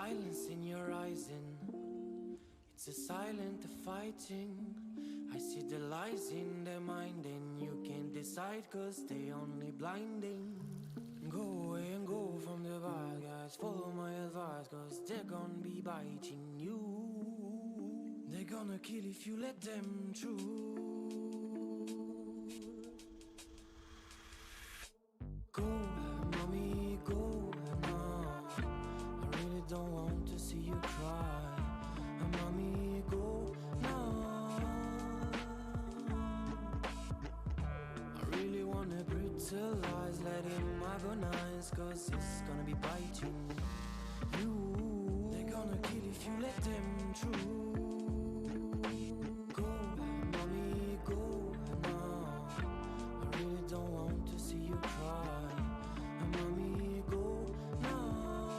violence in your eyes and it's a silent fighting. I see the lies in their mind and you can't decide cause they only blinding. Go away and go from the bad guys, follow my advice cause they're gonna be biting you. They're gonna kill if you let them through. Go, mommy, go now. I really don't want to see you cry. Mommy, go now. I really wanna brutalize, let him agonize, cause it's gonna be biting you. They're gonna kill if you let them through. Go, mommy, go now. I really don't want to see you cry. Mommy, go now.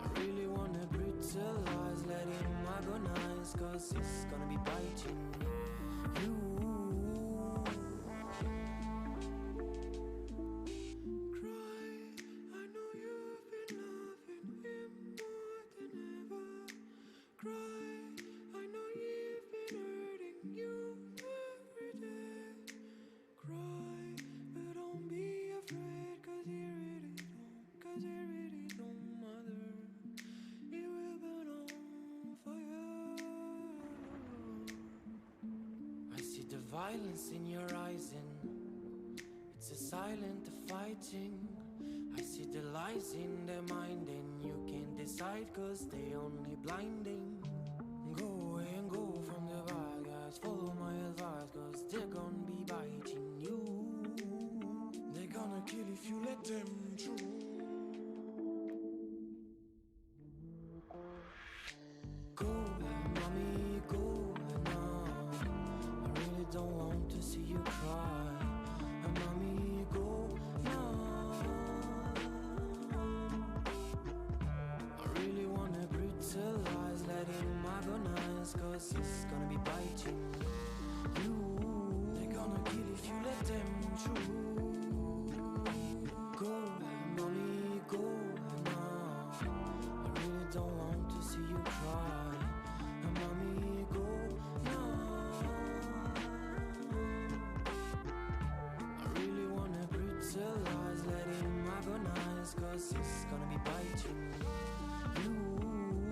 I really wanna brutalize, let him agonize, cause it's gonna be biting you. Cry, I know you've been loving him more than ever. Cry, I know you've been hurting you every day. Cry, but don't be afraid, cause he really don't matter. He will burn on fire. I see the violence in your eyes and it's a silent fighting. I see the lies in their mind and you can't decide cause they only blinding. Go away and go from the bad guys, follow my advice cause they're gonna be biting you. They're gonna kill if you let them through. Go, mommy, go now. I really don't want to see you cry. Mommy, go now. I really wanna brutalize, let him agonize, cause it's gonna be biting you. They're gonna kill if you let them through. Go, mommy, go now. I really don't want to see you cry. Mommy, go now. I really wanna brutalize, let him agonize, cause it's gonna be biting you.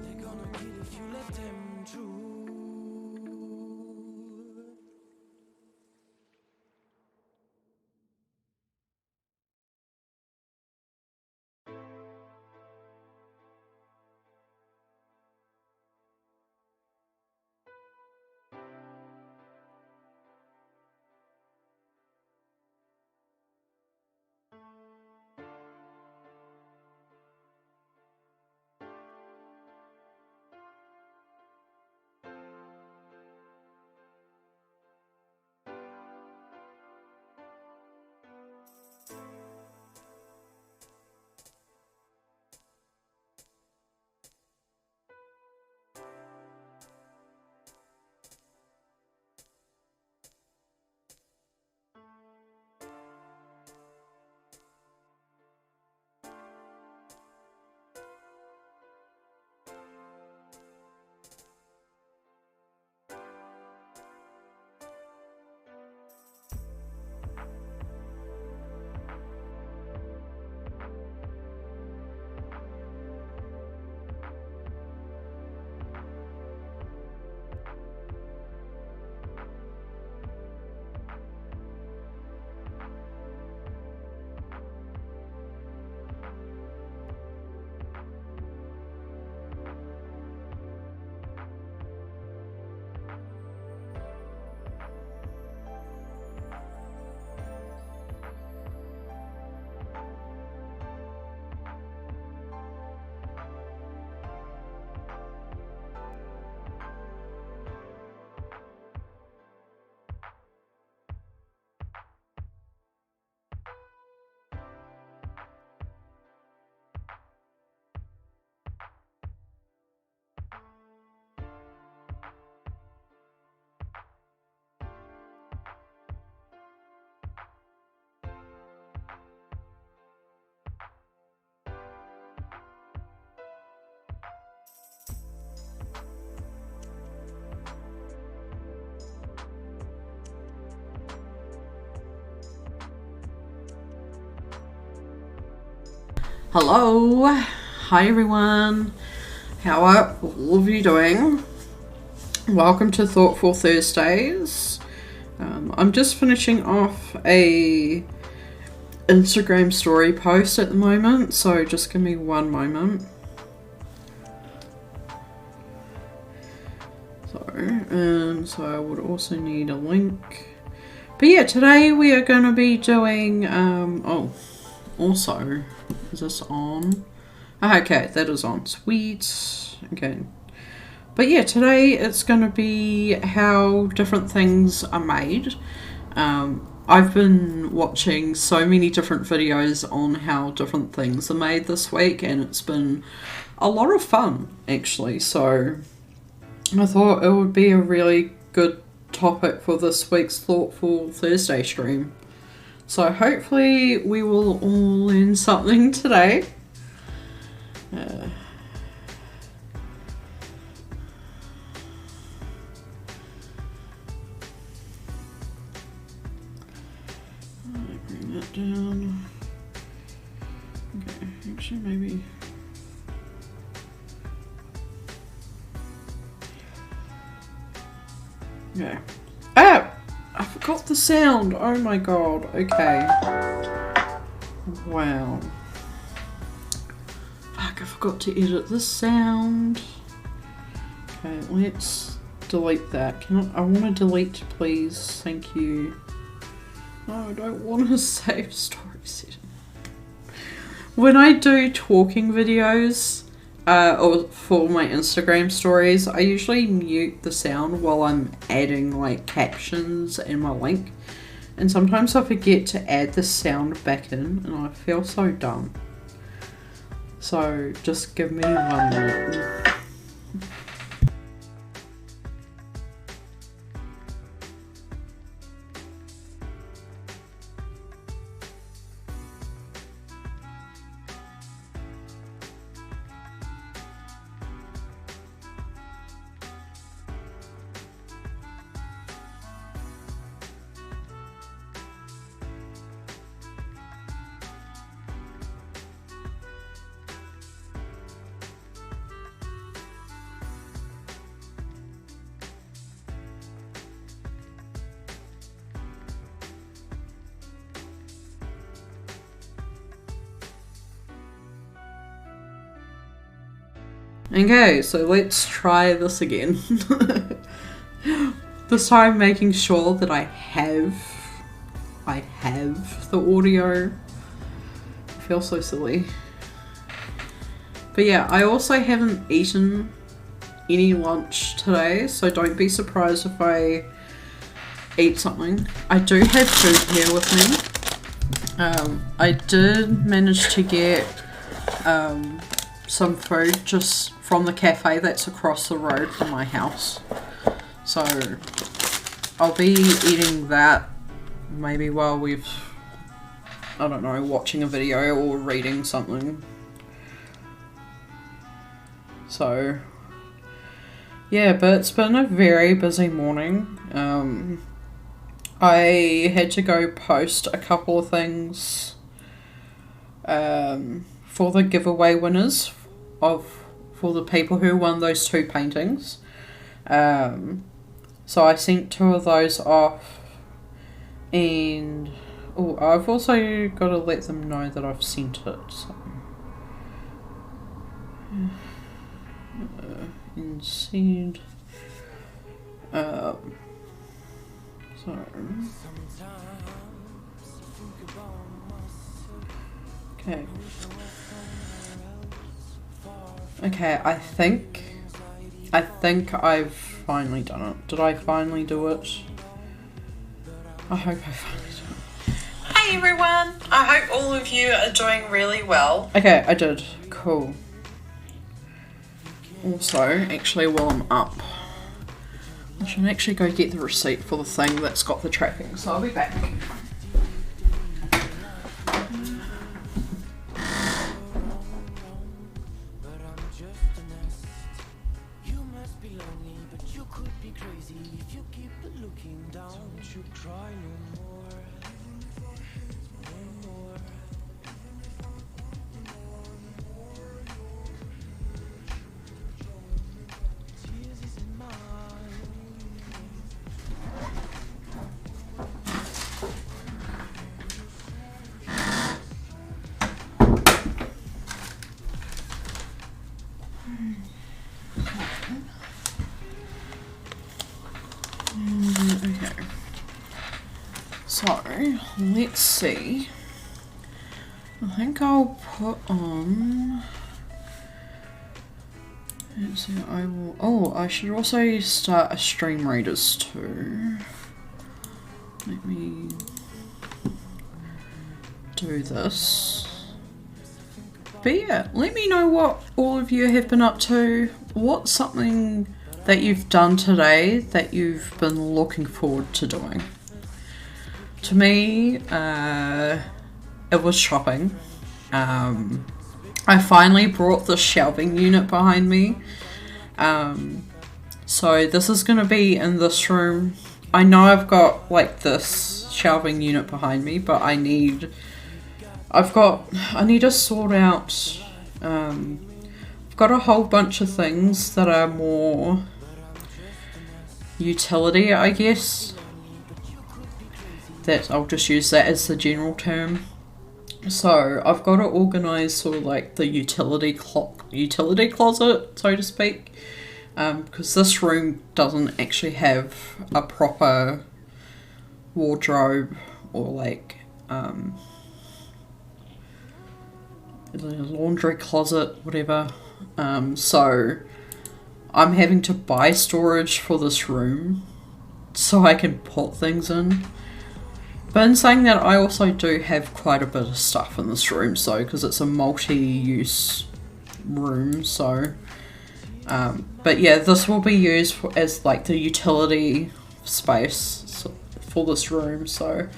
They're gonna kill if you let them through. Hello, hi everyone, how are all of you doing? Welcome to Thoughtful Thursdays. I'm just finishing off a Instagram story post at the moment, so just give me one moment. So I would also need a link. But yeah, today we are going to be doing, also, is this on? Okay, that is on. Sweet. Okay. But yeah, today it's going to be how different things are made. I've been watching so many different videos on how different things are made this week, and it's been a lot of fun, actually. So I thought it would be a really good topic for this week's Thoughtful Thursday stream. So hopefully we will all learn something today. Bring that down. Okay, actually maybe... Yeah. Ah! I forgot the sound! Oh my god, okay. Wow. Fuck, I forgot to edit the sound. Okay, let's delete that. I want to delete, please. Thank you. No, I don't want to save story setting. When I do talking videos, or for my Instagram stories, I usually mute the sound while I'm adding like captions and my link. And sometimes I forget to add the sound back in and I feel so dumb. So just give me 1 minute. Okay, so let's try this again. This time making sure that I have the audio. I feel so silly. But yeah, I also haven't eaten any lunch today, so don't be surprised if I eat something. I do have food here with me. I did manage to get some food just from the cafe that's across the road from my house. So I'll be eating that maybe while we've, I don't know, watching a video or reading something. So yeah, but it's been a very busy morning. I had to go post a couple of things for the giveaway winners for the people who won those 2 paintings. So I sent 2 of those off, and I've also got to let them know that I've sent it. So instead, okay. Okay, I think I've finally done it. Did I finally do it? I hope I finally did it. Hi everyone! I hope all of you are doing really well. Okay, I did. Cool. Also, actually while I'm up, I should actually go get the receipt for the thing that's got the tracking, so I'll be back. So, let's see. I think I'll put on... Let's see, I will... Oh, I should also start a Stream Readers too. Let me do this. But yeah, let me know what all of you have been up to. What's something that you've done today that you've been looking forward to doing? To me, it was shopping. I finally brought the shelving unit behind me. So this is going to be in this room. I know I've got like this shelving unit behind me, but I need to sort out, I've got a whole bunch of things that are more utility, I guess. That I'll just use that as the general term. So I've got to organise sort of like the utility closet, so to speak, because this room doesn't actually have a proper wardrobe or like a laundry closet, whatever. So I'm having to buy storage for this room so I can put things in. But in saying that, I also do have quite a bit of stuff in this room, so because it's a multi-use room, so but yeah, this will be used as like the utility space for this room. So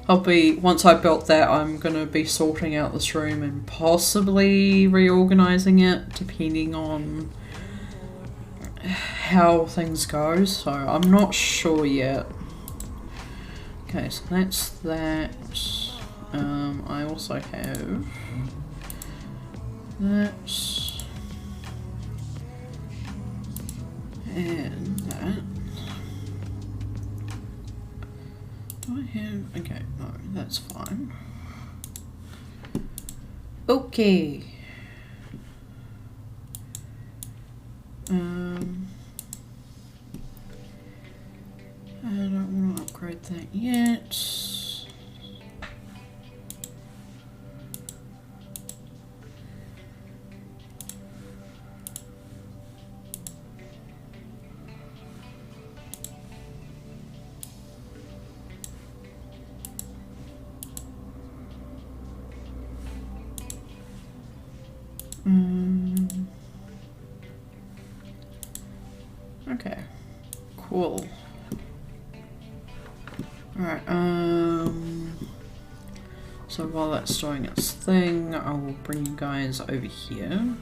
once I built that, I'm gonna be sorting out this room and possibly reorganizing it depending on how things go. So I'm not sure yet. Okay, so that's that. I also have that and that. Do I have? Okay, no, that's fine. Okay. I don't want to upgrade that yet. Okay, cool. Alright, so while that's doing its thing, I will bring you guys over here.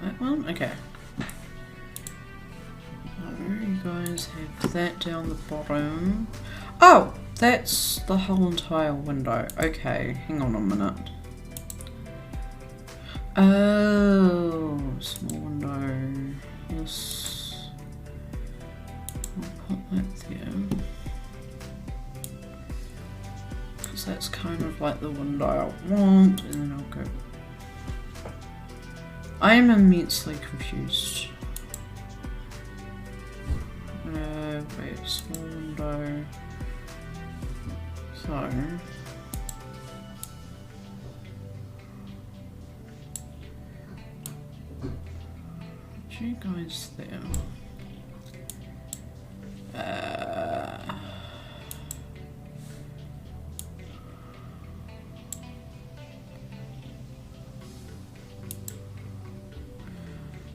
That one? Okay. So you guys have that down the bottom. Oh! That's the whole entire window. Okay, hang on a minute. Oh, small window. Yes. I'll put that there. Because that's kind of like the window I want, and then I'll go. I am immensely confused. Wait, small window. So. You guys there.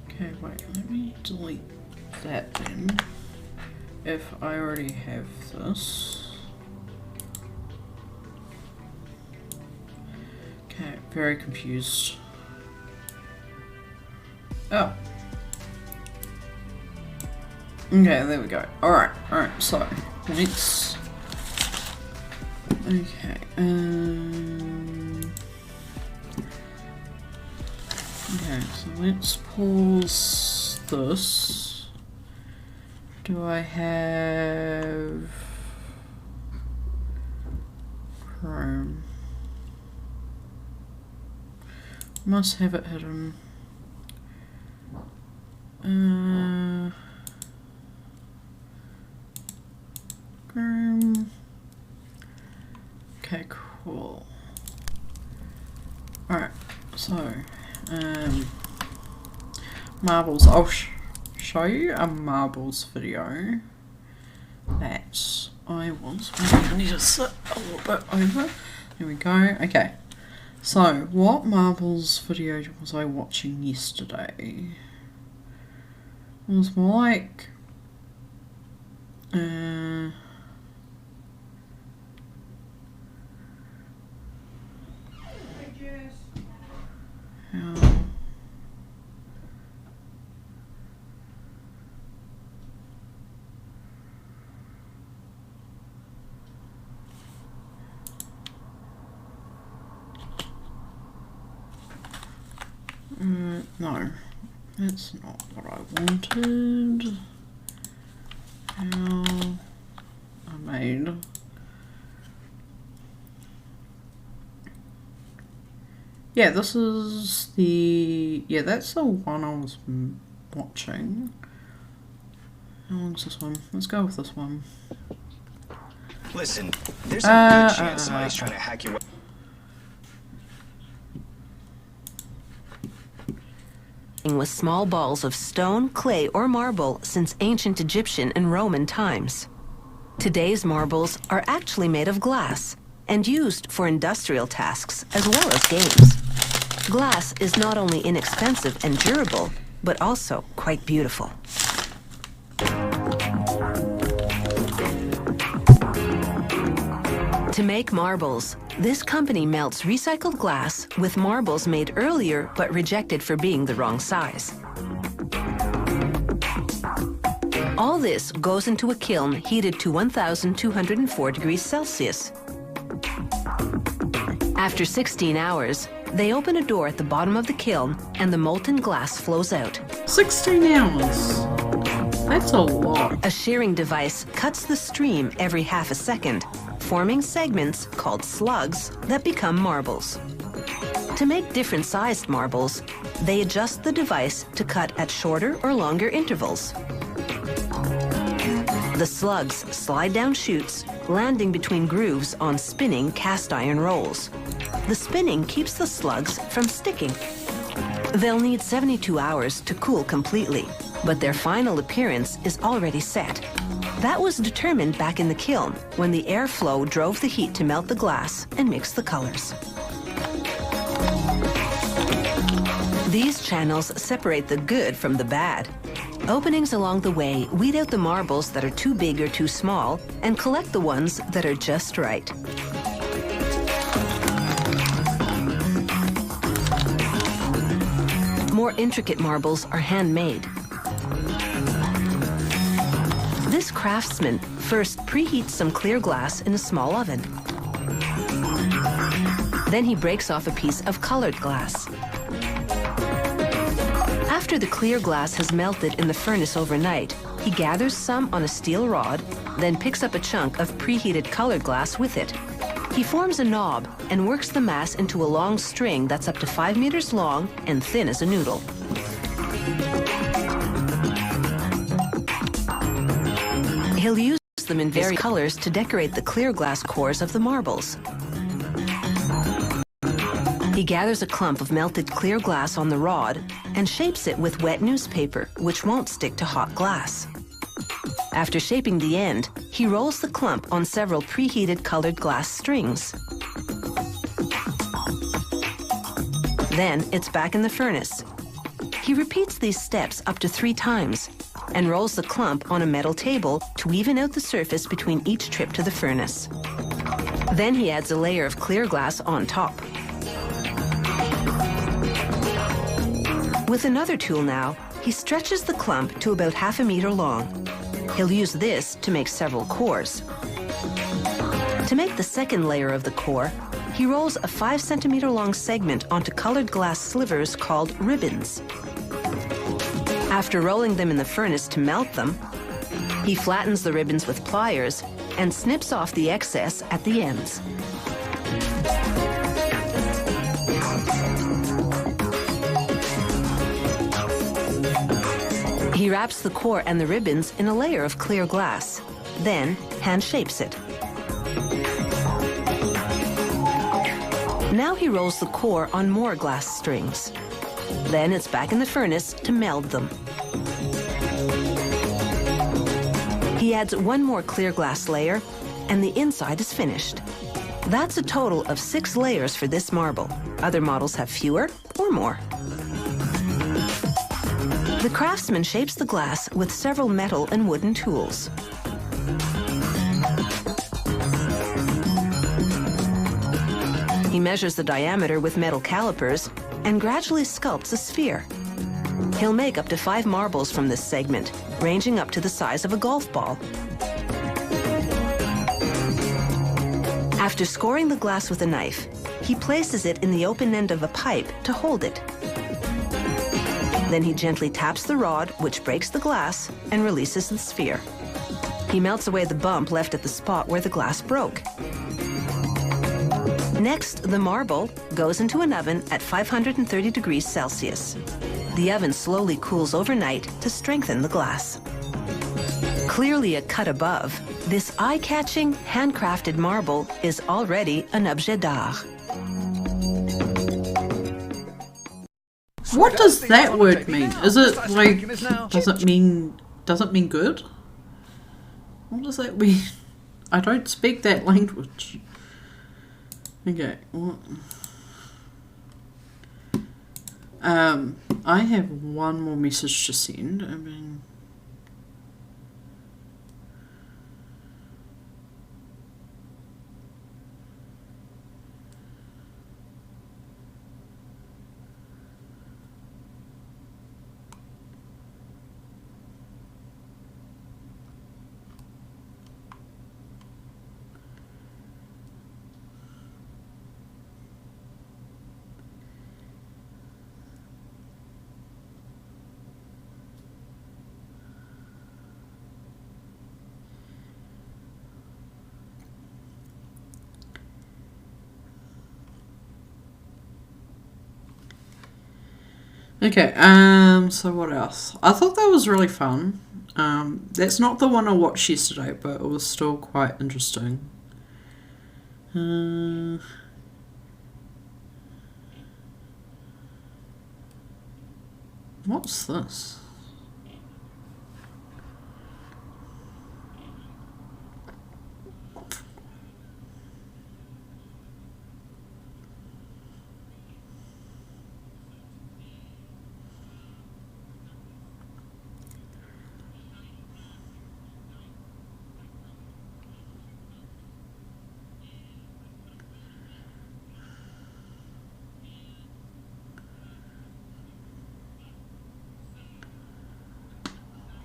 Okay, wait, let me delete that then. If I already have this. Okay, very confused. Oh. Okay, there we go. Alright, so let's... Okay, okay, so let's pause this. Do I have... Chrome? Must have it hidden. So, marbles. I'll show you a marbles video that I was. I need to sit a little bit over. There we go. Okay. So, what marbles video was I watching yesterday? It was more like no, that's not what I wanted. How I made. Yeah, this is the. Yeah, that's the one I was watching. How long's this one? Let's go with this one. Listen, there's a good chance somebody's trying to hack your. With small balls of stone, clay, or marble since ancient Egyptian and Roman times. Today's marbles are actually made of glass and used for industrial tasks as well as games. Glass is not only inexpensive and durable, but also quite beautiful. To make marbles, this company melts recycled glass with marbles made earlier but rejected for being the wrong size. All this goes into a kiln heated to 1,204 degrees Celsius. After 16 hours, they open a door at the bottom of the kiln and the molten glass flows out. 16 hours. That's a lot. A shearing device cuts the stream every half a second, forming segments called slugs that become marbles. To make different sized marbles, they adjust the device to cut at shorter or longer intervals. The slugs slide down chutes, landing between grooves on spinning cast iron rolls. The spinning keeps the slugs from sticking. They'll need 72 hours to cool completely, but their final appearance is already set. That was determined back in the kiln when the airflow drove the heat to melt the glass and mix the colors. These channels separate the good from the bad. Openings along the way weed out the marbles that are too big or too small and collect the ones that are just right. More intricate marbles are handmade. This craftsman first preheats some clear glass in a small oven. Then he breaks off a piece of colored glass. After the clear glass has melted in the furnace overnight, he gathers some on a steel rod, then picks up a chunk of preheated colored glass with it. He forms a knob and works the mass into a long string that's up to 5 meters long and thin as a noodle. He'll use them in various colors to decorate the clear glass cores of the marbles. He gathers a clump of melted clear glass on the rod and shapes it with wet newspaper, which won't stick to hot glass. After shaping the end, he rolls the clump on several preheated colored glass strings. Then it's back in the furnace. He repeats these steps up to 3 times and rolls the clump on a metal table to even out the surface between each trip to the furnace. Then he adds a layer of clear glass on top. With another tool now, he stretches the clump to about half a meter long. He'll use this to make several cores. To make the second layer of the core, he rolls a 5 centimeter long segment onto colored glass slivers called ribbons. After rolling them in the furnace to melt them, he flattens the ribbons with pliers and snips off the excess at the ends. He wraps the core and the ribbons in a layer of clear glass, then hand shapes it. Now he rolls the core on more glass strings. Then it's back in the furnace to meld them. He adds one more clear glass layer, and the inside is finished. That's a total of 6 layers for this marble. Other models have fewer or more. The craftsman shapes the glass with several metal and wooden tools. He measures the diameter with metal calipers and gradually sculpts a sphere. He'll make up to 5 marbles from this segment, ranging up to the size of a golf ball. After scoring the glass with a knife, he places it in the open end of a pipe to hold it. Then he gently taps the rod, which breaks the glass and releases the sphere. He melts away the bump left at the spot where the glass broke. Next, the marble goes into an oven at 530 degrees Celsius. The oven slowly cools overnight to strengthen the glass. Clearly a cut above, this eye-catching, handcrafted marble is already an objet d'art. What does that word mean? Is it like, does it mean good? What does that mean? I don't speak that language. Okay, what? I have one more message to send. I mean, okay, so what else? I thought that was really fun. That's not the one I watched yesterday, but it was still quite interesting. What's this?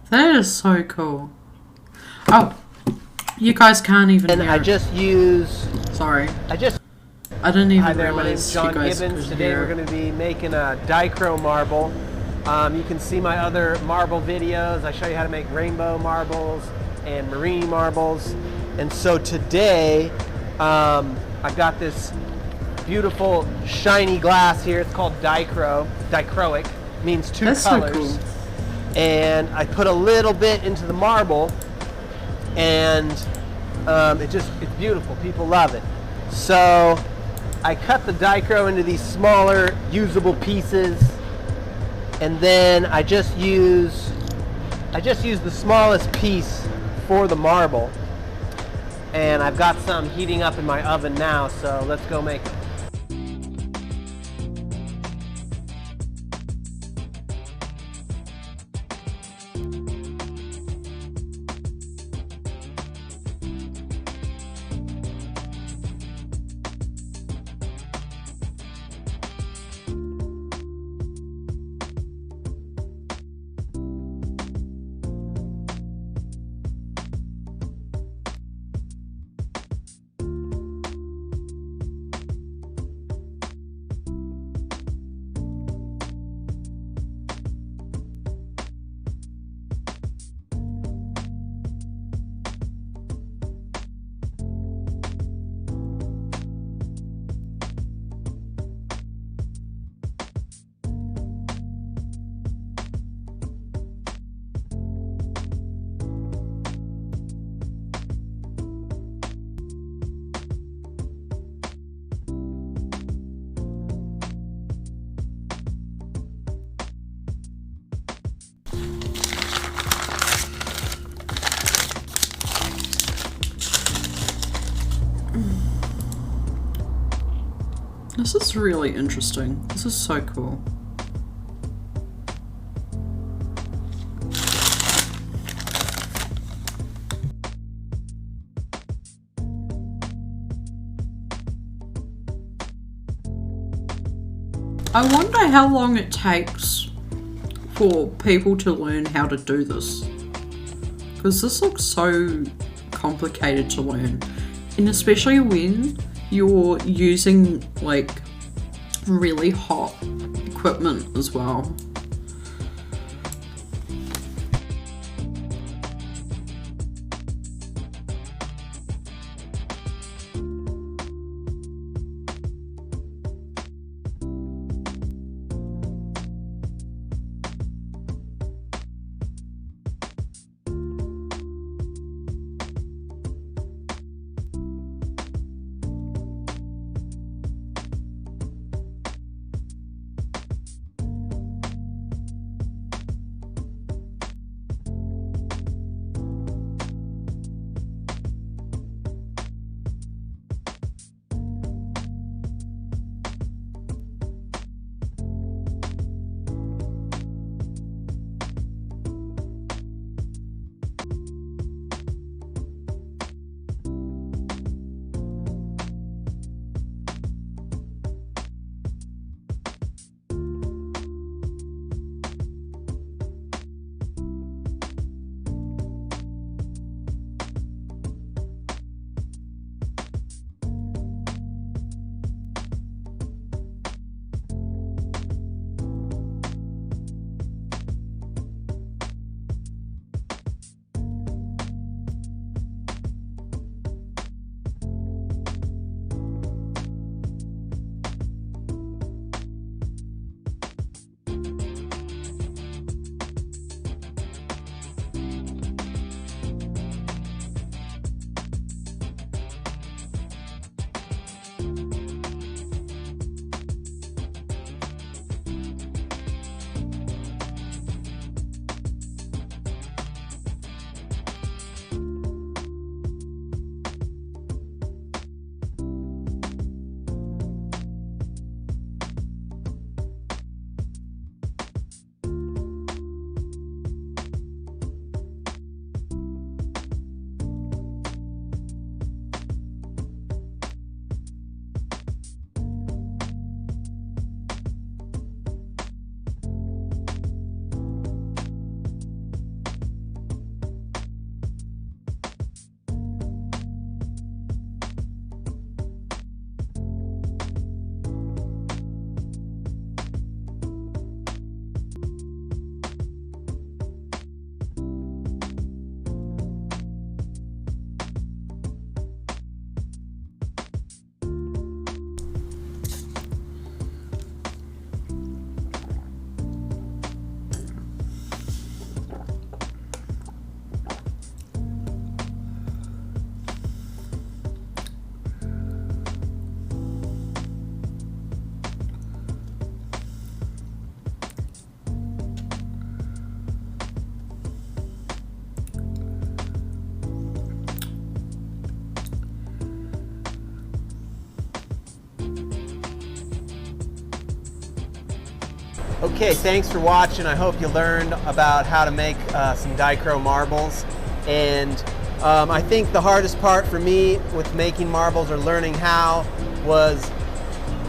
That is so cool. Oh, you guys can't even And hear I it. just use. Sorry. I just. I didn't even Hi there, my realize name's John you guys Gibbons. could Today hear we're it. going to be making a dichro marble. You can see my other marble videos. I show you how to make rainbow marbles and marine marbles. And so today, I've got this beautiful shiny glass here. It's called dichro. Dichroic means 2 That's colors. so cool. And I put a little bit into the marble, and it's beautiful. People love it. So I cut the dichro into these smaller usable pieces, and then I just use the smallest piece for the marble. And I've got some heating up in my oven now, so let's go make it. This is really interesting. This is so cool. I wonder how long it takes for people to learn how to do this. Because this looks so complicated to learn. And especially when you're using like really hot equipment as well. Okay, thanks for watching. I hope you learned about how to make some Dichro marbles. And I think the hardest part for me with making marbles or learning how was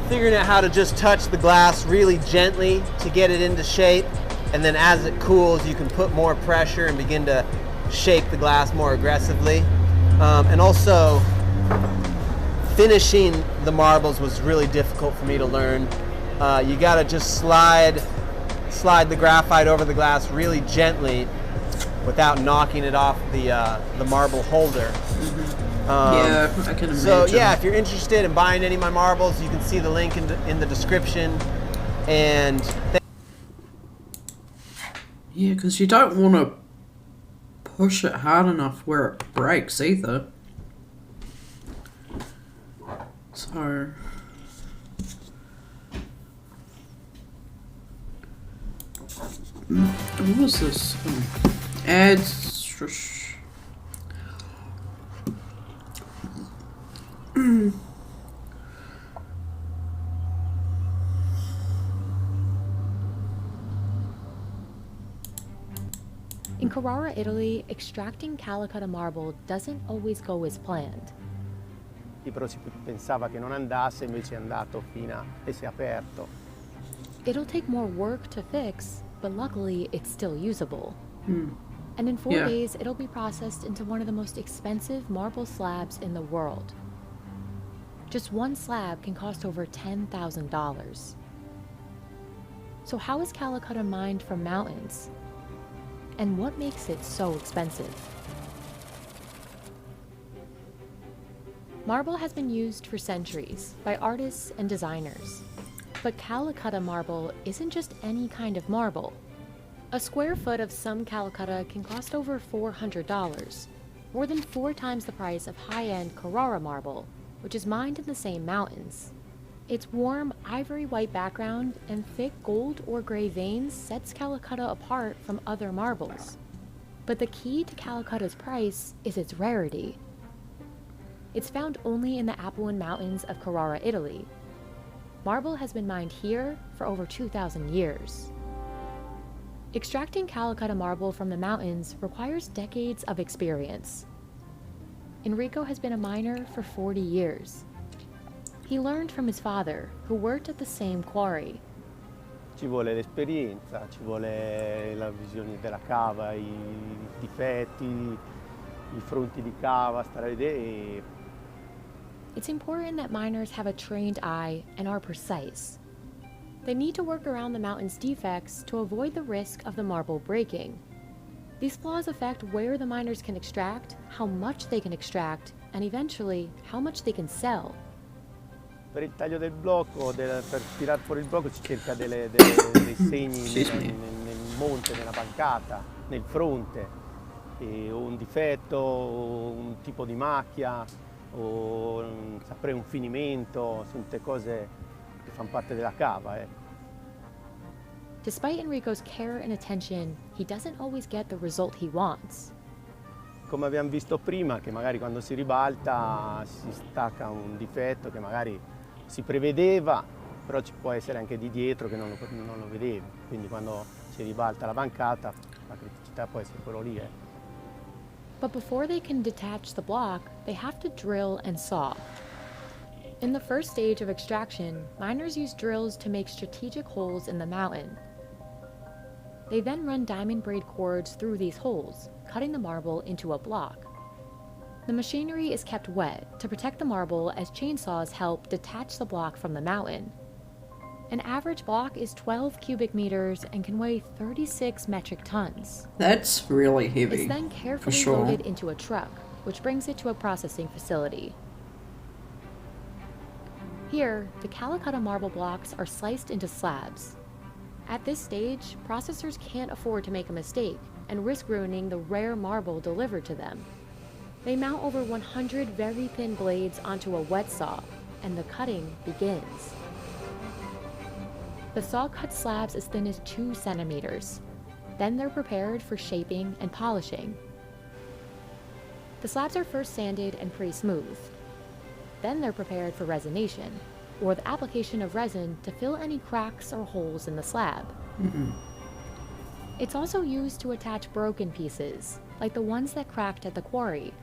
figuring out how to just touch the glass really gently to get it into shape. And then as it cools, you can put more pressure and begin to shape the glass more aggressively. And also, finishing the marbles was really difficult for me to learn. You gotta just slide the graphite over the glass really gently without knocking it off the marble holder. Yeah, I can imagine. So yeah, if you're interested in buying any of my marbles, you can see the link in the description. And yeah, because you don't want to push it hard enough where it breaks either. So what was this? In Carrara, Italy, extracting Calcutta marble doesn't always go as planned. Però si pensava che non andasse, invece è andato e si è aperto. It'll take more work to fix, but luckily it's still usable. And in 4 days, it'll be processed into one of the most expensive marble slabs in the world. Just one slab can cost over $10,000. So how is Calcutta mined from mountains? And what makes it so expensive? Marble has been used for centuries by artists and designers. But Calcutta marble isn't just any kind of marble. A square foot of some Calcutta can cost over $400, more than 4 times the price of high-end Carrara marble, which is mined in the same mountains. Its warm, ivory-white background and thick gold or gray veins sets Calcutta apart from other marbles. But the key to Calcutta's price is its rarity. It's found only in the Apuan Mountains of Carrara, Italy. Marble has been mined here for over 2,000 years. Extracting Calcutta marble from the mountains requires decades of experience. Enrico has been a miner for 40 years. He learned from his father, who worked at the same quarry. Ci vuole l'esperienza, ci vuole la visione della cava, i difetti, i fronti di cava, stare a vedere. It's important that miners have a trained eye and are precise. They need to work around the mountain's defects to avoid the risk of the marble breaking. These flaws affect where the miners can extract, how much they can extract, and eventually, how much they can sell. Per il taglio del blocco, per tirare fuori il blocco, si cerca dei segni nel monte, nella bancata, nel fronte, o un difetto, o un tipo di macchia, o saprei un finimento, sono tutte cose che fanno parte della cava. Despite Enrico's care and attention, he doesn't always get the result he wants. Come abbiamo visto prima, che magari quando si ribalta si stacca un difetto che magari si prevedeva, però ci può essere anche di dietro che non lo vedevi. Quindi quando si ribalta la bancata, la criticità può essere quello lì. But before they can detach the block, they have to drill and saw. In the first stage of extraction, miners use drills to make strategic holes in the mountain. They then run diamond braid cords through these holes, cutting the marble into a block. The machinery is kept wet to protect the marble as chainsaws help detach the block from the mountain. An average block is 12 cubic meters and can weigh 36 metric tons. That's really heavy. It's then carefully loaded into a truck, which brings it to a processing facility. Here, the Calcutta marble blocks are sliced into slabs. At this stage, processors can't afford to make a mistake and risk ruining the rare marble delivered to them. They mount over 100 very thin blades onto a wet saw, and the cutting begins. The saw cuts slabs as thin as 2 centimeters. Then they're prepared for shaping and polishing. The slabs are first sanded and pretty smooth. Then they're prepared for resination, or the application of resin to fill any cracks or holes in the slab. It's also used to attach broken pieces, like the ones that cracked at the quarry.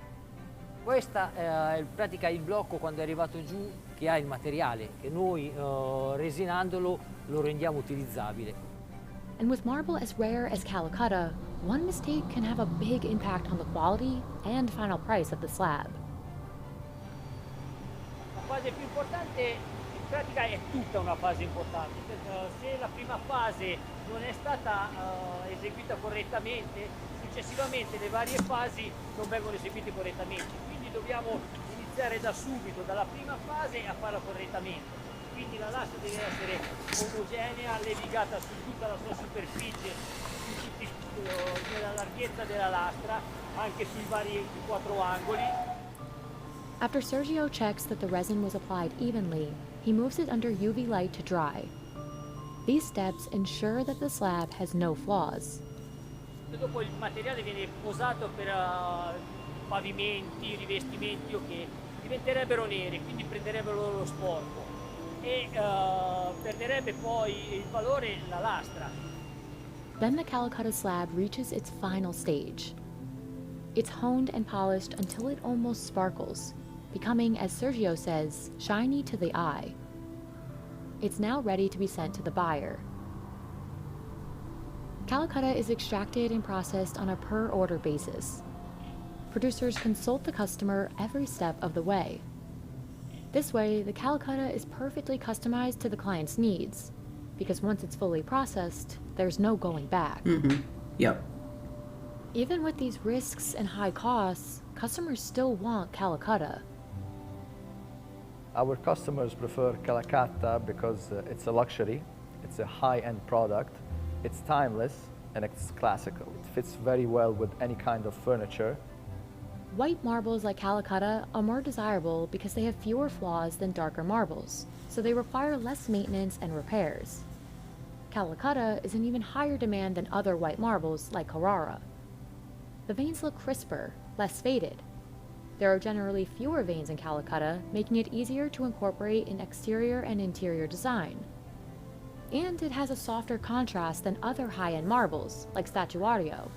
Questa è in pratica il blocco quando è arrivato giù che ha il materiale, che noi resinandolo lo rendiamo utilizzabile. And with marble as rare as Calcutta, one mistake can have a big impact on the quality and final price of the slab. La fase più importante in pratica è tutta una fase importante. Se la prima fase non è stata eseguita correttamente, successivamente le varie fasi non vengono eseguite correttamente. Quindi dobbiamo iniziare da subito, dalla prima fase, a farla correttamente. Quindi la lastra deve essere omogenea, levigata su tutta la sua superficie, nella larghezza della lastra, anche sui vari 4 angoli. After Sergio checks that the resin was applied evenly, he moves it under UV light to dry. These steps ensure that the slab has no flaws. Dopo il materiale viene posato per pavimenti, rivestimenti che diventerebbero neri, quindi prenderebbero lo sporco e perderebbe poi il valore la lastra. Then the Calcutta slab reaches its final stage. It's honed and polished until it almost sparkles, becoming, as Sergio says, shiny to the eye. It's now ready to be sent to the buyer. Calcutta is extracted and processed on a per-order basis. Producers consult the customer every step of the way. This way, the Calcutta is perfectly customized to the client's needs, because once it's fully processed, there's no going back. Yep. Even with these risks and high costs, customers still want Calcutta. Our customers prefer Calcutta because it's a luxury, it's a high-end product, it's timeless, and it's classical. It fits very well with any kind of furniture. White marbles like Calcutta are more desirable because they have fewer flaws than darker marbles, so they require less maintenance and repairs. Calcutta is in even higher demand than other white marbles like Carrara. The veins look crisper, less faded. There are generally fewer veins in Calcutta, making it easier to incorporate in exterior and interior design. And it has a softer contrast than other high-end marbles, like Statuario,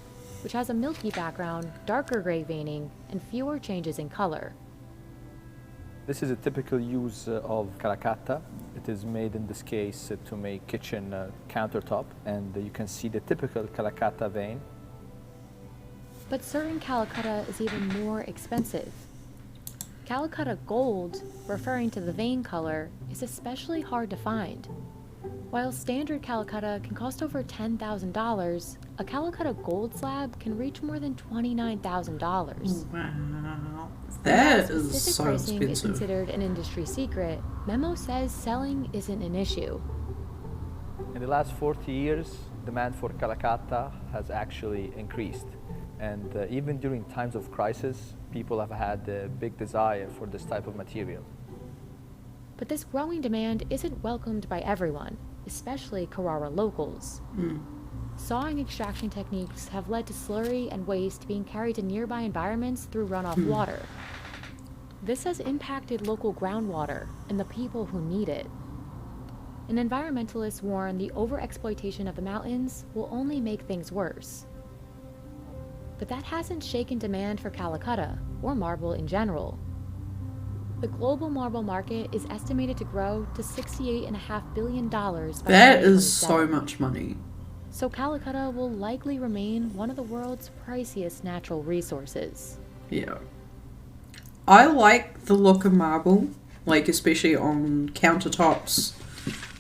which has a milky background, darker gray veining, and fewer changes in color. This is a typical use of Calcutta. It is made in this case to make kitchen countertop, and you can see the typical Calcutta vein. But certain Calcutta is even more expensive. Calcutta Gold, referring to the vein color, is especially hard to find. While standard Calcutta can cost over $10,000, a Calcutta Gold slab can reach more than $29,000. Wow. That is Specific so pricing is expensive. considered an industry secret. Memo says selling isn't an issue. In the last 40 years, demand for Calcutta has actually increased. And even during times of crisis, people have had a big desire for this type of material. But this growing demand isn't welcomed by everyone, especially Carrara locals. Sawing extraction techniques have led to slurry and waste being carried to nearby environments through runoff water. This has impacted local groundwater and the people who need it. And environmentalists warn the overexploitation of the mountains will only make things worse. But that hasn't shaken demand for Calcutta, or marble in general. The global marble market is estimated to grow to $68.5 billion by That is so 2027. much money. So Calcutta will likely remain one of the world's priciest natural resources. Yeah. I like the look of marble, like especially on countertops,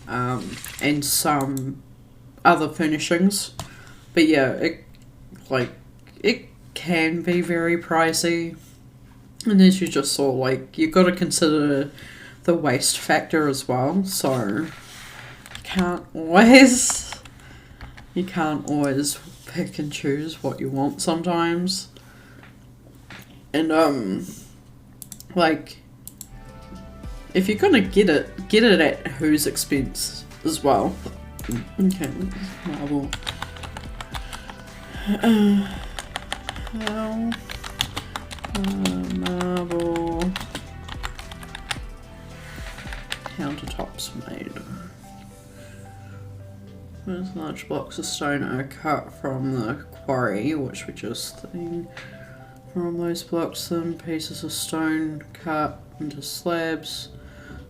and some other furnishings. But yeah, it can be very pricey. And as you just saw, like, you've got to consider the waste factor as well. So you can't always pick and choose what you want sometimes. And like, if you're gonna get it at whose expense as well. Okay, marble. Marble countertops made. Those large blocks of stone are cut from the quarry, which we just seen. From those blocks, then pieces of stone cut into slabs.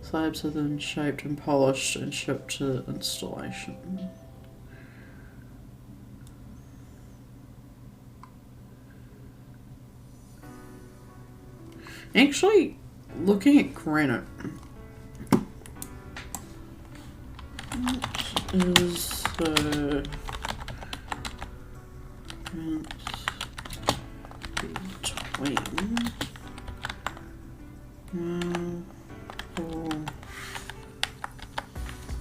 Slabs are then shaped and polished and shipped to installation. Actually, looking at granite, what is the difference between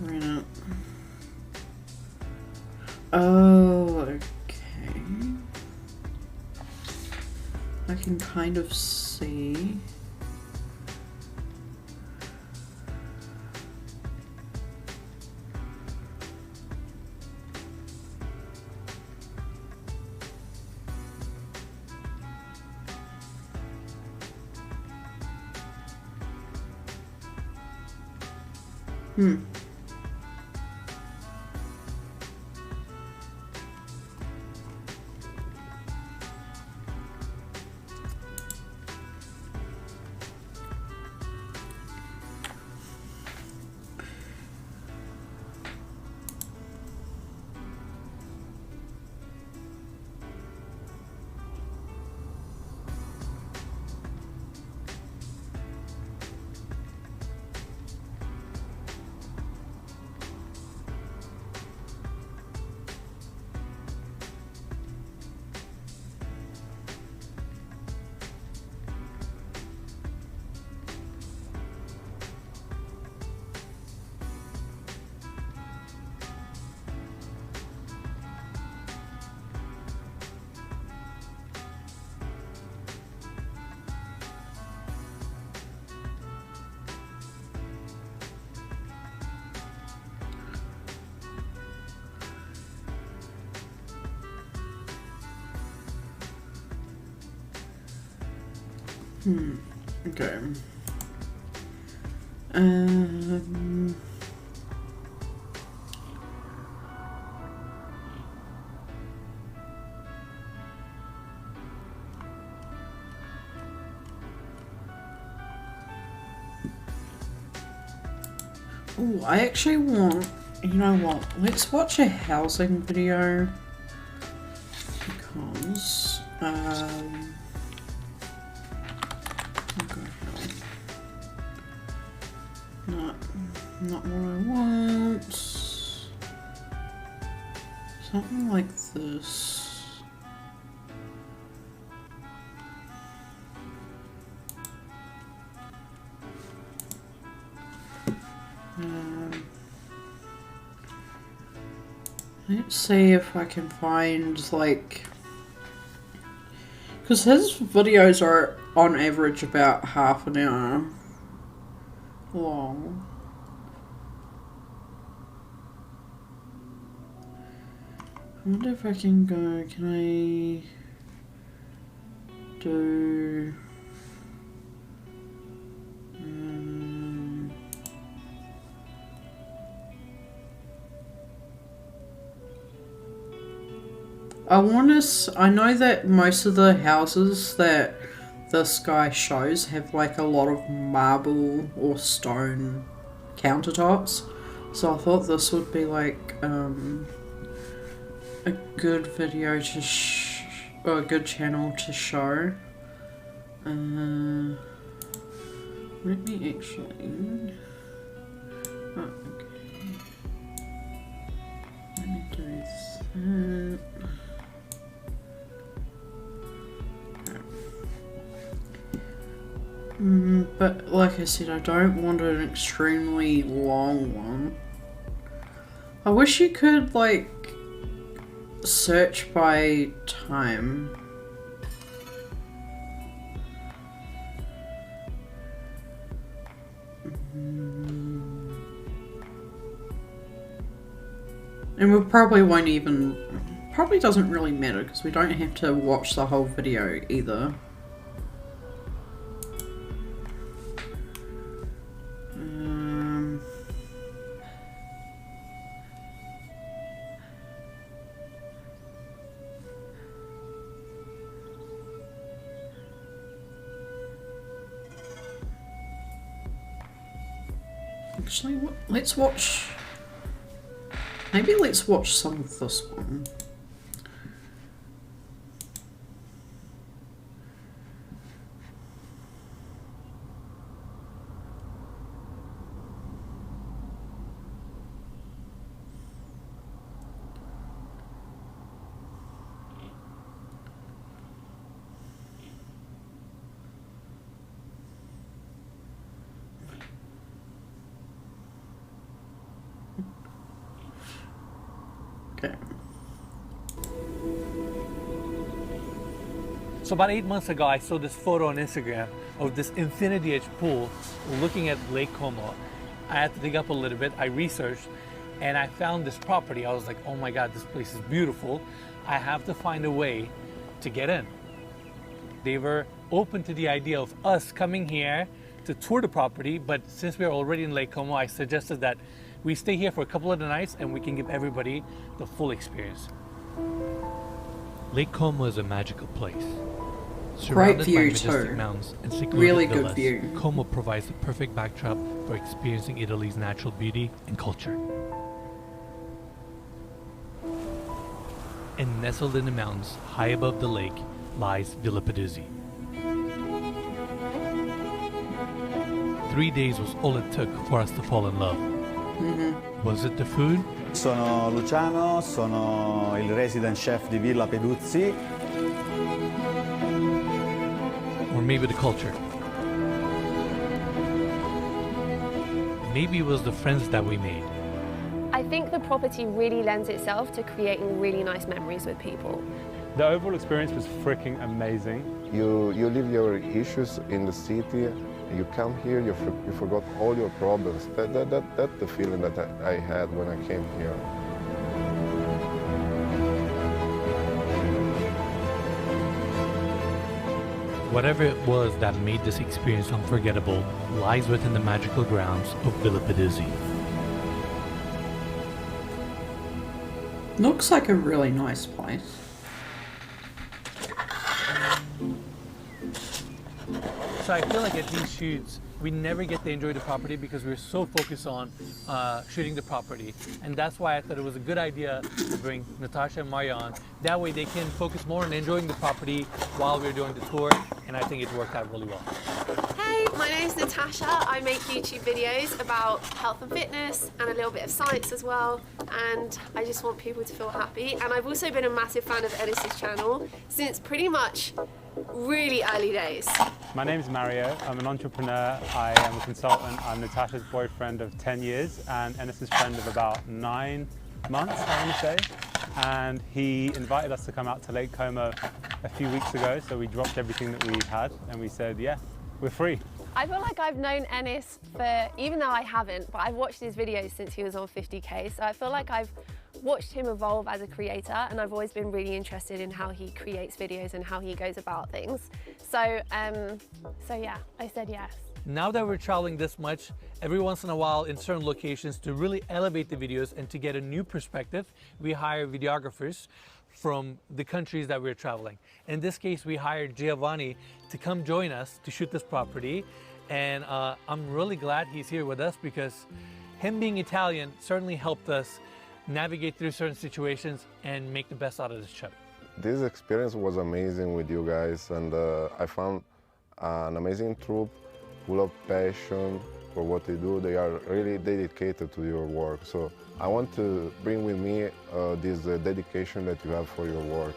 granite? Oh, okay. I can kind of see. Okay. Oh, I actually want, you know what, let's watch a housing video because, no, not what I want, something like this. Let's see if I can find, like, because his videos are on average about half an hour long. I wonder if I can go, can I do... I know that most of the houses that this guy shows have like a lot of marble or stone countertops, so I thought this would be like a good video to or a good channel to show. Let me actually... Oh, okay. Let me do that. But like I said, I don't want an extremely long one. I wish you could like search by time. And we probably won't even... Probably doesn't really matter because we don't have to watch the whole video either. Actually, let's watch... Maybe let's watch some of this one. Okay. So about 8 months ago, I saw this photo on Instagram of this infinity edge pool looking at Lake Como. I had to dig up a little bit. I researched and I found this property. I was like, oh my God, this place is beautiful. I have to find a way to get in. They were open to the idea of us coming here to tour the property, but since we are already in Lake Como, I suggested that we stay here for a couple of the nights and we can give everybody the full experience. Lake Como is a magical place. Great Surrounded view by majestic too. mountains and secluded Really good villas, view. Como provides the perfect backdrop for experiencing Italy's natural beauty and culture. And nestled in the mountains, high above the lake, lies Villa Peduzzi. 3 days was all it took for us to fall in love. Was it the food? Sono Luciano, sono il resident chef di Villa Peduzzi. Or maybe the culture? Maybe it was the friends that we made. I think the property really lends itself to creating really nice memories with people. The overall experience was freaking amazing. You leave your issues in the city, you come here, you forgot all your problems. That's the feeling that I had when I came here. Whatever it was that made this experience unforgettable lies within the magical grounds of Villa Peduzzi. Looks like a really nice place. So I feel like at these shoots, we never get to enjoy the property because we're so focused on shooting the property. And that's why I thought it was a good idea to bring Natasha and Marianne. That way they can focus more on enjoying the property while we're doing the tour. And I think it worked out really well. Hey, my name's Natasha. I make YouTube videos about health and fitness and a little bit of science as well. And I just want people to feel happy. And I've also been a massive fan of Ennis's channel since pretty much really early days. My name's Mario. I'm an entrepreneur. I am a consultant. I'm Natasha's boyfriend of 10 years and Ennis's friend of about 9 months, I want to say. And he invited us to come out to Lake Como a few weeks ago. So we dropped everything that we had and we said, yeah, we're free. I feel like I've known Ennis for, even though I haven't, but I've watched his videos since he was on 50K. So I feel like I've watched him evolve as a creator, and I've always been really interested in how he creates videos and how he goes about things. So yeah, I said yes. Now that we're traveling this much, every once in a while in certain locations, to really elevate the videos and to get a new perspective, we hire videographers from the countries that we're traveling. In this case, we hired Giovanni to come join us to shoot this property. And I'm really glad he's here with us because him being Italian certainly helped us navigate through certain situations and make the best out of this trip. This experience was amazing with you guys, and I found an amazing troupe full of passion for what they do. They are really dedicated to your work. So I want to bring with me this dedication that you have for your work.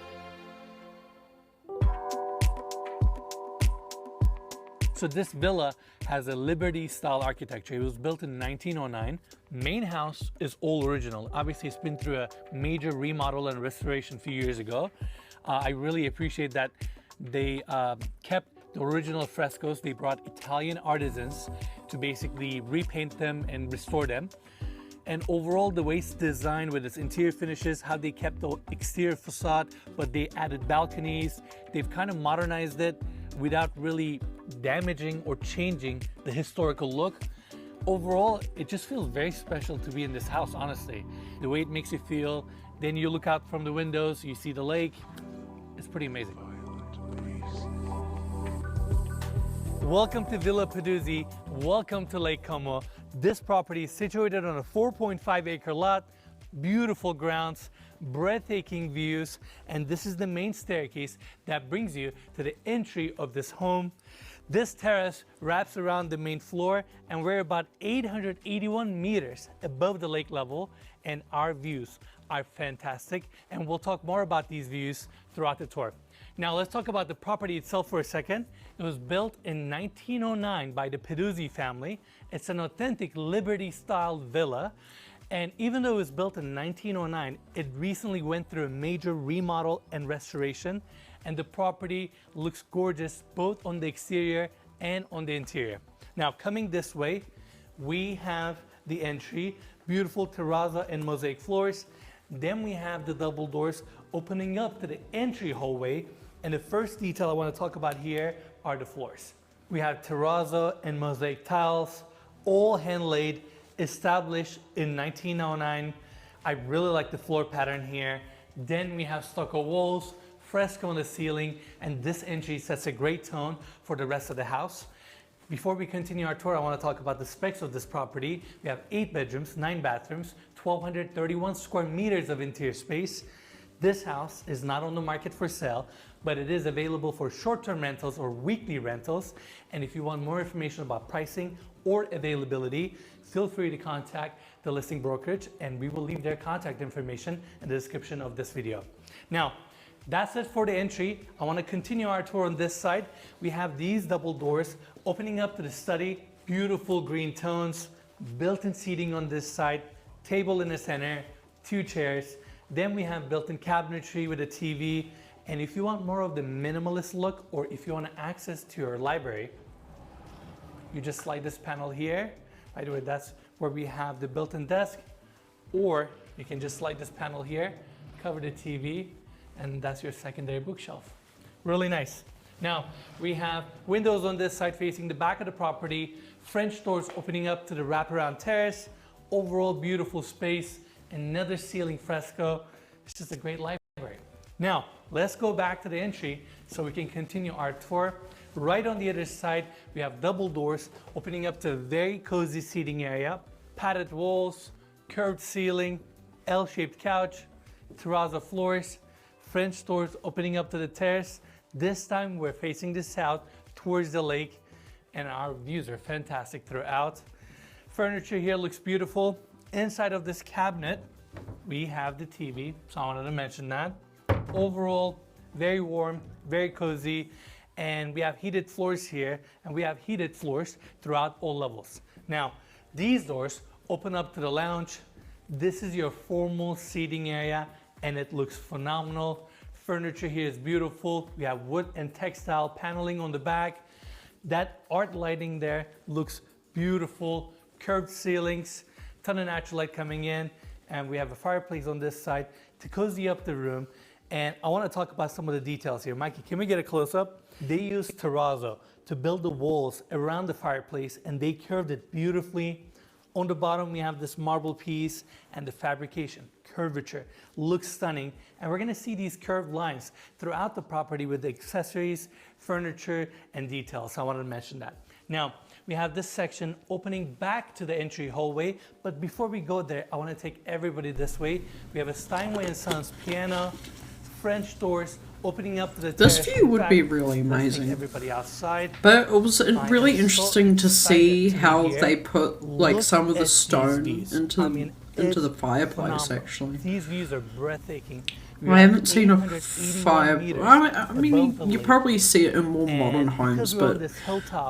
So this villa has a Liberty-style architecture. It was built in 1909. Main house is all original. Obviously, it's been through a major remodel and restoration a few years ago. I really appreciate that they kept the original frescoes. They brought Italian artisans to basically repaint them and restore them. And overall, the way it's designed with its interior finishes, how they kept the exterior facade, but they added balconies. They've kind of modernized it without really damaging or changing the historical look. Overall, it just feels very special to be in this house, honestly. The way it makes you feel, then you look out from the windows, you see the lake. It's pretty amazing. Welcome to Villa Peduzzi. Welcome to Lake Como. This property is situated on a 4.5-acre lot, beautiful grounds, breathtaking views, and this is the main staircase that brings you to the entry of this home. This terrace wraps around the main floor, and we're about 881 meters above the lake level, and our views are fantastic, and we'll talk more about these views throughout the tour. Now let's talk about the property itself for a second. It was built in 1909 by the Peduzzi family. It's an authentic Liberty-style villa. And even though it was built in 1909, it recently went through a major remodel and restoration, and the property looks gorgeous both on the exterior and on the interior. Now, coming this way, we have the entry, beautiful terrazzo and mosaic floors. Then we have the double doors opening up to the entry hallway, and the first detail I want to talk about here are the floors. We have terrazzo and mosaic tiles, all hand-laid, established in 1909. I really like the floor pattern here. Then we have stucco walls, fresco on the ceiling, and this entry sets a great tone for the rest of the house. Before we continue our tour, I want to talk about the specs of this property. We have 8 bedrooms, 9 bathrooms, 1,231 square meters of interior space. This house is not on the market for sale, but it is available for short-term rentals or weekly rentals. And if you want more information about pricing or availability, feel free to contact the listing brokerage, and we will leave their contact information in the description of this video. Now, that's it for the entry. I want to continue our tour on this side. We have these double doors opening up to the study, beautiful green tones, built-in seating on this side, table in the center, 2 chairs. Then we have built-in cabinetry with a TV. And if you want more of the minimalist look, or if you want access to your library, you just slide this panel here. By the way, that's where we have the built-in desk. Or you can just slide this panel here, cover the TV, and that's your secondary bookshelf. Really nice. Now, we have windows on this side facing the back of the property, French doors opening up to the wraparound terrace, overall beautiful space, another ceiling fresco. It's just a great library. Now, let's go back to the entry so we can continue our tour. Right on the other side, we have double doors opening up to a very cozy seating area, padded walls, curved ceiling, L-shaped couch, terrazzo floors, French doors opening up to the terrace. This time we're facing the south towards the lake, and our views are fantastic throughout. Furniture here looks beautiful. Inside of this cabinet, we have the TV, so I wanted to mention that. Overall, very warm, very cozy, and we have heated floors here, and we have heated floors throughout all levels. Now, these doors open up to the lounge. This is your formal seating area, and it looks phenomenal. Furniture here is beautiful. We have wood and textile paneling on the back. That art lighting there looks beautiful. Curved ceilings, ton of natural light coming in, and we have a fireplace on this side to cozy up the room. And I want to talk about some of the details here. Mikey, can we get a close-up? They used terrazzo to build the walls around the fireplace, and they curved it beautifully. On the bottom, we have this marble piece, and the fabrication, curvature, looks stunning. And we're going to see these curved lines throughout the property with the accessories, furniture, and details. So I wanted to mention that. Now, we have this section opening back to the entry hallway, but before we go there, I want to take everybody this way. We have a Steinway & Sons piano, French doors opening up to the This terrace. view would be really amazing. Everybody outside. But it was really interesting to see how they put like some of the stone into the fireplace. Phenomenal. Actually, These views are breathtaking. I haven't seen a fire. I mean, you probably see it in more modern homes, but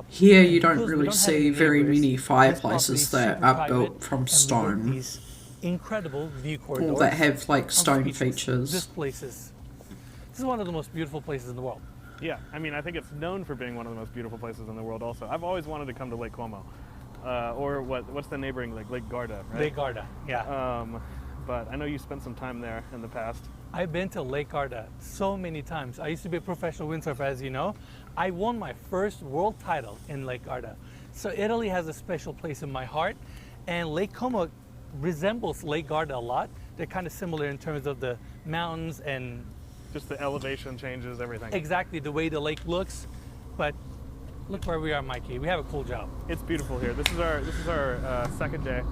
here you don't really see very many fireplaces that are built from stone Incredible view corridors. or that have like stone features. This is one of the most beautiful places in the world. Yeah, I mean, I think it's known for being one of the most beautiful places in the world also. I've always wanted to come to Lake Como. Or what's the neighboring lake? Lake Garda, right? Lake Garda, yeah. But I know you spent some time there in the past. I've been to Lake Garda so many times. I used to be a professional windsurfer, as you know. I won my first world title in Lake Garda. So Italy has a special place in my heart, and Lake Como resembles Lake Garda a lot. They're kind of similar in terms of the mountains and just the elevation changes, everything. Exactly, the way the lake looks. But look where we are, Mikey. We have a cool job. It's beautiful here. This is our second day.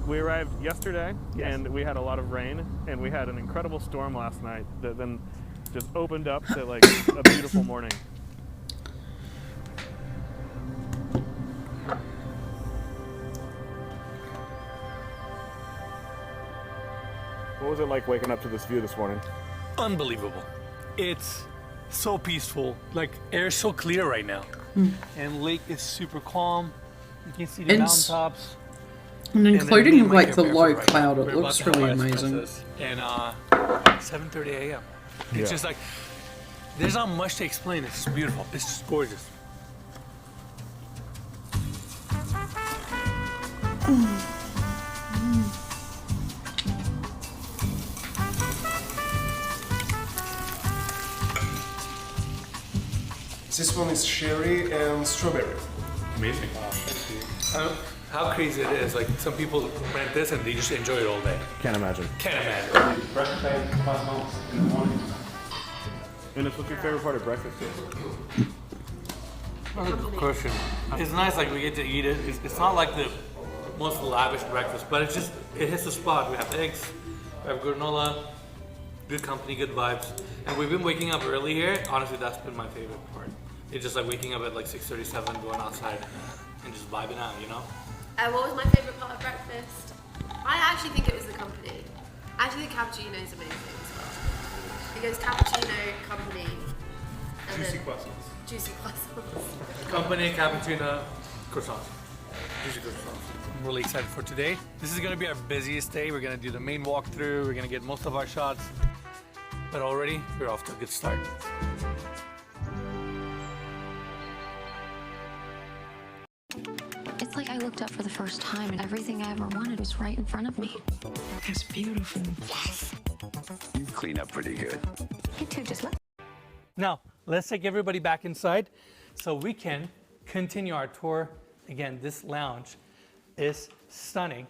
We arrived yesterday, and we had a lot of rain, and we had an incredible storm last night that then just opened up to like a beautiful morning. What was it like waking up to this view this morning? Unbelievable. It's so peaceful. Like, air is so clear right now. And lake is super calm. You can see the mountaintops. And including like the low cloud, it looks really amazing. And 7:30 a.m. It's just like, there's not much to explain. It's just beautiful. It's just gorgeous. This one is cherry and strawberry. Amazing. How crazy it is. Like, some people rent this and they just enjoy it all day. Can't imagine. Can't imagine. Breakfast in the morning. And what's your favorite part of breakfast? That's a good question. It's nice, like, we get to eat it. It's not like the most lavish breakfast, but it hits the spot. We have eggs, we have granola, good company, good vibes. And we've been waking up early here. Honestly, that's been my favorite part. It's just like waking up at like 6:37, going outside and just vibing out, you know? What was my favourite part of breakfast? I actually think it was the company. I actually think cappuccino is amazing as well. Because cappuccino, company, and Juicy then croissants. Juicy croissants. Company, cappuccino, croissants. Juicy croissants. I'm really excited for today. This is gonna be our busiest day. We're gonna do the main walkthrough. We're gonna get most of our shots. But already, we're off to a good start. It's like I looked up for the first time and everything I ever wanted was right in front of me. It's beautiful. Yes. You clean up pretty good. You too, just look. Now, let's take everybody back inside so we can continue our tour. Again, this lounge is stunning.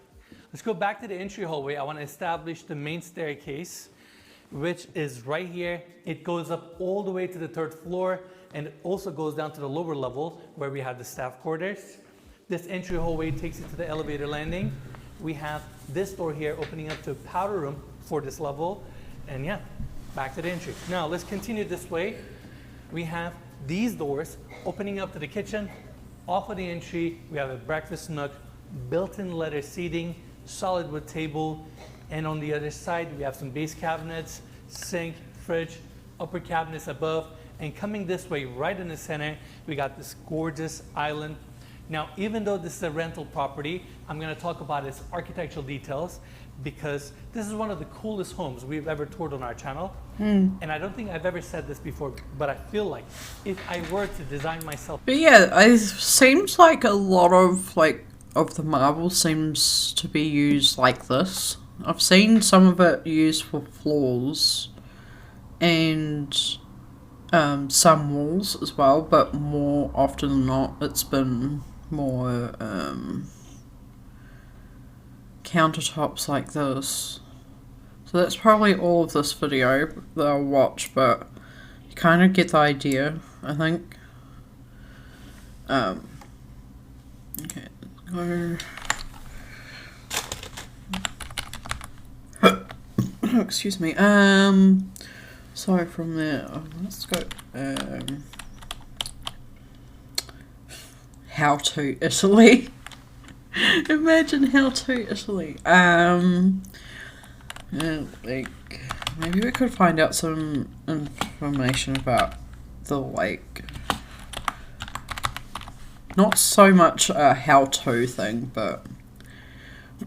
Let's go back to the entry hallway. I want to establish the main staircase, which is right here. It goes up all the way to the 3rd floor, and it also goes down to the lower level where we have the staff quarters. This entry hallway takes you to the elevator landing. We have this door here opening up to a powder room for this level. And yeah, back to the entry. Now let's continue this way. We have these doors opening up to the kitchen. Off of the entry, we have a breakfast nook, built-in leather seating, solid wood table, and on the other side, we have some base cabinets, sink, fridge, upper cabinets above, and coming this way, right in the center, we got this gorgeous island. Now, even though this is a rental property, I'm gonna talk about its architectural details because this is one of the coolest homes we've ever toured on our channel. And I don't think I've ever said this before, but I feel like if I were to design myself. But yeah, it seems like a lot of the marble seems to be used like this. I've seen some of it used for floors and some walls as well, but more often than not, it's been more countertops like this. So that's probably all of this video that I'll watch, but you kind of get the idea, I think. Okay, let's go. Excuse me. Sorry, from there. Let's go. How to Italy. Imagine how to Italy. Like, maybe we could find out some information about the lake. Not so much a how-to thing, but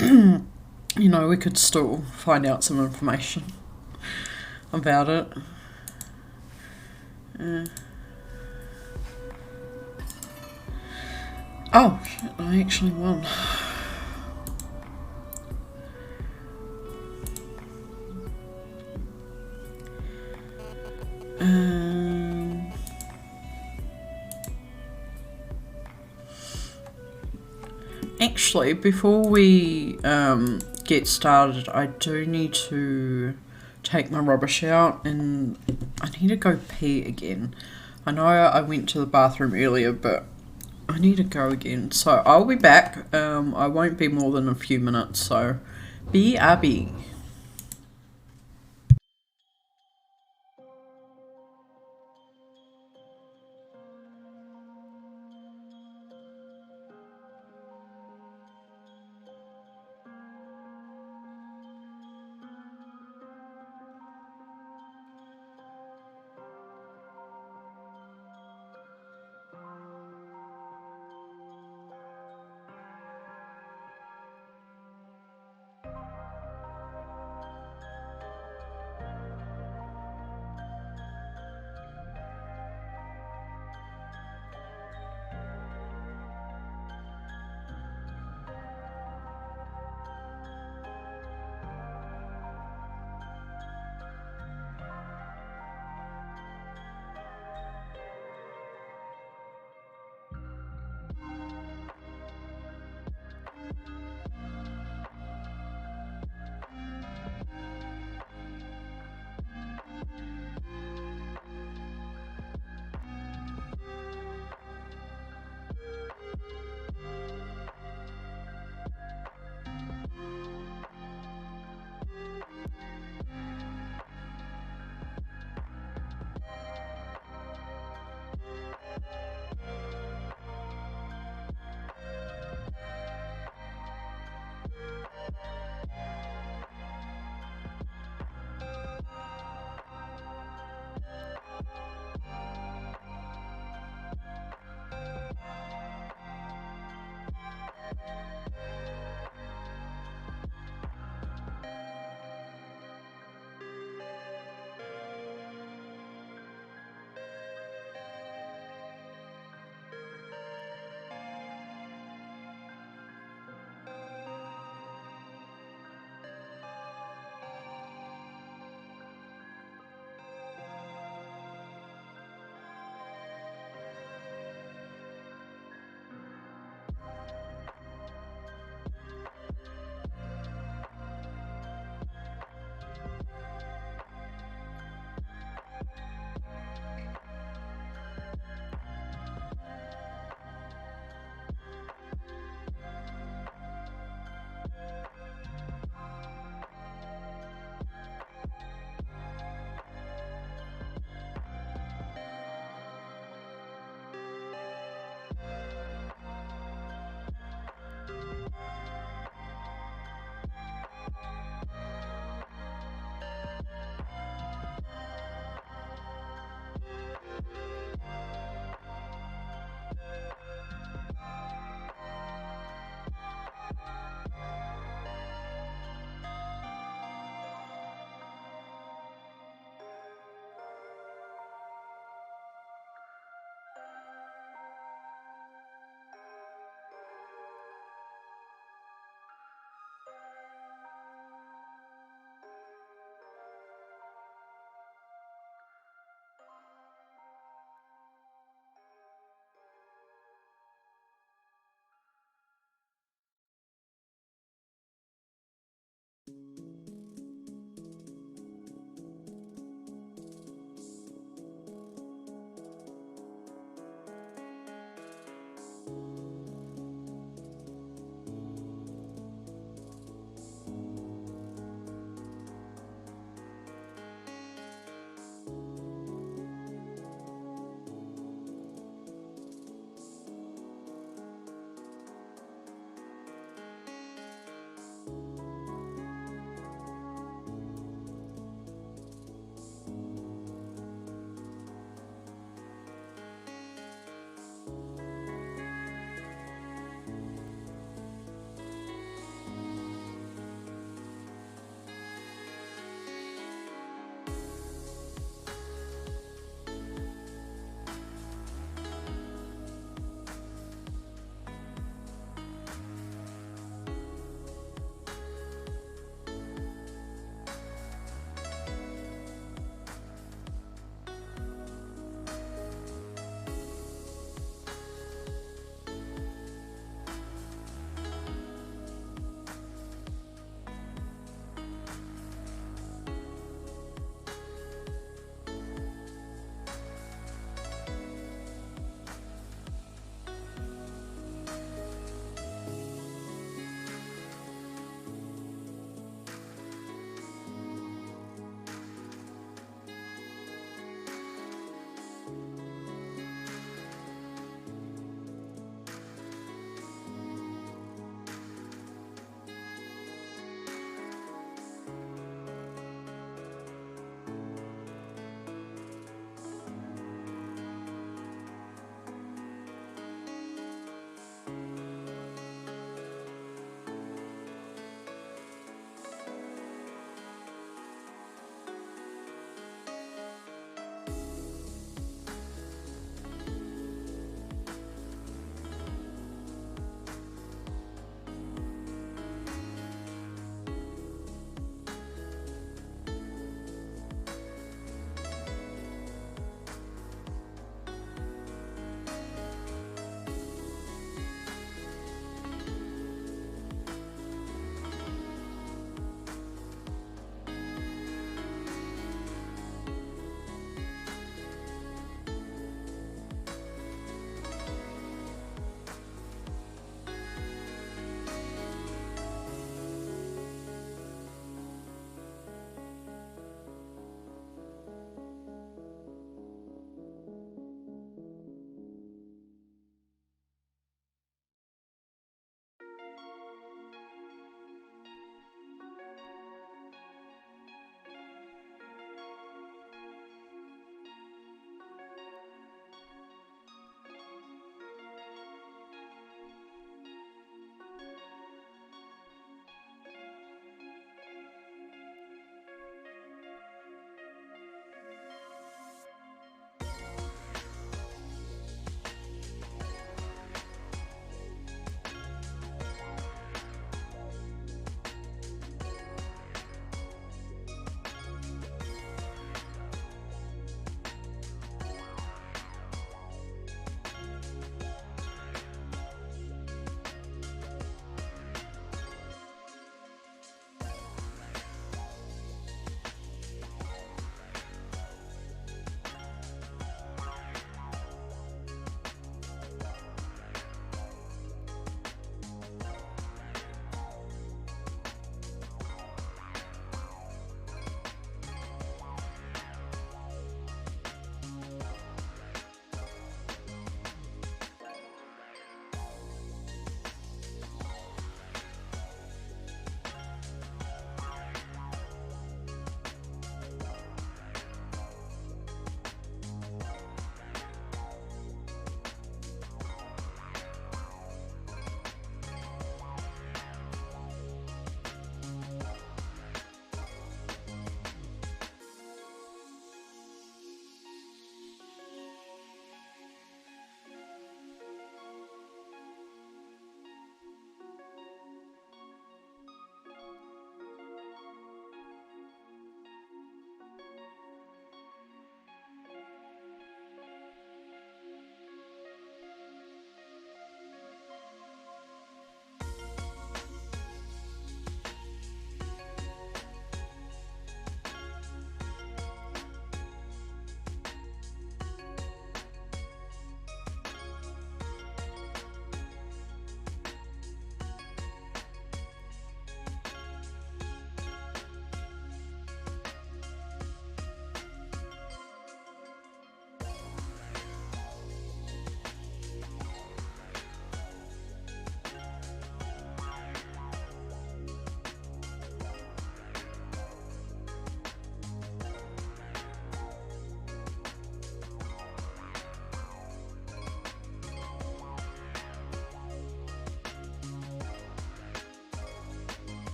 you know, we could still find out some information about it. Oh shit, I actually won. Actually, before we get started, I do need to take my rubbish out and I need to go pee again. I know I went to the bathroom earlier, but I need to go again. So I'll be back. I won't be more than a few minutes, so BRB.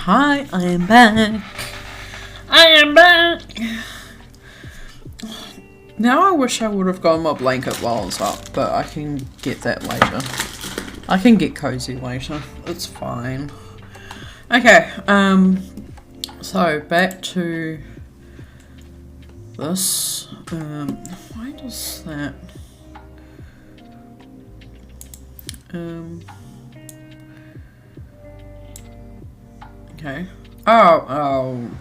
Hi, I am back. I am back. Now I wish I would have got my blanket while it's up, but I can get that later. I can get cozy later. It's fine. Okay, so back to this. Why does that? Okay. Oh.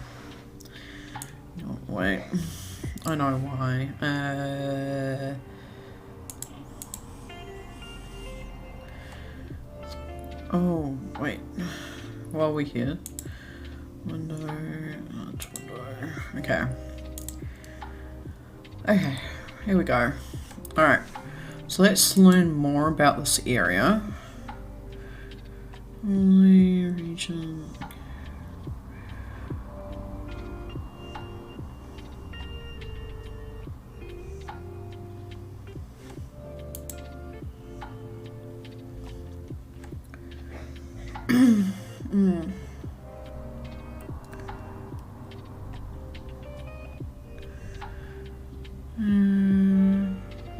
No, wait. I know why. Oh, wait. While we're here. Window. That's window. Okay. Okay. Here we go. Alright. So let's learn more about this area. Only region.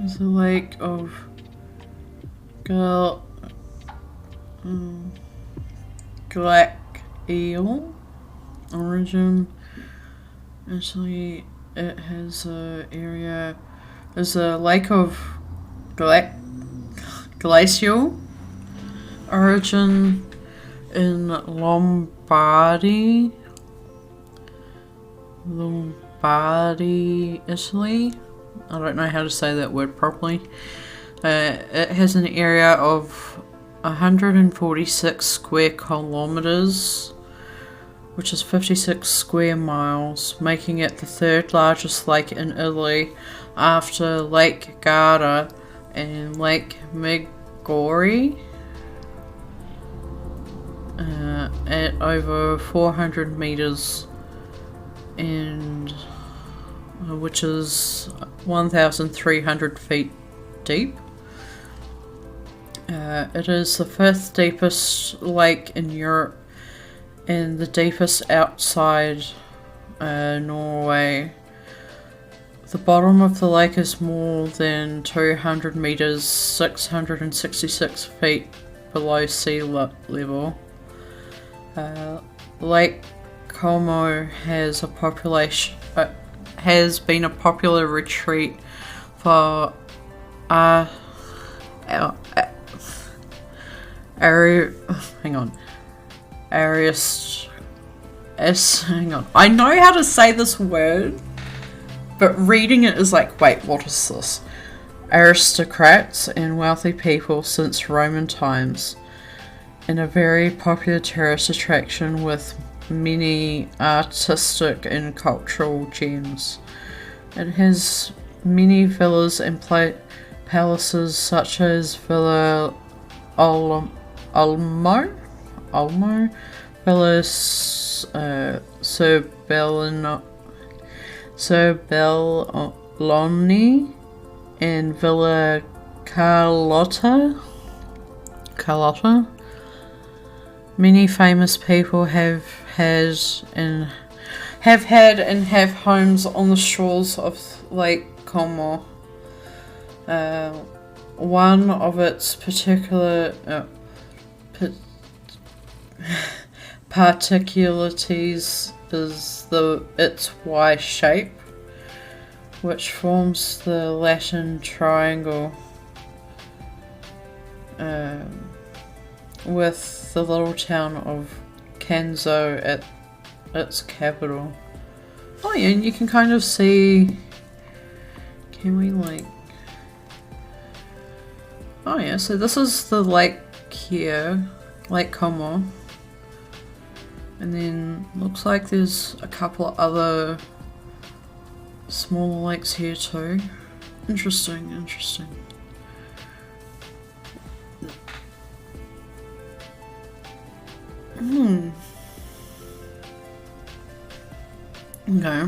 It's a lake of Glac Eel origin. Actually, it has a area. There's a lake of glacial origin in Lombardy, Italy. I don't know how to say that word properly. It has an area of 146 square kilometers, which is 56 square miles, making it the third largest lake in Italy after Lake Garda and Lake Maggiore. At over 400 meters, and which is 1,300 feet deep. It is the fifth deepest lake in Europe and the deepest outside Norway. The bottom of the lake is more than 200 meters, 666 feet below sea level. Lake Como has been a popular retreat for I know how to say this word, but reading it is like, wait, what is this? Aristocrats and wealthy people since Roman times, and a very popular tourist attraction with many artistic and cultural gems. It has many villas and palaces such as Villa Olmo, Villa Serbelloni, and Villa Carlotta. Many famous people have had and have homes on the shores of Lake Como. One of its particularities is its Y shape, which forms the Latin triangle, with the little town of Canzo at its capital. Oh yeah, and you can kind of see, can we like, oh yeah, so this is the lake here, Lake Como, and then looks like there's a couple of other smaller lakes here too. Interesting. Okay.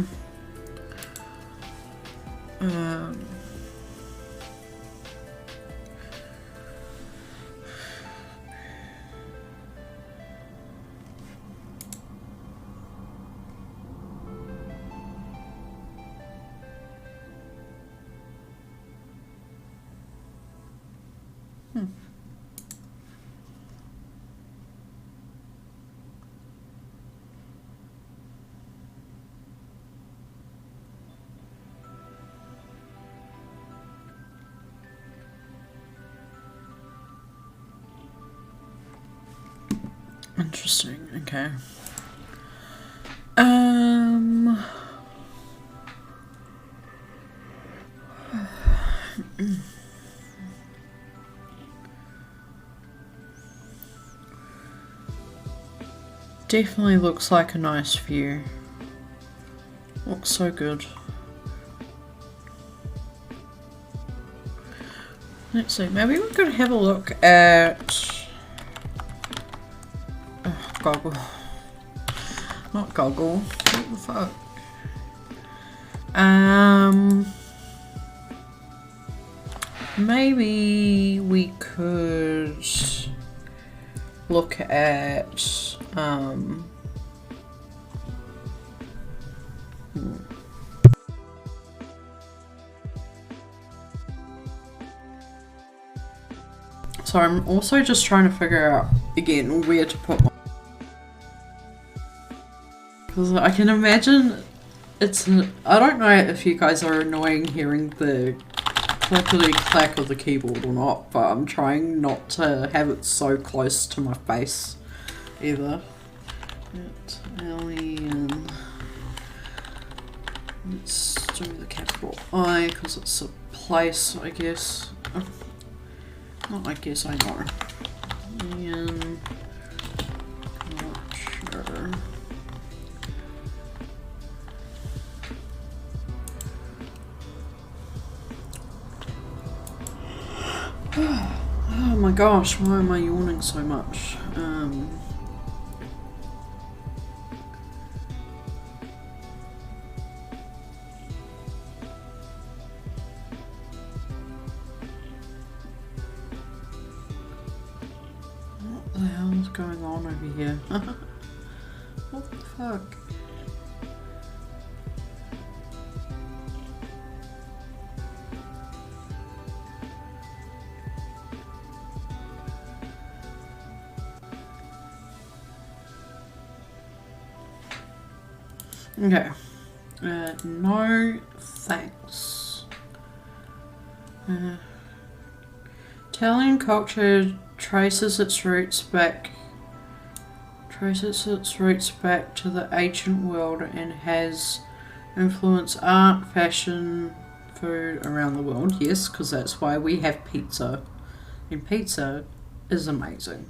Interesting, okay. Definitely looks like a nice view. Looks so good. Let's see, maybe we could have a look at Goggle. Not Goggle. What the fuck? Maybe we could look at So I'm also just trying to figure out again where to put my, because I can imagine it's I don't know if you guys are annoying hearing the clickety clack of the keyboard or not, but I'm trying not to have it so close to my face either. Italian. Let's do the capital I because it's a place, I guess. Not I guess, I know. Italian culture. Oh my gosh, why am I yawning so much? What the hell is going on over here? What the fuck? Okay. No thanks. Italian culture traces its roots back to the ancient world and has influenced art, fashion, food around the world. Yes, because that's why we have pizza. And pizza is amazing.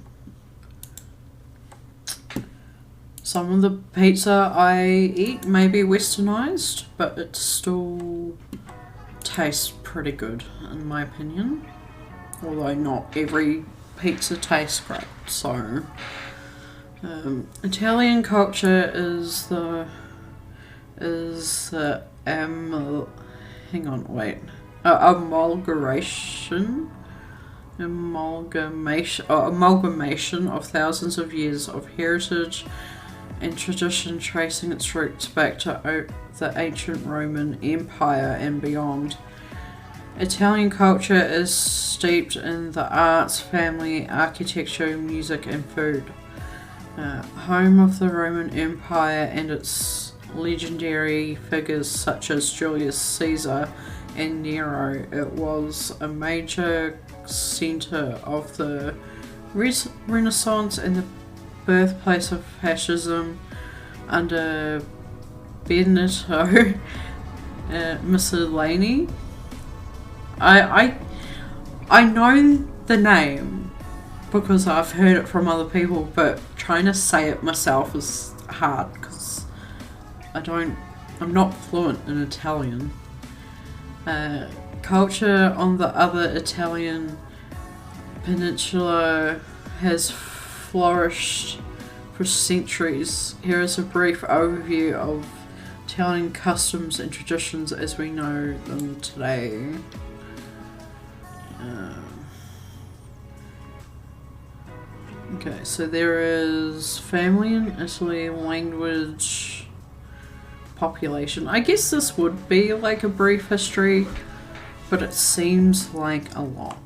Some of the pizza I eat may be westernized, but it still tastes pretty good in my opinion. Although not every pizza tastes great. So Italian culture is the amalgamation of thousands of years of heritage and tradition tracing its roots back to the ancient Roman Empire and beyond. Italian culture is steeped in the arts, family, architecture, music and food. Home of the Roman Empire and its legendary figures such as Julius Caesar and Nero, it was a major centre of the Renaissance and the birthplace of fascism under Benito Mussolini. I know the name because I've heard it from other people, but trying to say it myself is hard because I'm not fluent in Italian. Culture on the other Italian peninsula has flourished for centuries. Here is a brief overview of Italian customs and traditions as we know them today. Okay, so there is family in Italy, language, population. I guess this would be like a brief history, but it seems like a lot.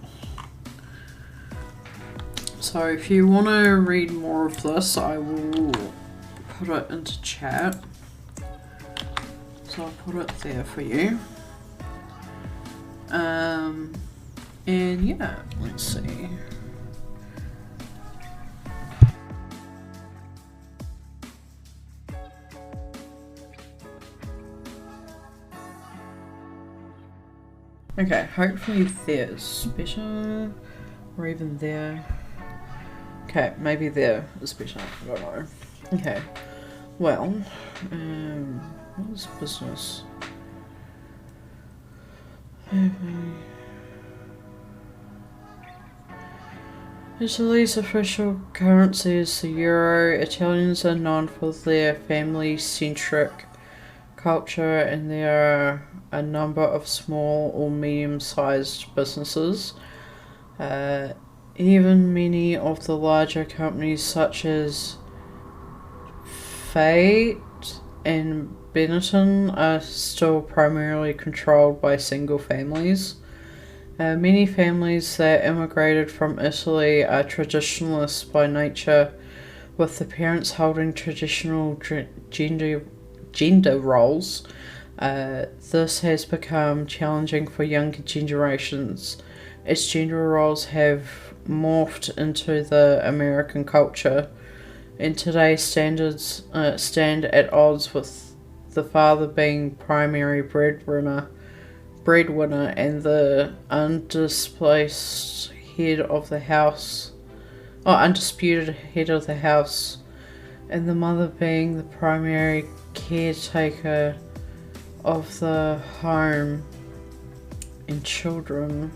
So if you want to read more of this, I will put it into chat. So I'll put it there for you. And yeah, let's see. Okay, hopefully there's better, or even there. Okay, maybe there is better, I don't know. Okay, well, what is business? Italy's official currency is the euro. Italians are known for their family-centric culture, and there are a number of small or medium-sized businesses. Even many of the larger companies such as Fiat and Benetton are still primarily controlled by single families. Many families that immigrated from Italy are traditionalists by nature, with the parents holding traditional gender roles. This has become challenging for younger generations, as gender roles have morphed into the American culture, and today's standards stand at odds with the father being primary breadwinner and the undisputed head of the house, and the mother being the primary caretaker of the home and children.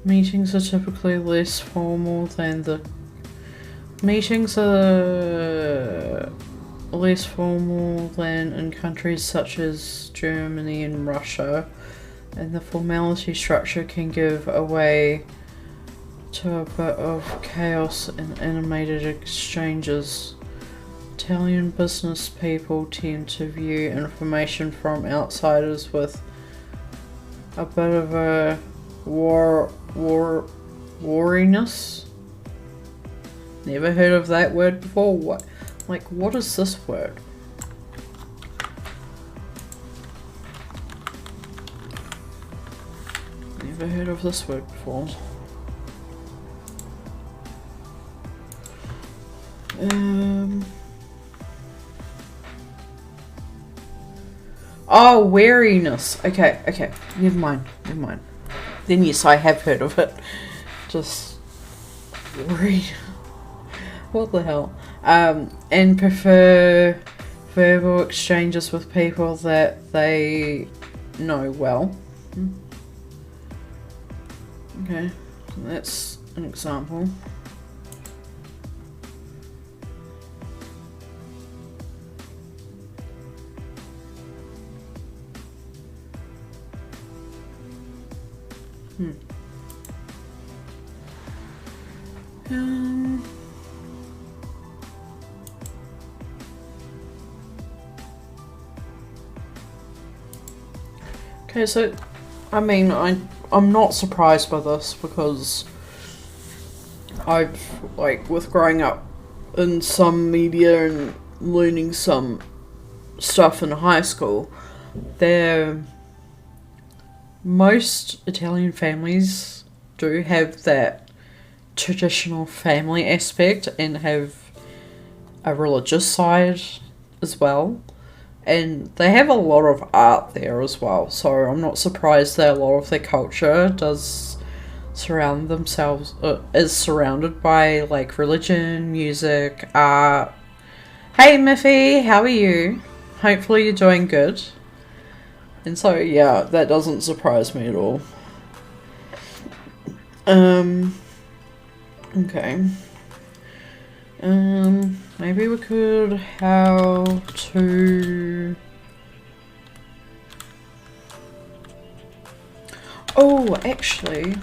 Meetings are typically less formal than in countries such as Germany and Russia, and the formality structure can give way to a bit of chaos and animated exchanges. Italian business people tend to view information from outsiders with a bit of a wariness. Never heard of that word before. What is this word? Never heard of this word before. Oh, wariness. Okay. Never mind. Then yes, I have heard of it. Just worried. What the hell? And prefer verbal exchanges with people that they know well. Okay, so that's an example. Okay, so I mean, I'm not surprised by this because I've, with growing up in some media and learning some stuff in high school, most Italian families do have that traditional family aspect and have a religious side as well. And they have a lot of art there as well, so I'm not surprised that a lot of their culture is surrounded by religion, music, art. Hey Miffy, how are you? Hopefully you're doing good. And so yeah, that doesn't surprise me at all. Okay. Maybe we could how to... Oh, actually,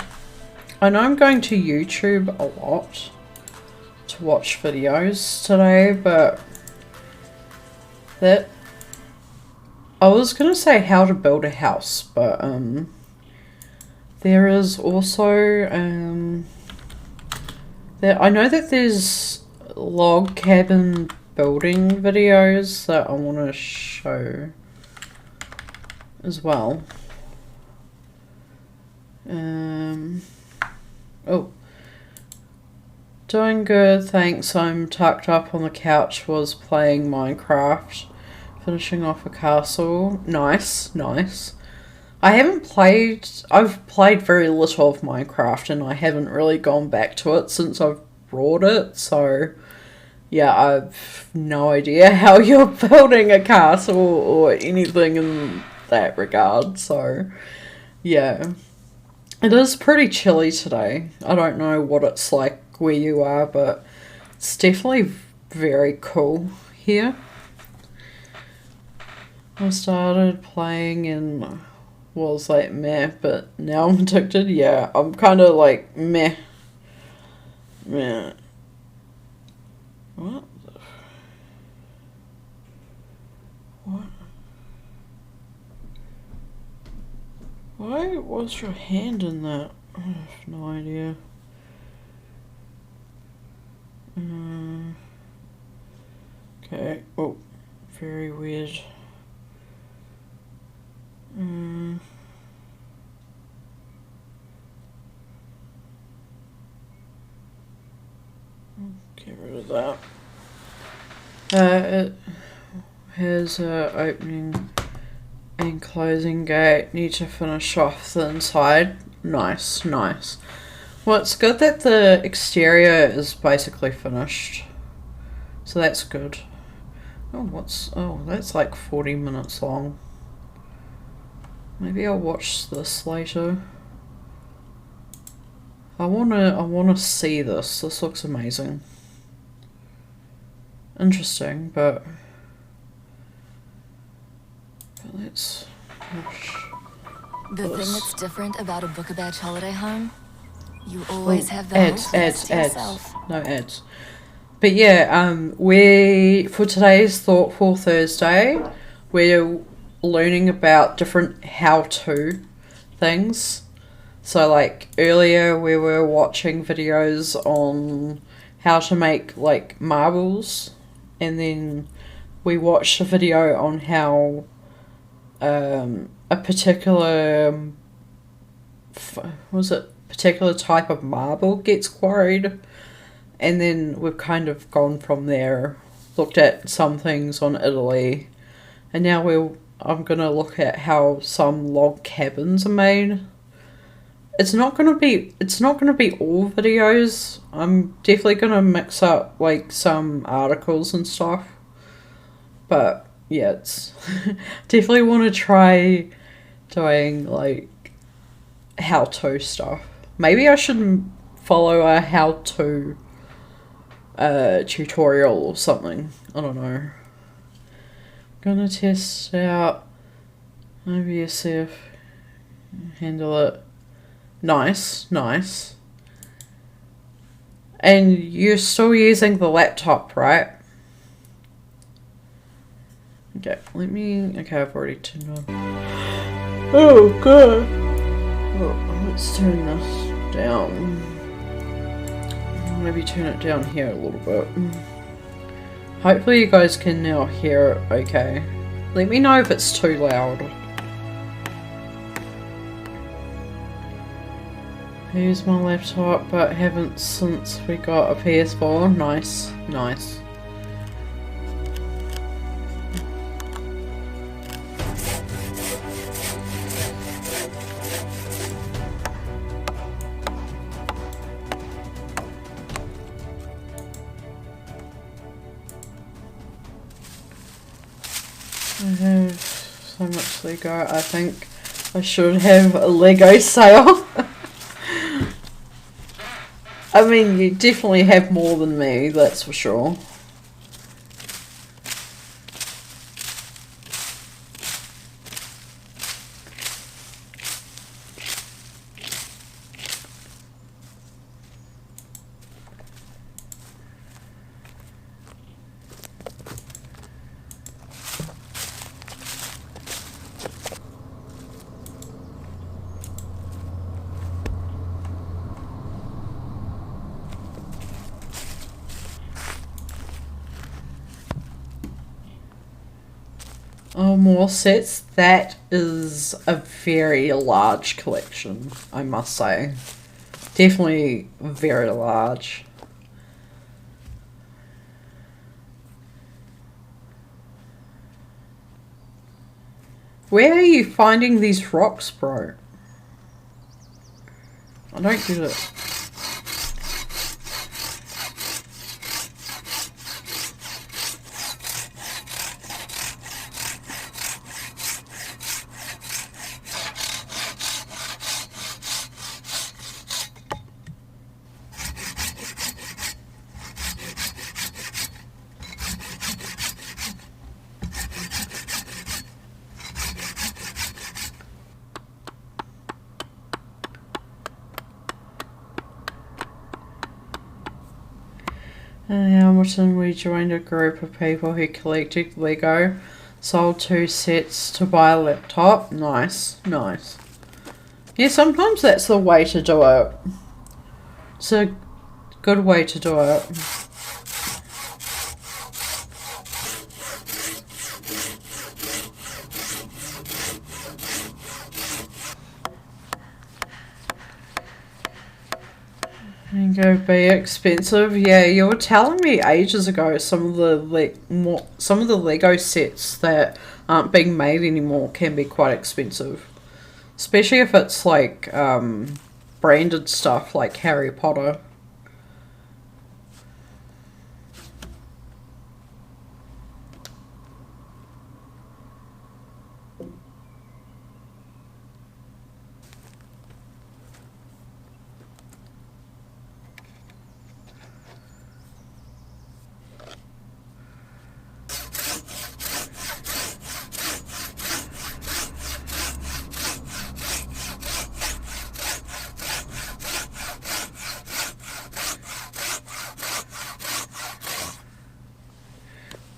I know I'm going to YouTube a lot to watch videos today, but I was gonna say how to build a house, but there is also I know that there's log cabin building videos that I want to show as well. Oh, doing good, thanks. I'm tucked up on the couch, was playing Minecraft, finishing off a castle. Nice. I haven't played, I've played very little of Minecraft and I haven't really gone back to it since I've brought it, so yeah, I've no idea how you're building a castle or anything in that regard, so yeah. It is pretty chilly today. I don't know what it's like where you are, but it's definitely very cool here. I started playing and was like meh, but now I'm addicted. Yeah, I'm kind of like meh. Meh. What? What? Why was your hand in that? I have no idea. Okay. Oh, very weird. Get rid of that. It has a opening and closing gate. Need to finish off the inside. Nice, nice. Well, it's good that the exterior is basically finished. So that's good. Oh, that's like 40 minutes long. Maybe I'll watch this later. I wanna see this. This looks amazing. Interesting, but let's watch The this. thing that's different about a Book a Badge holiday home, you always have the whole place to yourself. No ads. But yeah, for today's Thoughtful Thursday, we're learning about different how-to things. So like earlier we were watching videos on how to make like marbles, and then we watched a video on how a particular particular type of marble gets quarried, and then we've kind of gone from there, looked at some things on Italy, and now I'm gonna look at how some log cabins are made. It's not gonna be all videos. I'm definitely gonna mix up like some articles and stuff. But yeah, it's definitely want to try doing like how-to stuff. Maybe I should follow a how-to tutorial or something. I don't know. Gonna test out OBSF. Handle it. Nice, nice. And you're still using the laptop, right? Okay, okay, I've already turned on. Oh, good. Oh, let's turn this down. Maybe turn it down here a little bit. Hopefully you guys can now hear it okay. Let me know if it's too loud. I use my laptop, but haven't since we got a PS4. Nice, nice. I have so much Lego. I think I should have a Lego sale. I mean, you definitely have more than me, that's for sure. Oh, more sets. That is a very large collection, I must say. Definitely very large. Where are you finding these rocks, bro? I don't get it. Hamilton, we joined a group of people who collected Lego, sold 2 sets to buy a laptop. Nice, nice. Yeah, sometimes that's the way to do it. It's a good way to do it. Go be expensive. Yeah, you were telling me ages ago some of the Lego sets that aren't being made anymore can be quite expensive, especially if it's like branded stuff like Harry Potter.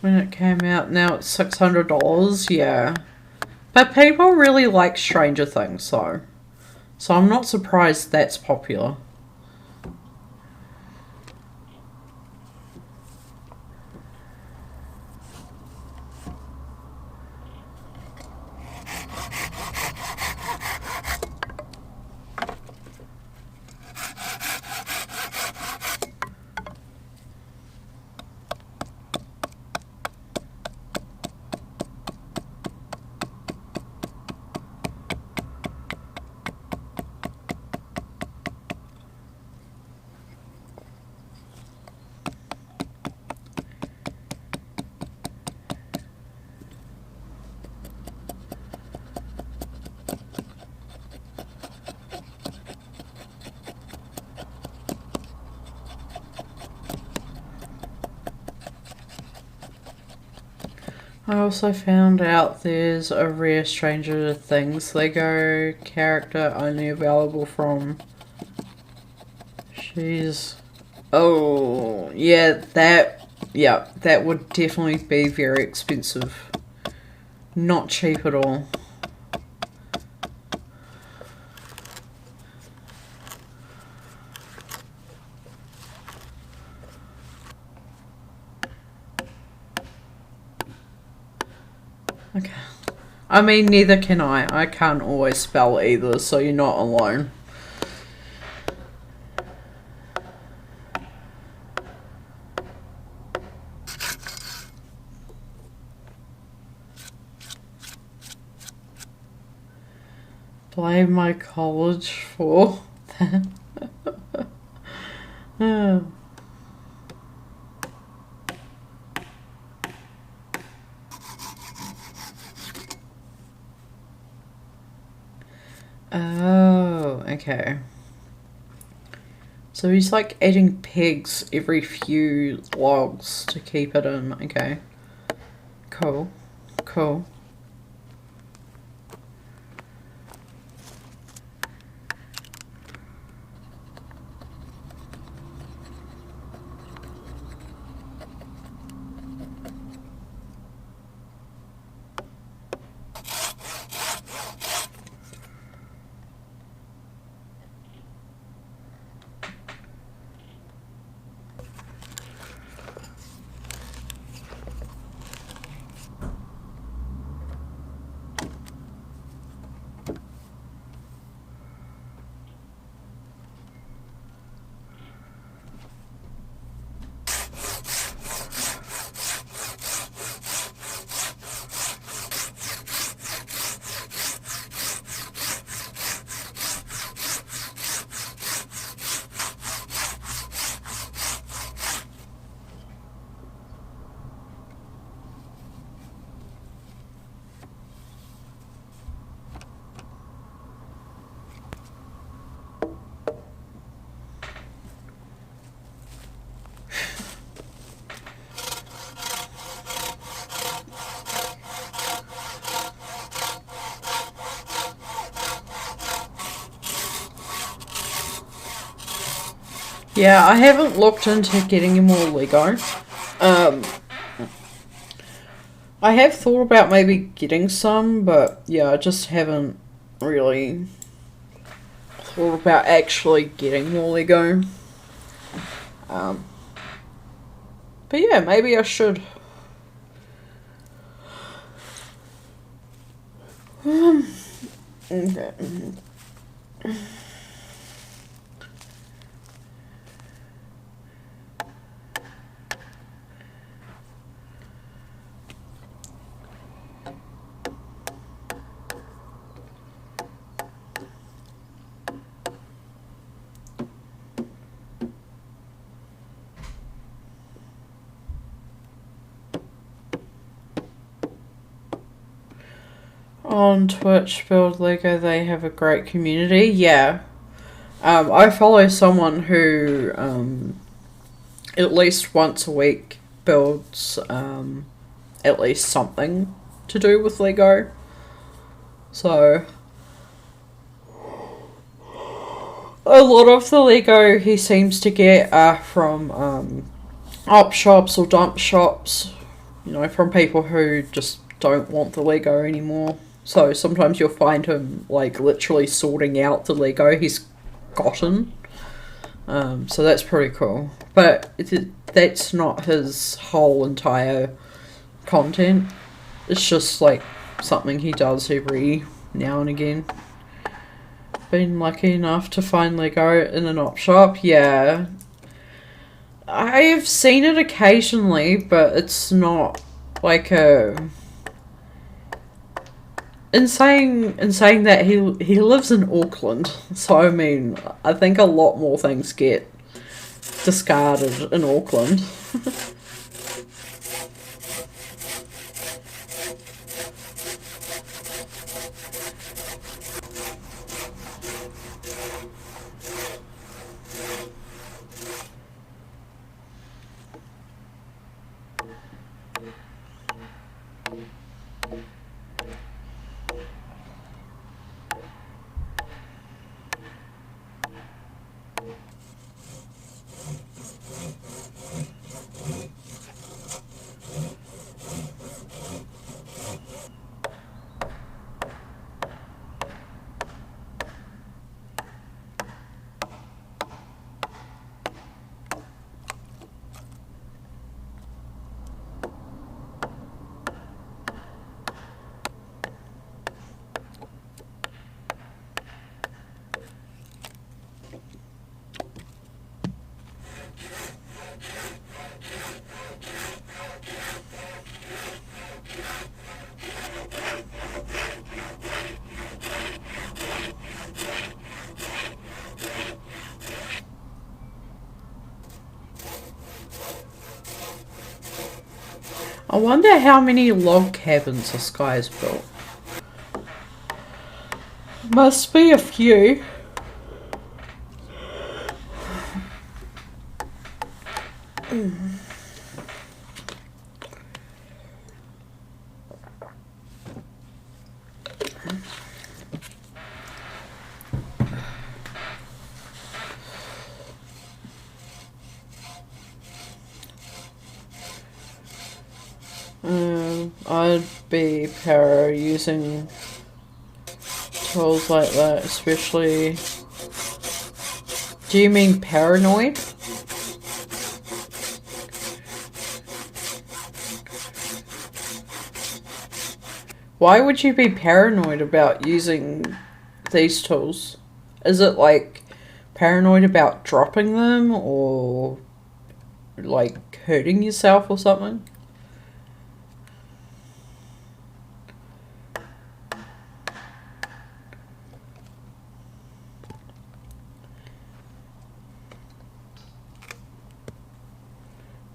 When it came out, now it's $600, yeah. But people really like Stranger Things, though. So I'm not surprised that's popular. I also found out there's a rare Stranger Things Lego character only available from... Oh, yeah, that would definitely be very expensive. Not cheap at all. Okay. I mean, neither can I. I can't always spell either, so you're not alone. Blame my college for that. Oh, okay. So he's like adding pegs every few logs to keep it in. Okay. Cool. Cool. Yeah, I haven't looked into getting any more Lego. I have thought about maybe getting some, but yeah, I just haven't really thought about actually getting more Lego. But yeah, maybe I should. Okay. On Twitch, Build Lego, they have a great community. Yeah. I follow someone who at least once a week builds at least something to do with Lego. So a lot of the Lego he seems to get are from op shops or dump shops, you know, from people who just don't want the Lego anymore. So sometimes you'll find him like literally sorting out the Lego he's gotten. So that's pretty cool. But that's not his whole entire content. It's just like something he does every now and again. Been lucky enough to find Lego in an op shop, yeah. I have seen it occasionally, but it's not like a... In saying that, he lives in Auckland, so I mean, I think a lot more things get discarded in Auckland. I wonder how many log cabins this guy's built. Must be a few. I'd be para using tools like that, especially... Do you mean paranoid? Why would you be paranoid about using these tools? Is it like paranoid about dropping them or like hurting yourself or something?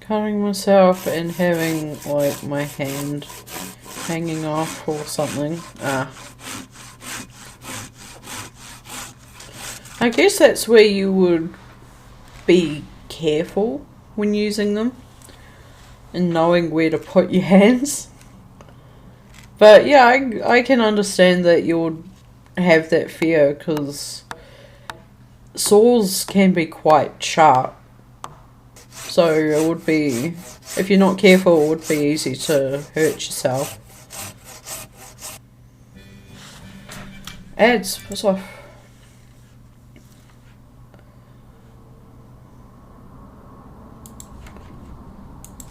Cutting myself and having like my hand hanging off or something. I guess that's where you would be careful when using them and knowing where to put your hands. But yeah, I can understand that you would have that fear because saws can be quite sharp. so it would be, if you're not careful, it would be easy to hurt yourself. Ads, piss off.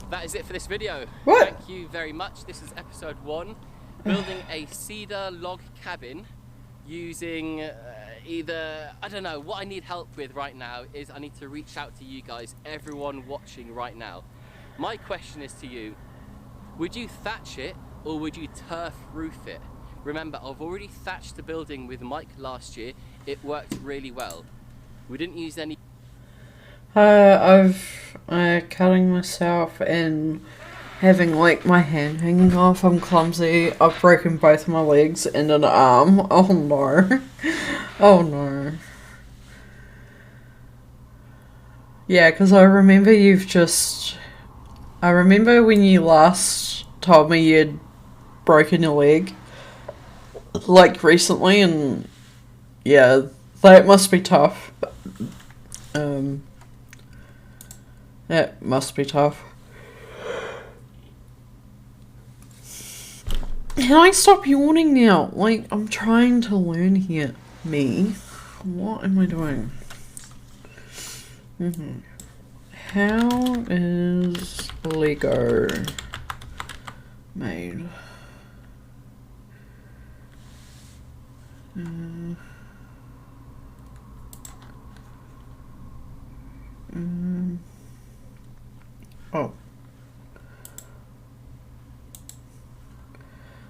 That is it for this video. What? Thank you very much. This is episode 1. Building a cedar log cabin using either, I don't know, what I need help with right now is I need to reach out to you guys, everyone watching right now. My question is to you, would you thatch it or would you turf roof it? Remember, I've already thatched the building with Mike last year. It worked really well. We didn't use any... I've cutting myself and having like my hand hanging off. I'm clumsy. I've broken both my legs and an arm. Oh no. Oh no. Yeah, because I remember I remember when you last told me you'd broken your leg, like recently, and yeah, that must be tough. That must be tough. Can I stop yawning now? Like, I'm trying to learn here. Me? What am I doing? How is Lego made? Oh.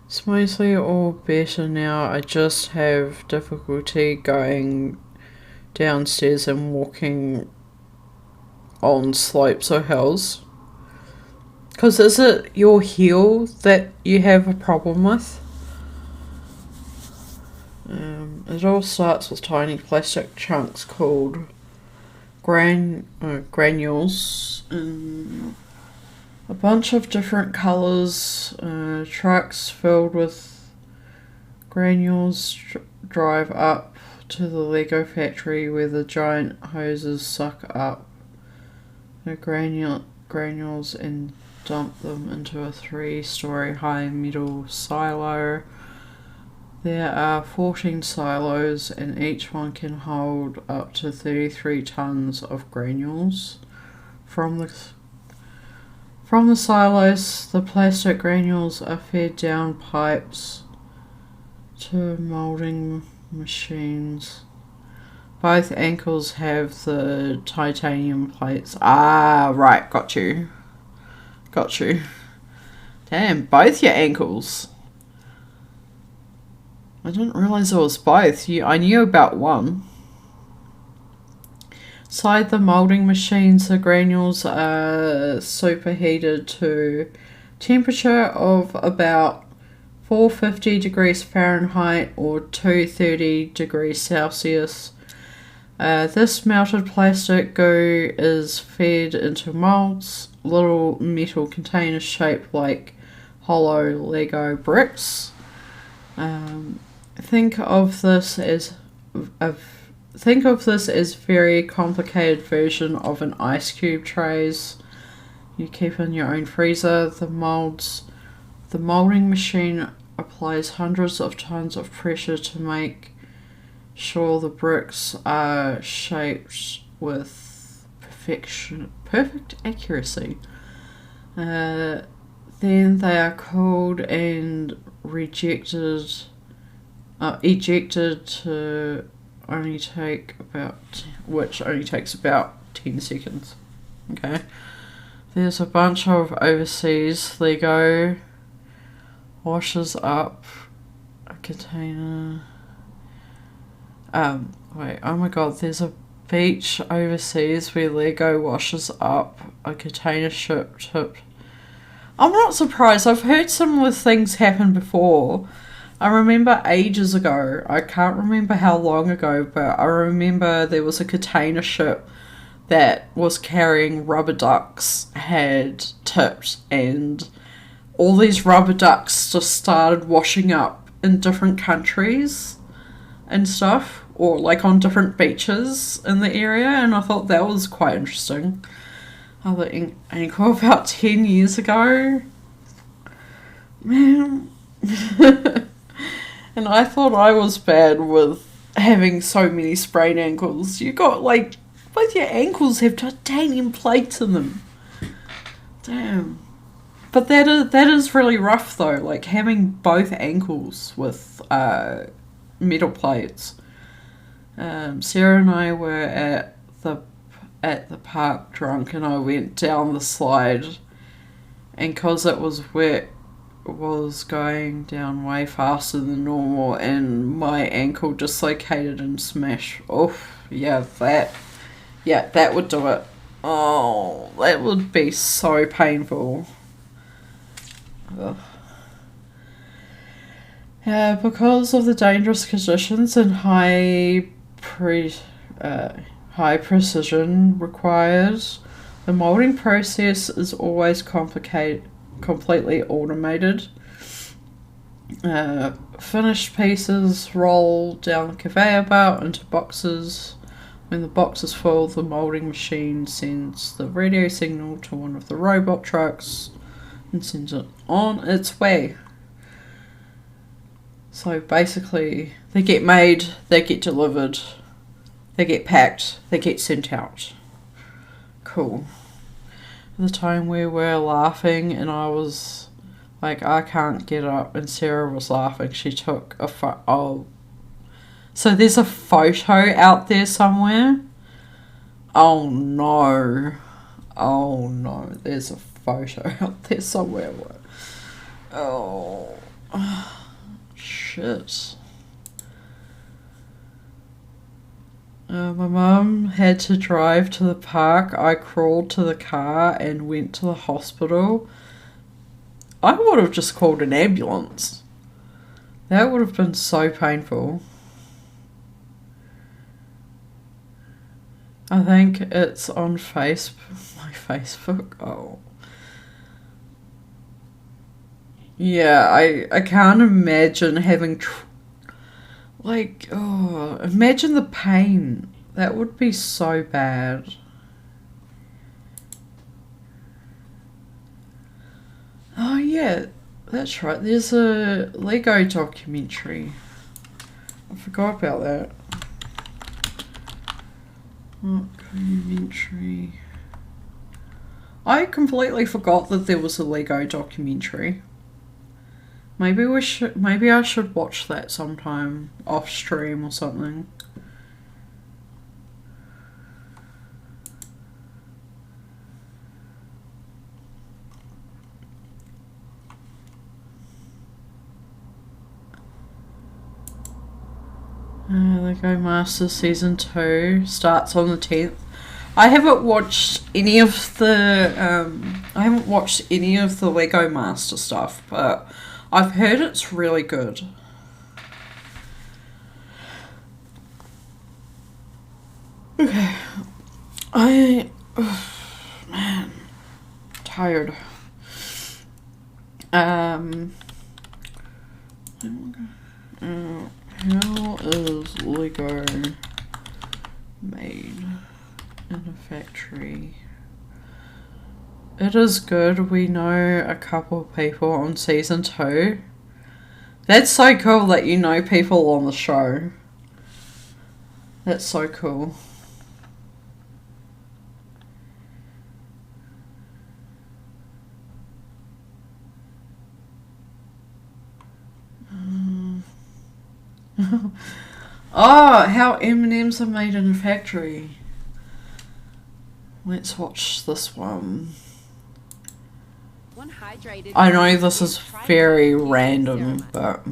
It's mostly all better now. I just have difficulty going downstairs and walking on slopes or hills. Because is it your heel that you have a problem with? It all starts with tiny plastic chunks called granules in a bunch of different colours. Trucks filled with granules drive up to the Lego factory where the giant hoses suck up the granules and dump them into a 3-story high metal silo. There are 14 silos and each one can hold up to 33 tons of granules. From the silos, the plastic granules are fed down pipes to moulding machines. Both ankles have the titanium plates. Ah, right, got you. Got you. Damn, both your ankles. I didn't realise it was both. I knew about one. Inside the moulding machines, the granules are superheated to temperature of about 450 degrees Fahrenheit or 230 degrees Celsius. This melted plastic goo is fed into moulds, little metal containers shaped like hollow Lego bricks. Think of this as very complicated version of an ice cube trays you keep in your own freezer. The moulding machine applies hundreds of tons of pressure to make sure the bricks are shaped with perfect accuracy. Then they are cooled and ejected to only take about 10 seconds. Okay. There's a bunch of overseas Lego washes up a container. Wait, oh my god, there's a beach overseas where Lego washes up a container ship tipped. I'm not surprised. I've heard similar things happen before. I remember ages ago, I can't remember how long ago, but I remember there was a container ship that was carrying rubber ducks had tipped, and all these rubber ducks just started washing up in different countries and stuff, or like on different beaches in the area, and I thought that was quite interesting. other ankle about 10 years ago. Man. And I thought I was bad with having so many sprained ankles. You got like, both your ankles have titanium plates in them. Damn. But that is really rough though, like having both ankles with metal plates. Sarah and I were at the park drunk, and I went down the slide, and because it was wet, it was going down way faster than normal, and my ankle dislocated and smashed. Oh, yeah, that would do it. Oh, that would be so painful. Ugh. Yeah, because of the dangerous conditions and high precision required, the molding process is always completely automated. Finished pieces roll down the conveyor belt into boxes. When the box is full, the molding machine sends the radio signal to one of the robot trucks and sends it on its way. So basically, they get made, they get delivered, they get packed, they get sent out. Cool. At the time we were laughing, and I was like, I can't get up, and Sarah was laughing. She took a photo. So there's a photo out there somewhere. Oh no. Oh no, there's a photo out there somewhere. Oh. Shit. My mum had to drive to the park. I crawled to the car and went to the hospital. I would have just called an ambulance. That would have been so painful. I think it's on my Facebook. Oh. Yeah, I can't imagine having imagine the pain. That would be so bad. Oh yeah, that's right. There's a Lego documentary. I forgot about that. Documentary. I completely forgot that there was a Lego documentary. Maybe I should watch that sometime off stream or something. Lego Masters Season 2 starts on the 10th. I haven't watched any of the Lego Master stuff, but I've heard it's really good. Okay. Man, tired. How is Lego made in a factory? It is good. We know a couple of people on season 2. That's so cool that you know people on the show. That's so cool. Oh, how M&Ms are made in a factory. Let's watch this one. I know this is very random, but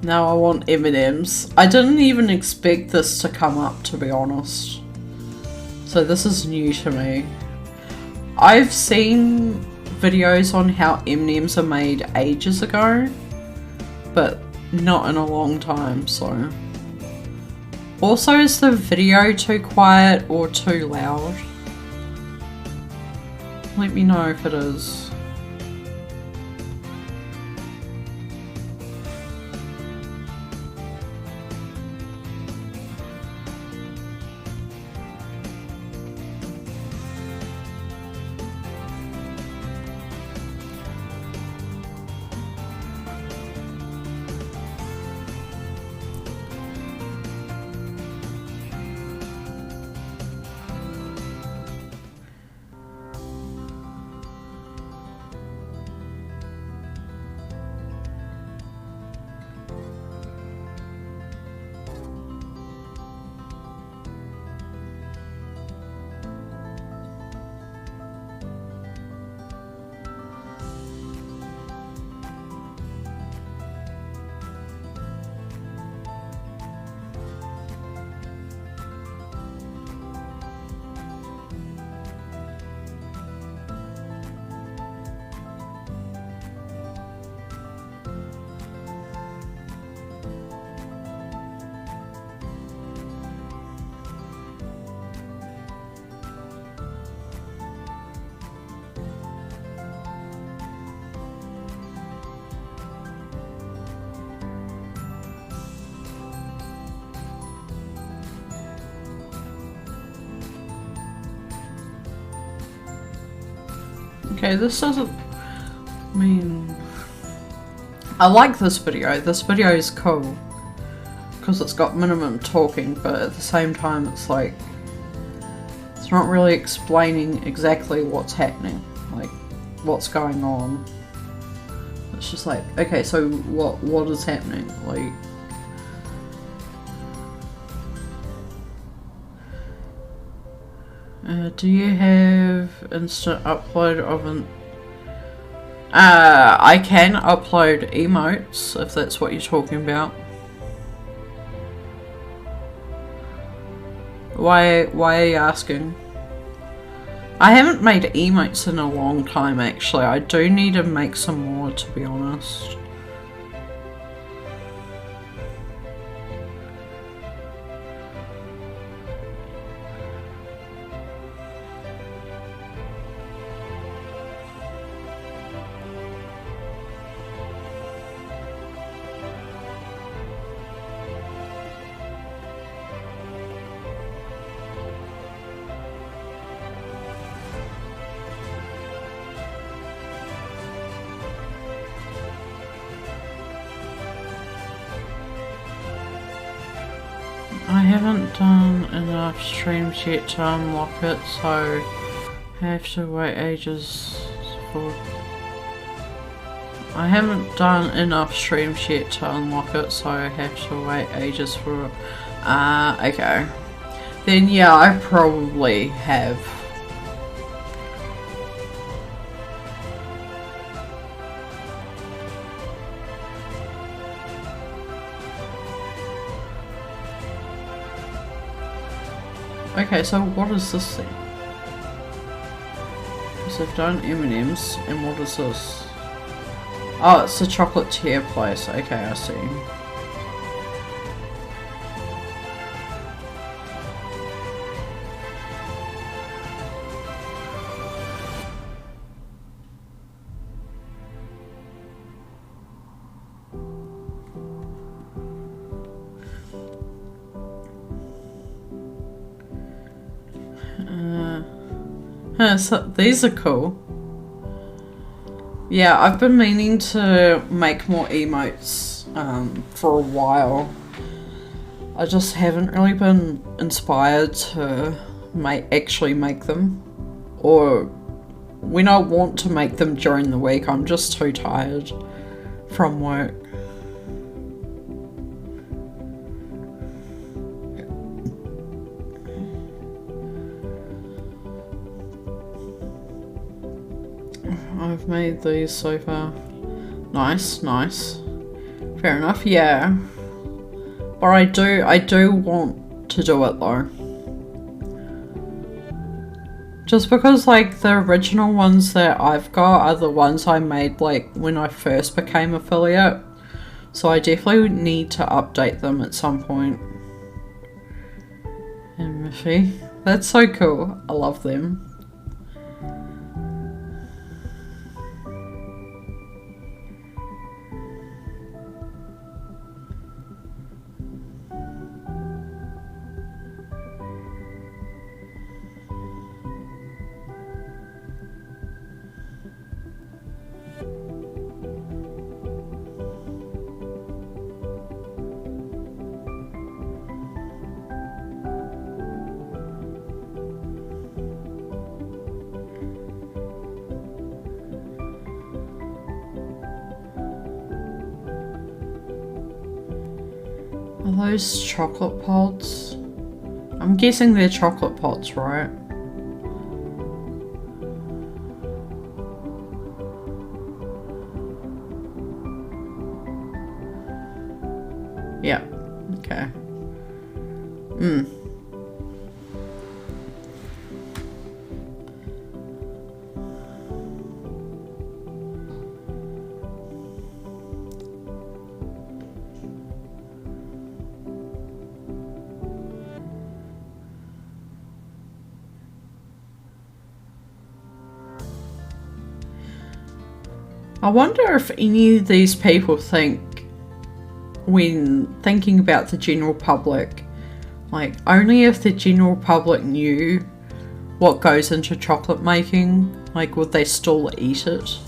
now I want M&Ms. I didn't even expect this to come up, to be honest. So this is new to me. I've seen videos on how M&Ms are made ages ago, but not in a long time, so. Also, is the video too quiet or too loud? Let me know if it is. Okay, this doesn't mean... I like this video. This video is cool because it's got minimum talking, but at the same time it's like it's not really explaining exactly what's happening, like what's going on. It's just like, okay, so what is happening? Like, do you have instant upload of an... I can upload emotes, if that's what you're talking about. Why are you asking? I haven't made emotes in a long time, actually. I do need to make some more, to be honest. I haven't done enough streams yet to unlock it, so I have to wait ages for... I haven't done enough streams yet to unlock it, so I have to wait ages for it. Okay. Then yeah, I probably have. Okay, so what is this thing? So I've done M&M's, and what is this? Oh, it's a chocolatier place. Okay, I see. So these are cool. Yeah, I've been meaning to make more emotes for a while. I just haven't really been inspired to actually make them. Or when I want to make them during the week, I'm just too tired from work. I've made these so far. Nice, nice. Fair enough, yeah. But I do want to do it though. Just because like the original ones that I've got are the ones I made like when I first became affiliate. So I definitely need to update them at some point. And Miffy. That's so cool. I love them. Are those chocolate pods? I'm guessing they're chocolate pods, right? Yeah, okay. I wonder if any of these people think, when thinking about the general public, like only if the general public knew what goes into chocolate making, like would they still eat it?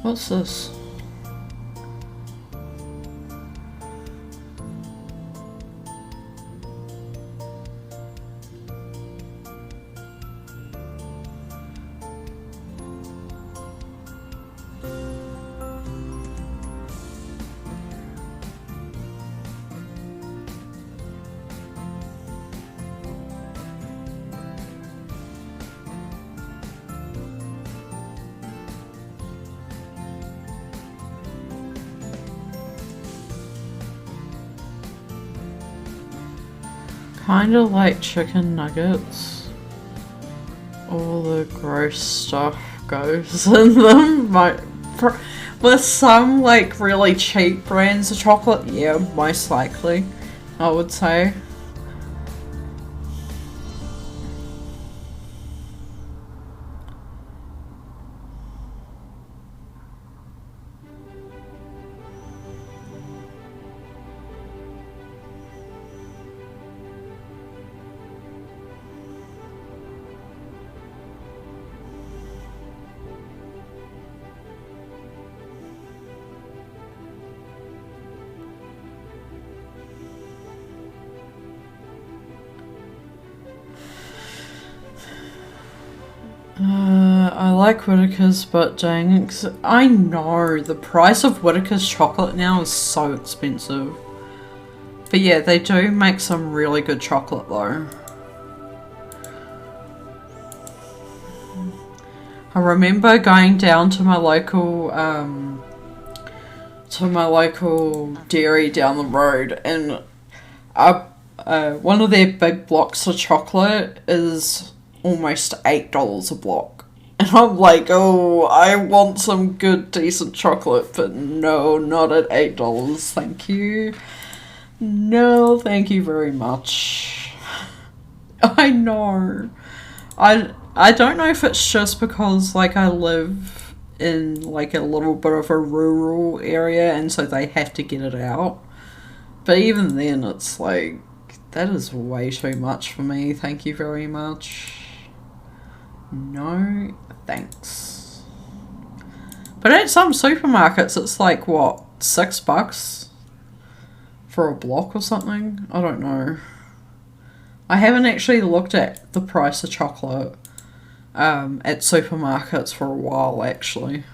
What's this? Kind of like chicken nuggets. All the gross stuff goes in them. With some like really cheap brands of chocolate, yeah, most likely, I would say. I like Whittaker's, but dang, I know the price of Whittaker's chocolate now is so expensive. But yeah, they do make some really good chocolate though. I remember going down to my local dairy down the road, and one of their big blocks of chocolate is almost $8 a block. And I'm like, oh, I want some good, decent chocolate, but no, not at $8. Thank you. No, thank you very much. I know. I don't know if it's just because, like, I live in, like, a little bit of a rural area, and so they have to get it out. But even then, it's like, that is way too much for me. Thank you very much. No, thanks. But at some supermarkets, it's like, what, $6 for a block or something? I don't know. I haven't actually looked at the price of chocolate at supermarkets for a while, actually.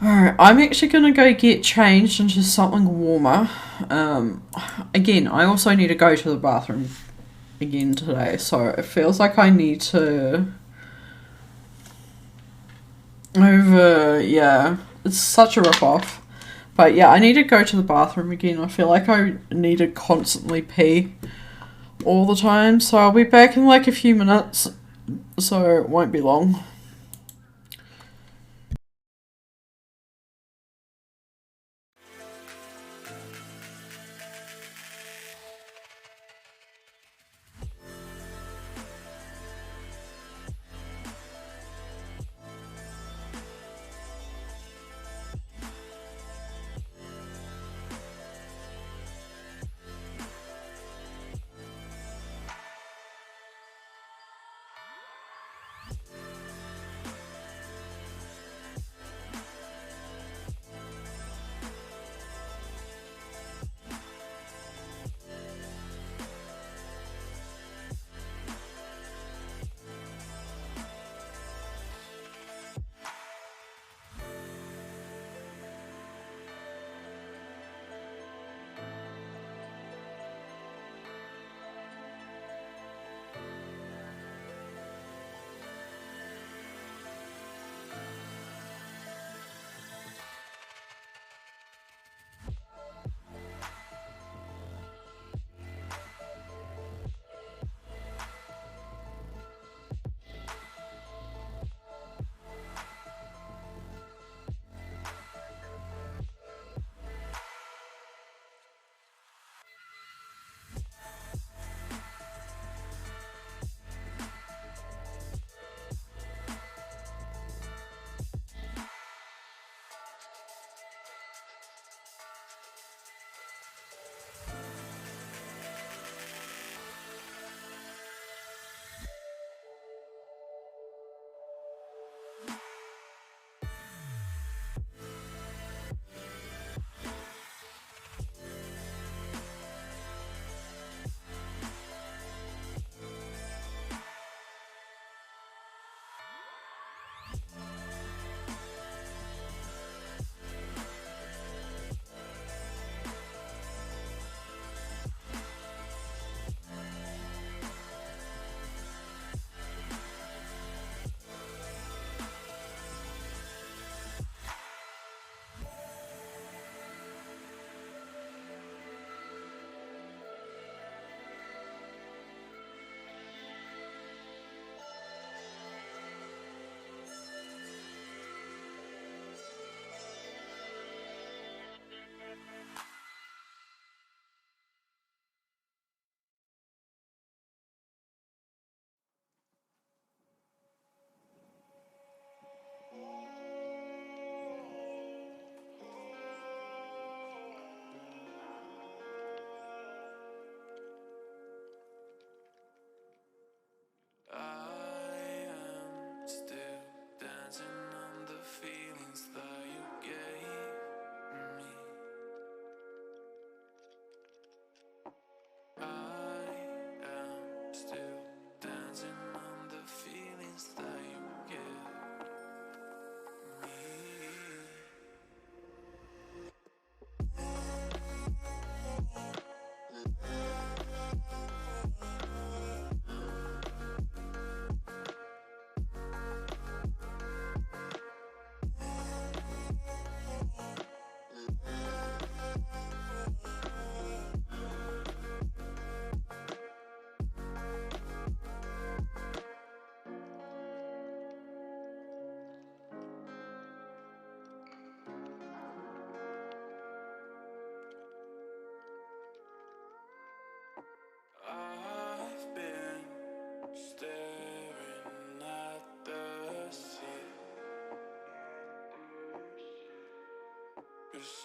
Alright, I'm actually gonna go get changed into something warmer. Again, I also need to go to the bathroom again today, so it feels like I need to yeah, it's such a rip-off. But yeah, I need to go to the bathroom again. I feel like I need to constantly pee all the time, so I'll be back in like a few minutes, so it won't be long.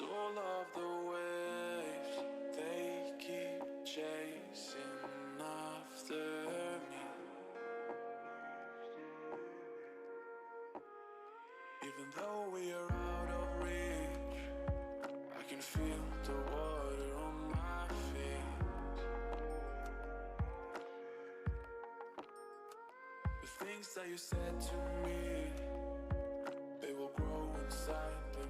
All of the waves, they keep chasing after me. Even though we are out of reach, I can feel the water on my feet. The things that you said to me, they will grow inside the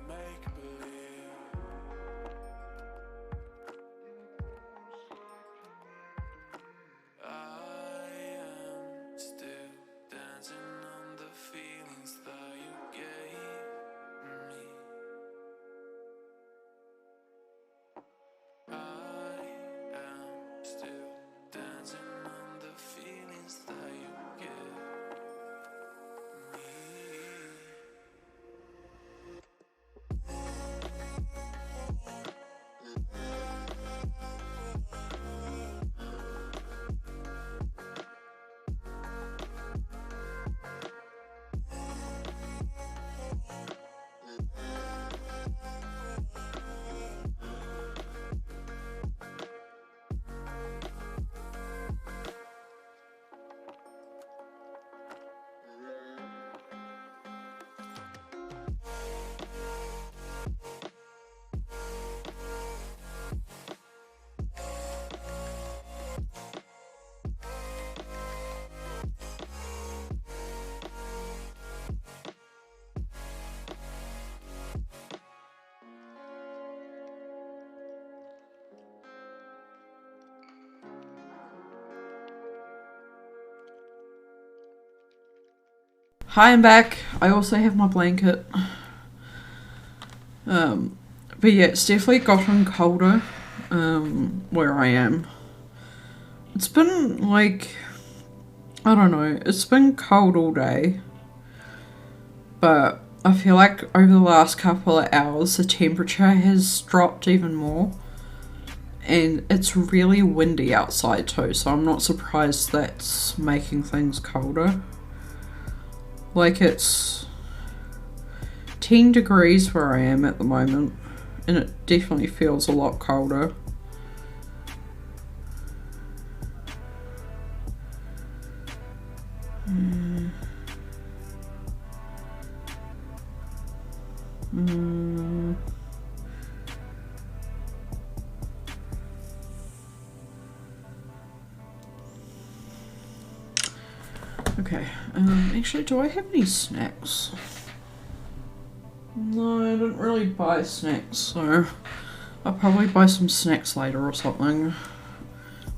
Hi, I'm back. I also have my blanket. But yeah, it's definitely gotten colder where I am. It's been like, I don't know, it's been cold all day. But I feel like over the last couple of hours the temperature has dropped even more. And it's really windy outside too, so I'm not surprised that's making things colder. Like, it's 10 degrees where I am at the moment, and it definitely feels a lot colder. Okay, actually, do I have any snacks? No, I didn't really buy snacks, so I'll probably buy some snacks later or something.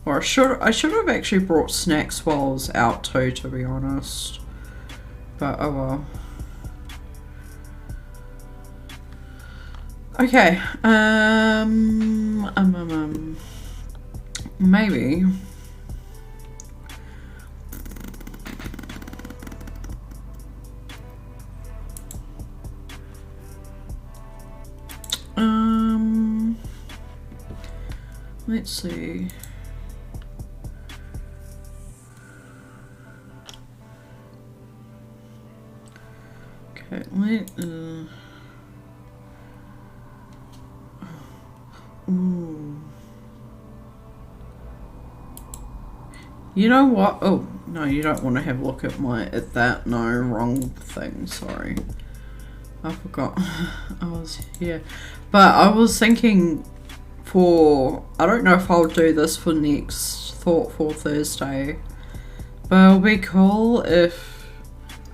Or I should have actually brought snacks while I was out too, to be honest. But oh well. Okay, maybe. Let's see. Okay, ooh. You know what? Oh, no, you don't want to have a look at that. No, wrong thing, sorry. I forgot I was here. But I was thinking I don't know if I'll do this for next Thoughtful Thursday, but it'll be cool if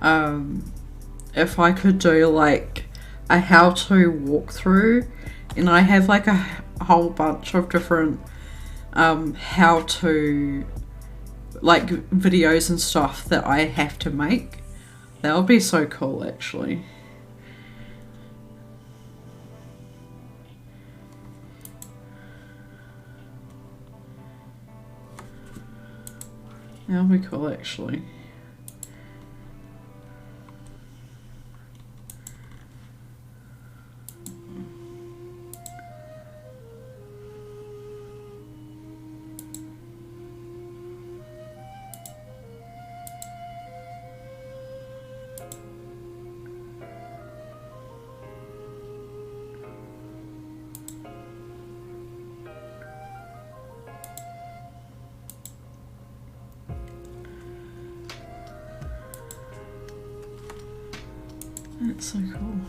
I could do like a how-to walkthrough, and I have like a whole bunch of different how-to like videos and stuff that I have to make. That would be so cool, actually. That'll be cool, actually. That's so cool.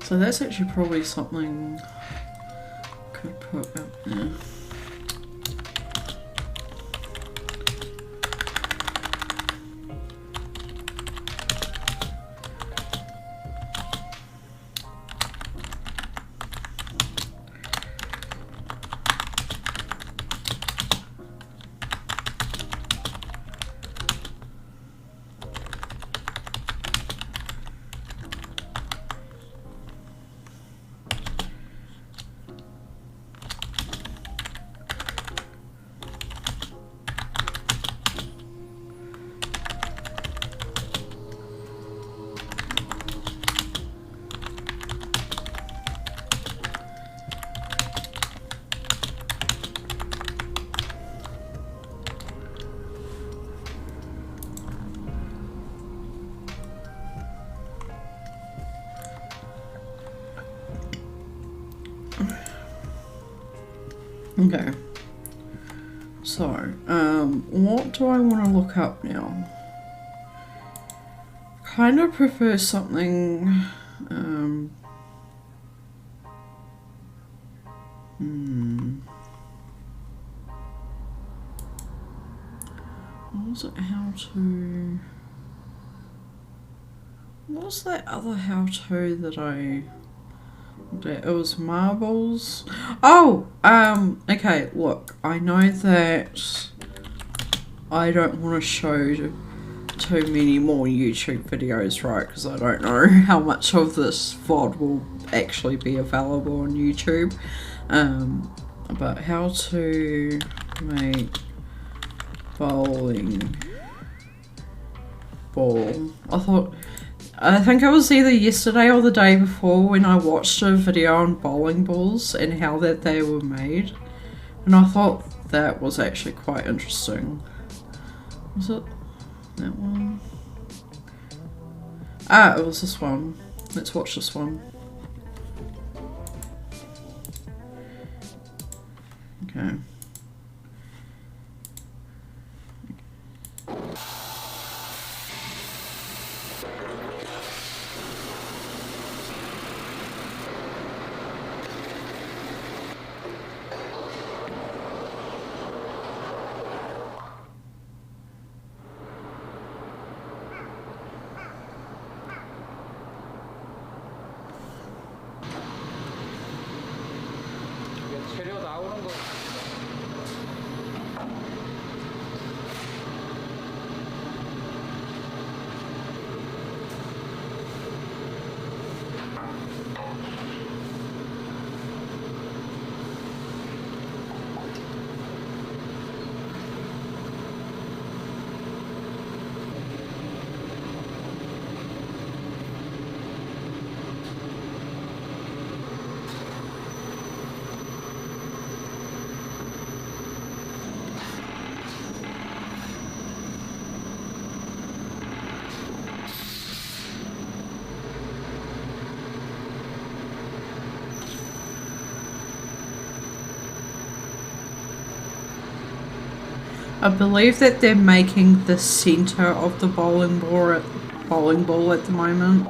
So that's actually probably something I could put up there. Okay, so, what do I want to look up now? Kind of prefer something, what was it, what was that other how-to that it was marbles. Oh, okay, look, I know that I don't want to show too many more YouTube videos, right, because I don't know how much of this VOD will actually be available on YouTube, but how to make bowling ball. I think it was either yesterday or the day before when I watched a video on bowling balls and how that they were made, and I thought that was actually quite interesting. Was it that one? Ah, it was this one. Let's watch this one. Okay. I believe that they're making the center of the bowling ball at the moment.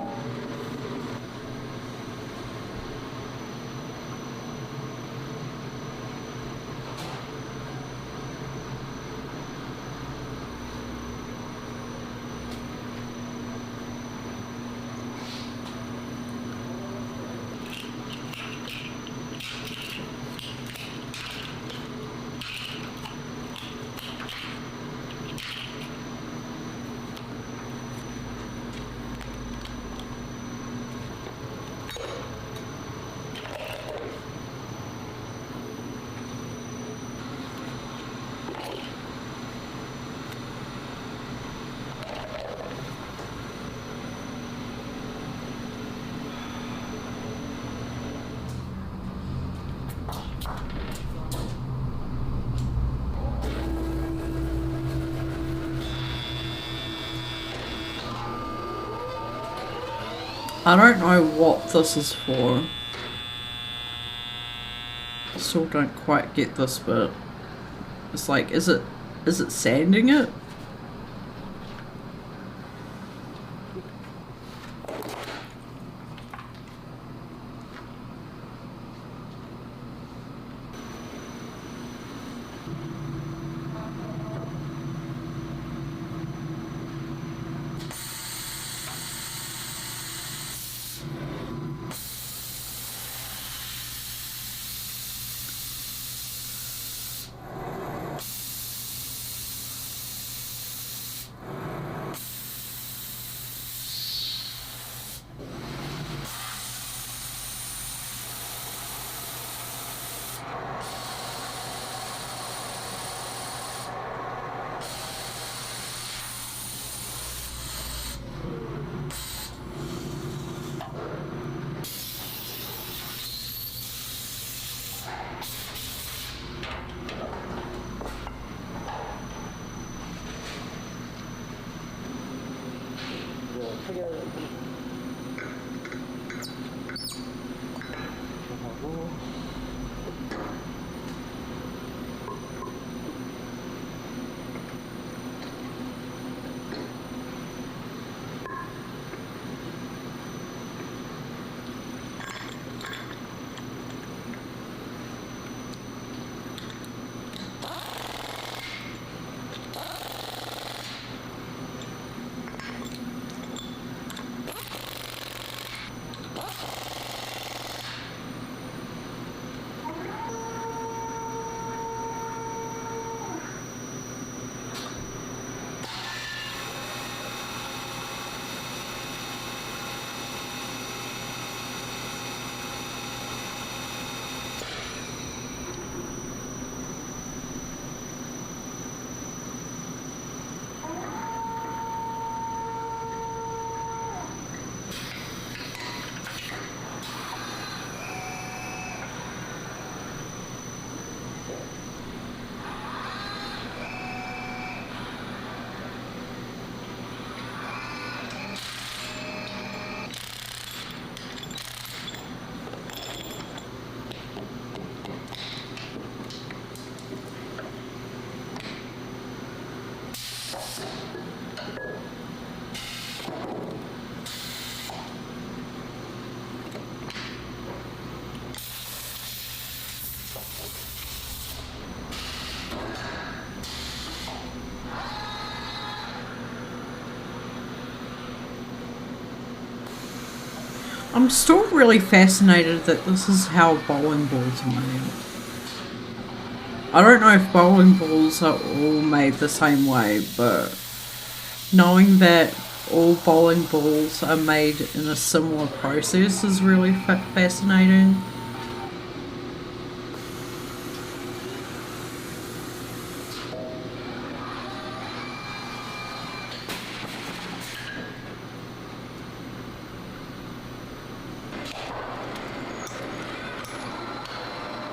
I don't know what this is for. Still don't quite get this bit. It's like, is it sanding it? I'm still really fascinated that this is how bowling balls are made. I don't know if bowling balls are all made the same way, but knowing that all bowling balls are made in a similar process is really fascinating.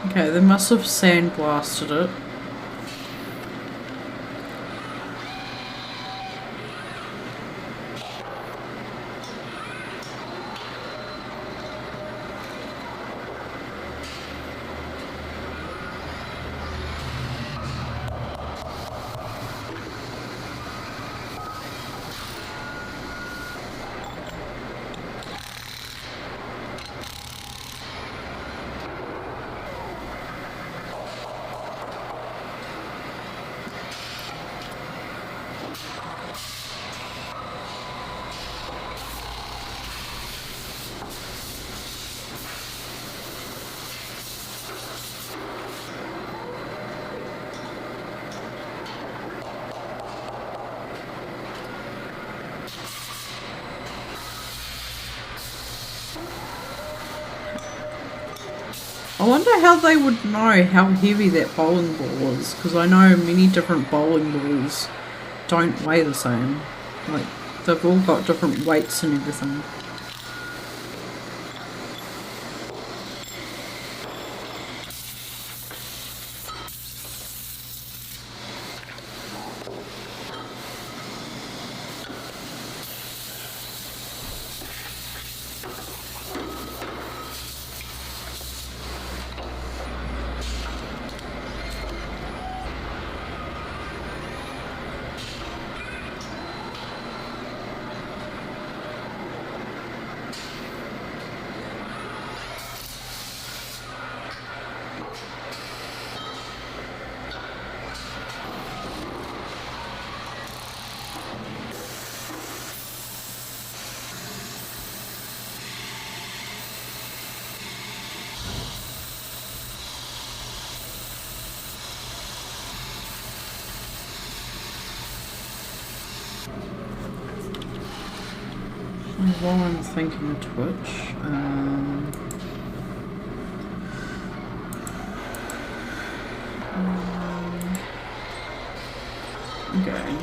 Okay, they must have sandblasted it. I wonder how they would know how heavy that bowling ball is, because I know many different bowling balls don't weigh the same. Like, they've all got different weights and everything. While I'm thinking of Twitch, okay.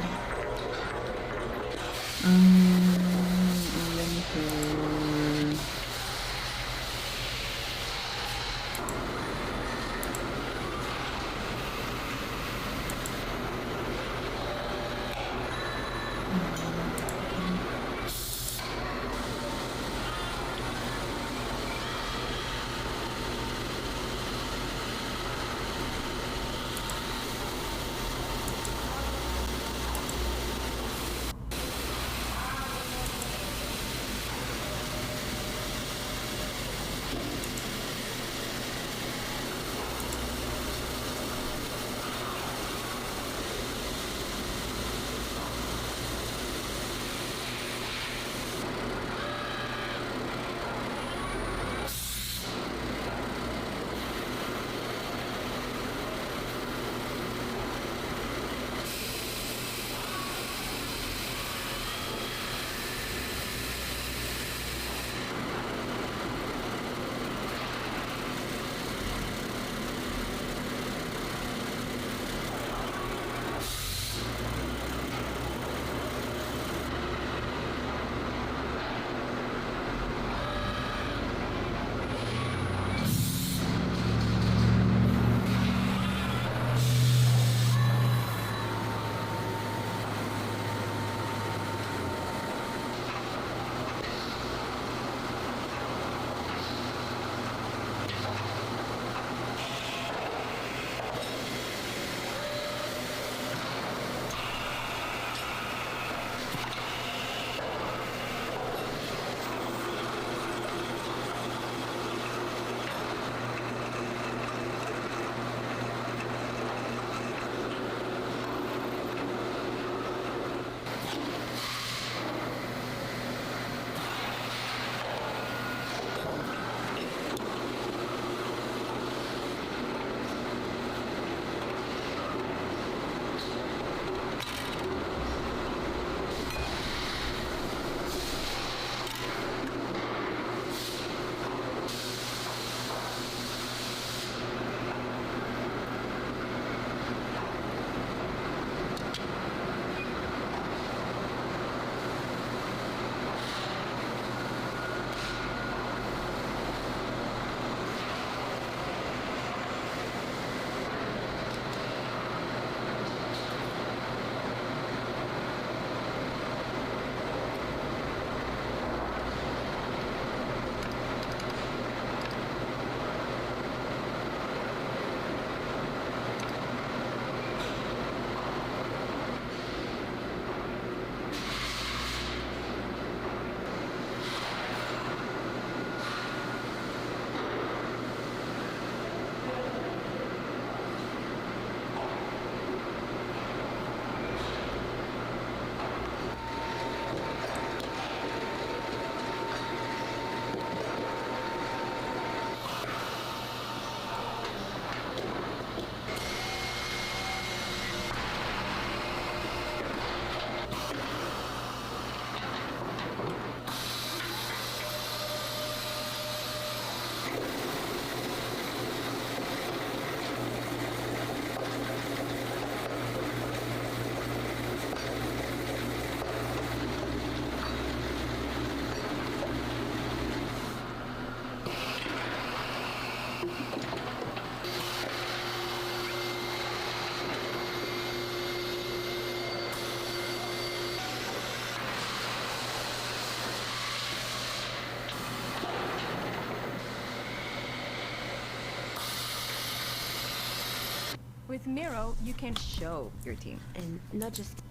With Miro, you can show your team and not just.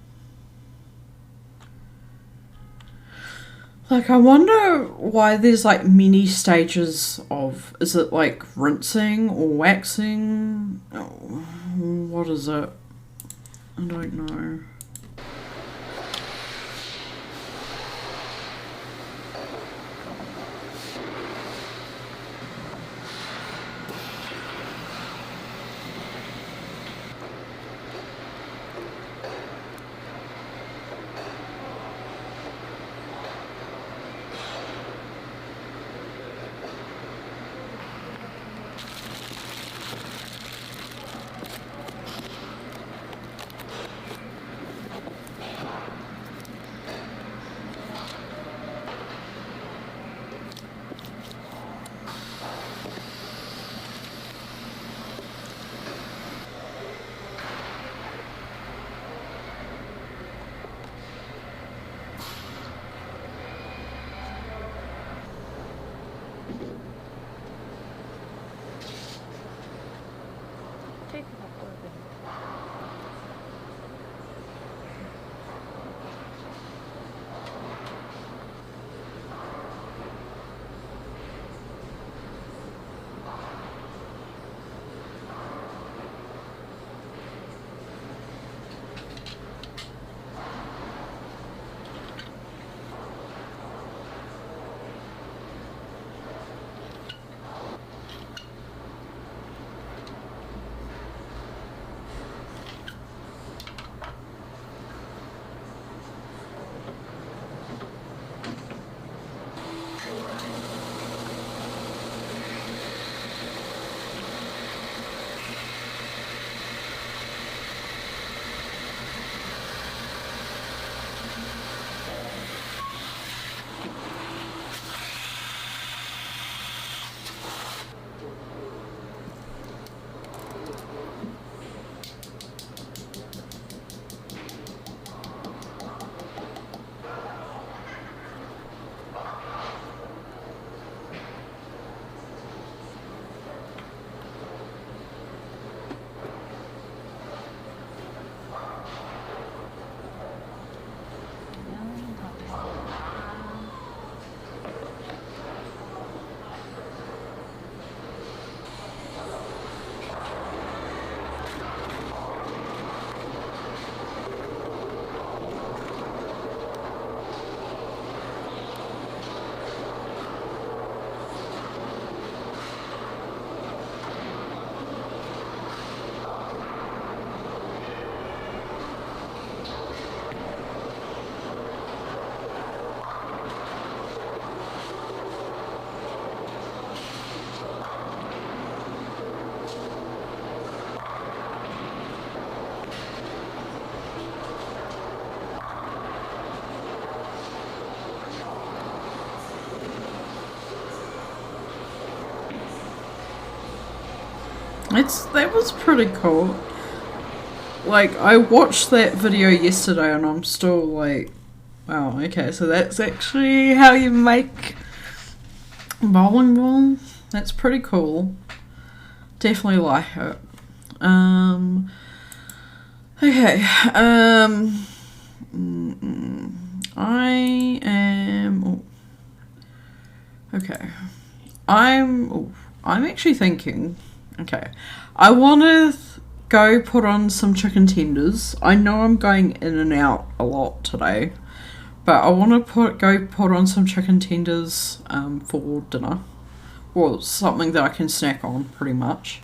Like, I wonder why there's like many stages of, is it like rinsing or waxing? Oh, what is it? I don't know. That was pretty cool. Like, I watched that video yesterday and I'm still like, wow, okay, so that's actually how you make bowling ball. That's pretty cool. Definitely like it. Okay, I am, okay, I'm actually thinking, okay, I want to go put on some chicken tenders. I know I'm going in and out a lot today, but I want to go put on some chicken tenders for dinner, or something that I can snack on pretty much.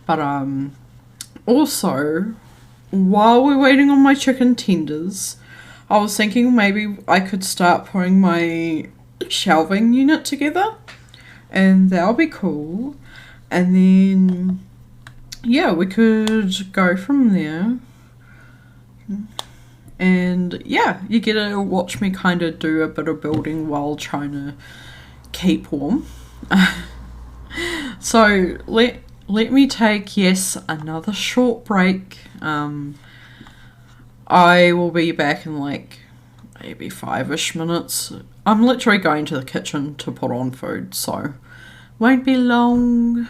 But also, while we're waiting on my chicken tenders, I was thinking maybe I could start putting my shelving unit together, and that'll be cool. And then, yeah, we could go from there. And yeah, you get to watch me kind of do a bit of building while trying to keep warm. So let me take, yes, another short break. I will be back in like maybe 5-ish minutes. I'm literally going to the kitchen to put on food, so won't be long.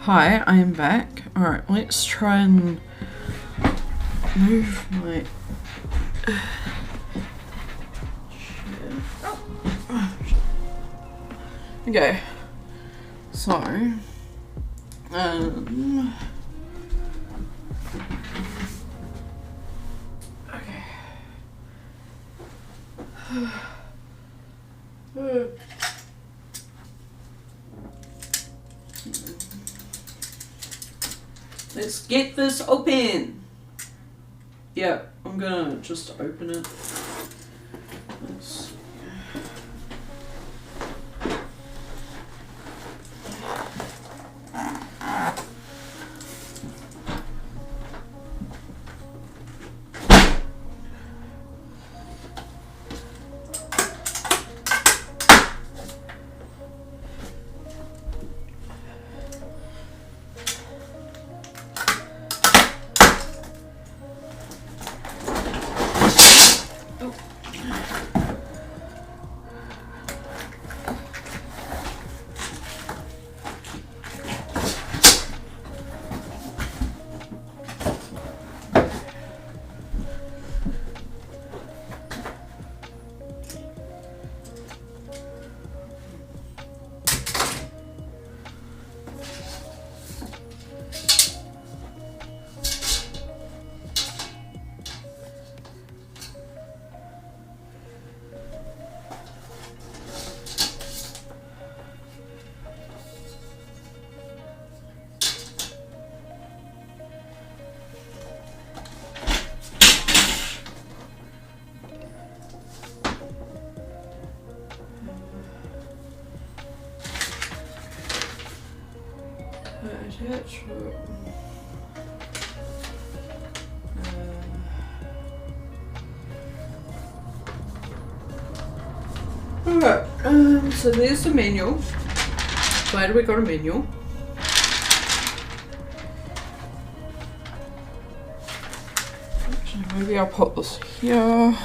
Hi, I am back. Alright, let's try and move my... Okay, so, okay. Let's get this open. Yeah, I'm gonna just open it. Let's... Alright, so there's the manual. Glad we got a manual. Actually, maybe I'll put this here.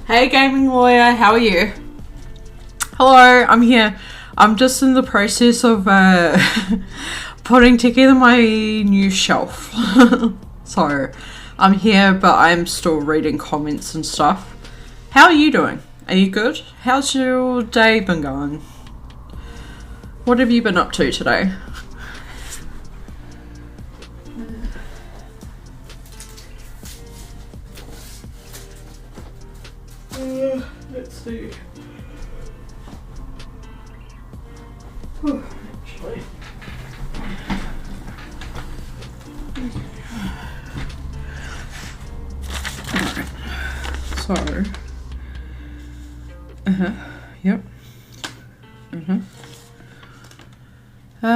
Hey Gaming Lawyer, how are you? Hello, I'm here. I'm just in the process of putting together my new shelf. So, I'm here, but I'm still reading comments and stuff. How are you doing? Are you good? How's your day been going? What have you been up to today? Let's see. Actually. So. Yep.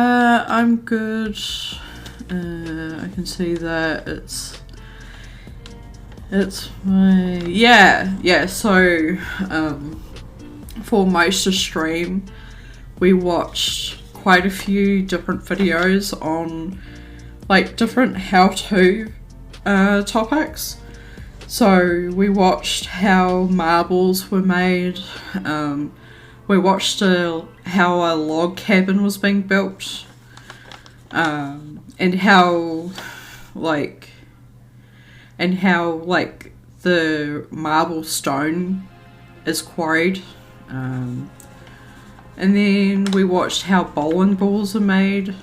I'm good. I can see that it's It's my, yeah, so, for most of stream, we watched quite a few different videos on, like, different how-to, topics. So, we watched how marbles were made, we watched how a log cabin was being built, and how the marble stone is quarried, and then we watched how bowling balls are made,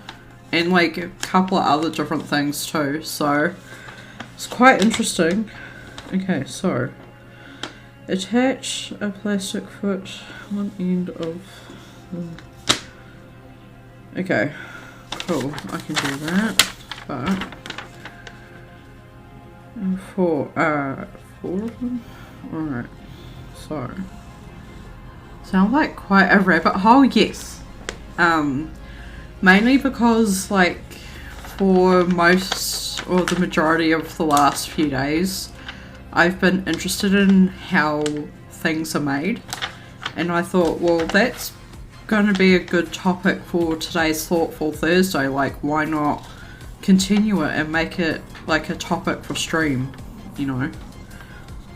and like a couple of other different things too, so it's quite interesting. Okay, so attach a plastic foot one end of okay, cool, I can do that, but four of them? Alright, so sound like quite a rabbit hole, yes. Mainly because like for most or the majority of the last few days I've been interested in how things are made, and I thought, well, that's going to be a good topic for today's Thoughtful Thursday. Like, why not continue it and make it like a topic for stream, you know,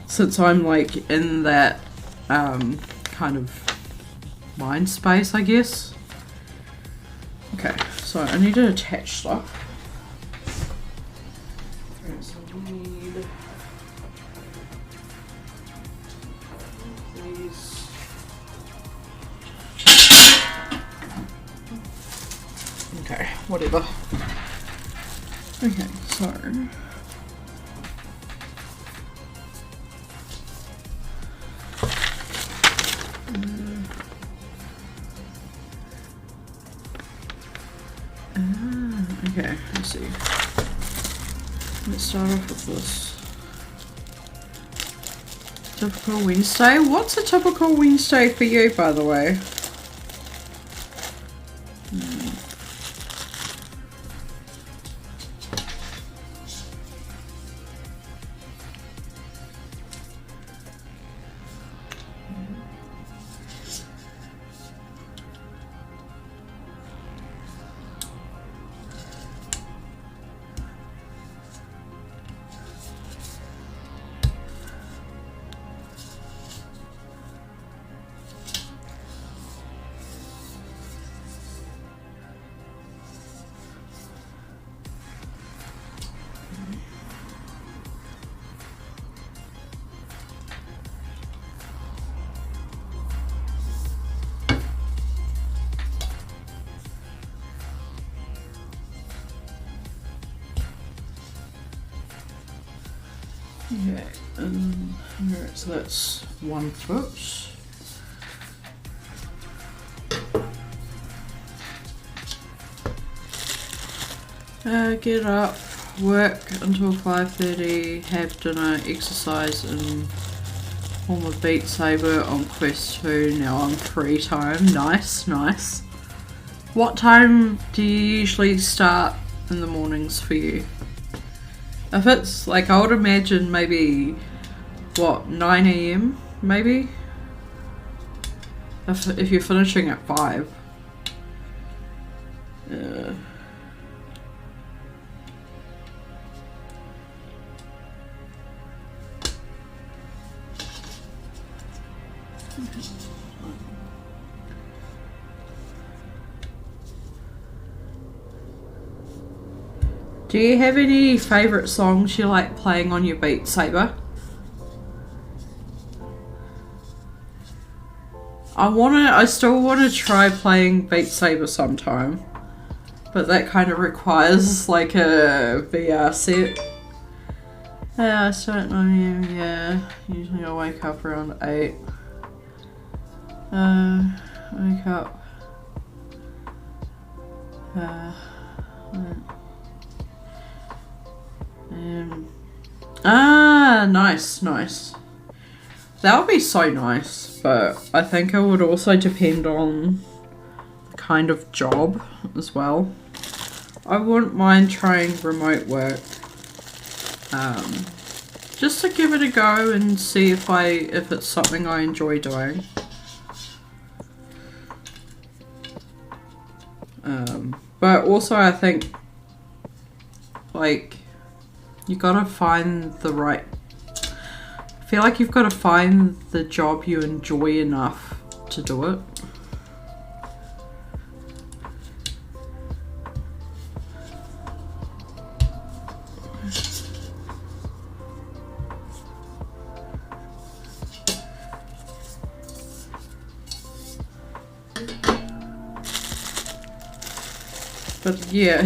since I'm like in that kind of mind space, I guess. Okay, so I need to attach stuff. So we need these. Okay, whatever. Okay, so okay, let's see. Let's start off with this. Typical Wednesday? What's a typical Wednesday for you, by the way? Okay, alright, so that's 1 foot. Get up, work until 5:30, have dinner, exercise, and form a Beat Saber on Quest 2. Now I'm free time. Nice, nice. What time do you usually start in the mornings for you? If it's like, I would imagine maybe, what, 9 AM maybe? If you're finishing at 5. Do you have any favourite songs you like playing on your Beat Saber? I still wanna try playing Beat Saber sometime, but that kind of requires like a VR set. Yeah, I start at 9 AM, yeah. Usually I wake up around 8. Wake up. Nice, nice. That would be so nice, but I think it would also depend on the kind of job as well. I wouldn't mind trying remote work, just to give it a go and see if it's something I enjoy doing. But also I think, like, you gotta find the right, I feel like you've got to find the job you enjoy enough to do it. But yeah,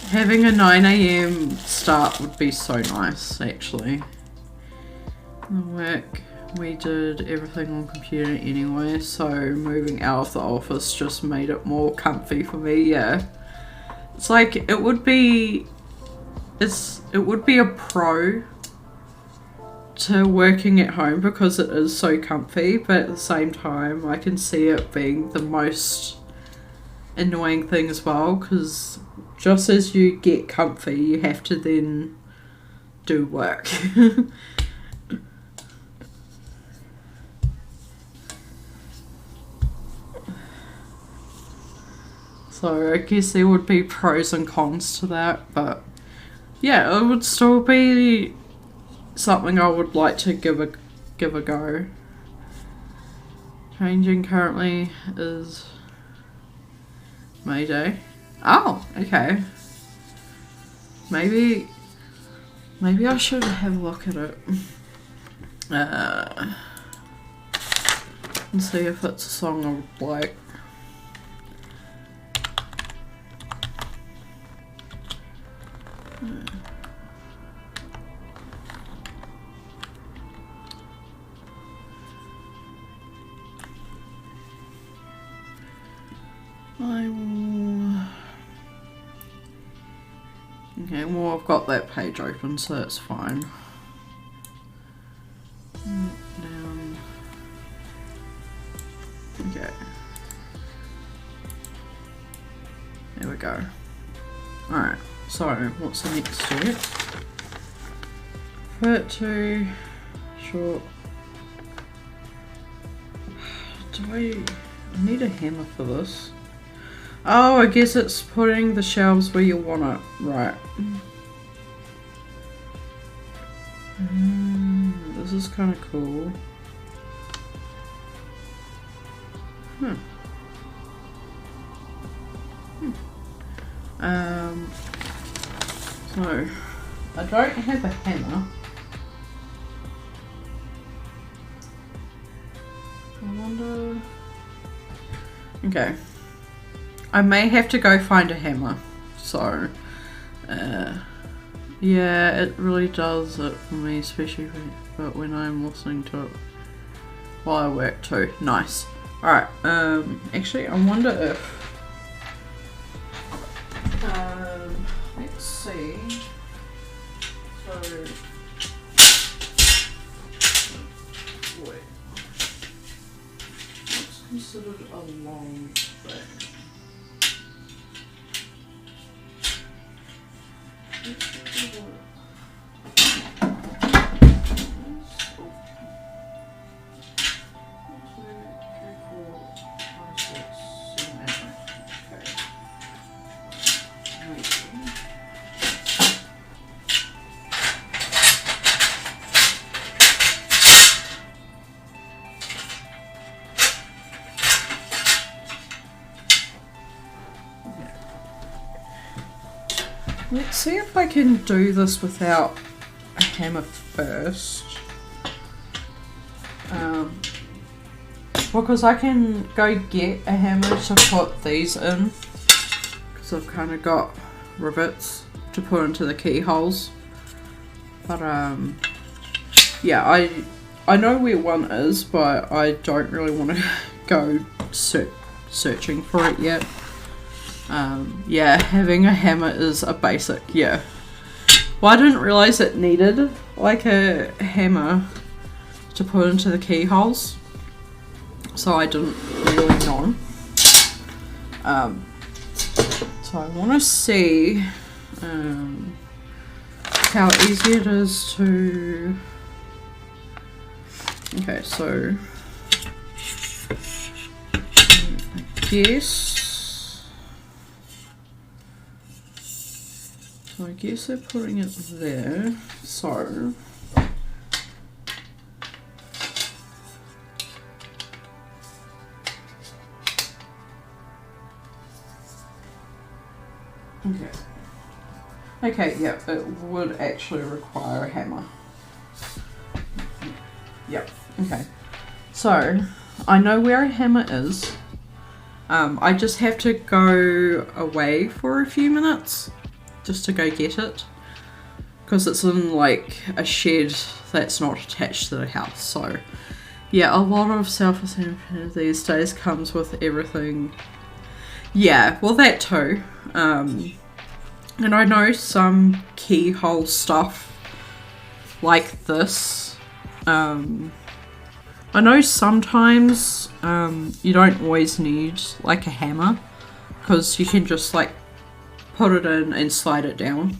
having a 9 AM start would be so nice, actually. The work, we did everything on computer anyway, so moving out of the office just made it more comfy for me. Yeah, it's like it would be a pro to working at home because it is so comfy, but at the same time I can see it being the most annoying thing as well, because just as you get comfy you have to then do work. So I guess there would be pros and cons to that, but yeah, it would still be something I would like to give a go. Changing currently is Mayday. Oh, okay. Maybe I should have a look at it. And see if it's a song I would like. I will... Okay, well I've got that page open, so that's fine. Down. Okay. There we go. Alright, so what's the next step? Fit to short. Do I need a hammer for this? Oh, I guess it's putting the shelves where you want it. Right. This is kind of cool. So I don't have a hammer. I wonder. Okay. I may have to go find a hammer. So, yeah, it really does it for me, especially when I'm listening to it while I work too. Nice. Alright, actually, I wonder if, let's see. So, wait. What's considered a long thing? Let's see if I can do this without a hammer first. Because I can go get a hammer to put these in, because I've kind of got rivets to put into the keyholes. But yeah, I know where one is, but I don't really want to go searching for it yet. Yeah, having a hammer is a basic, yeah. Well, I didn't realise it needed like a hammer to put into the keyholes, so I didn't really know. So I want to see, so how easy it is to... Okay, so... I guess they're putting it there, so... Okay. Okay, yeah, it would actually require a hammer. Yep, okay. So, I know where a hammer is. I just have to go away for a few minutes just to go get it. Because it's in like a shed that's not attached to the house. So, yeah, a lot of self-esteem these days comes with everything. Yeah, well that too. And I know some keyhole stuff like this. I know sometimes you don't always need like a hammer because you can just like put it in and slide it down.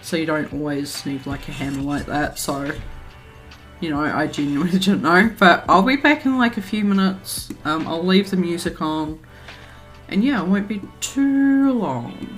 So you don't always need like a hammer like that. So, you know, I genuinely didn't know. But I'll be back in like a few minutes. I'll leave the music on. And yeah, it won't be too long.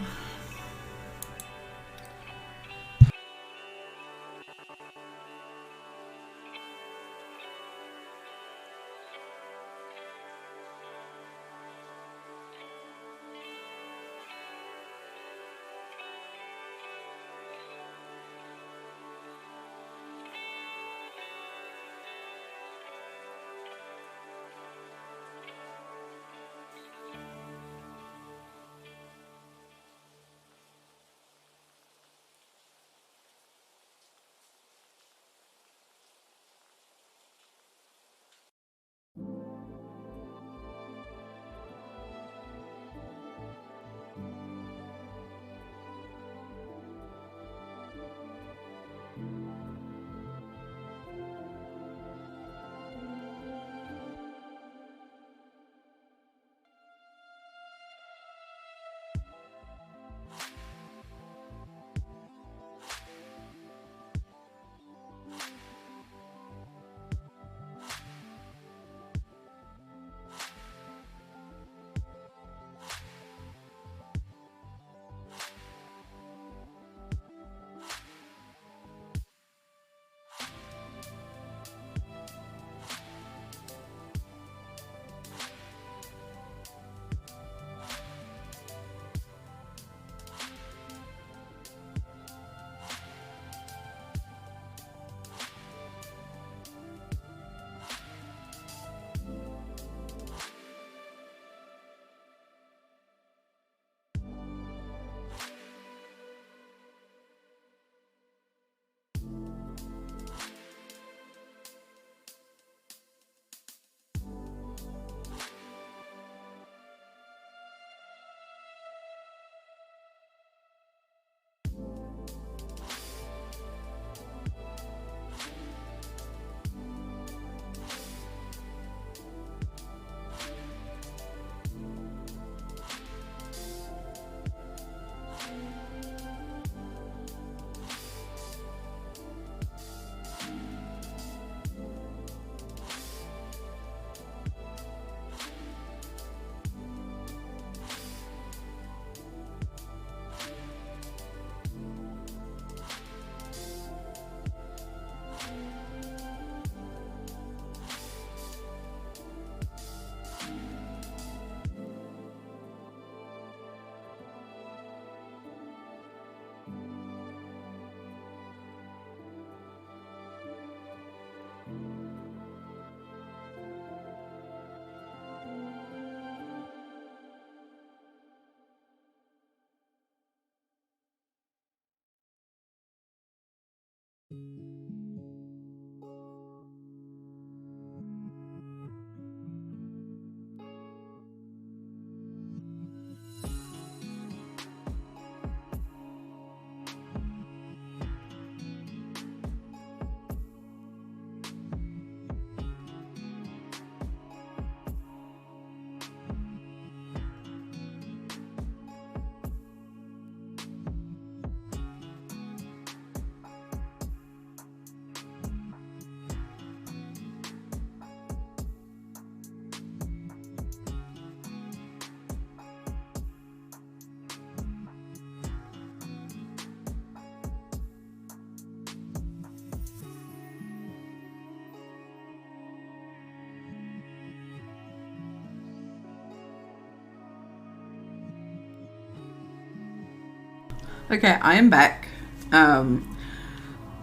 Okay, I am back.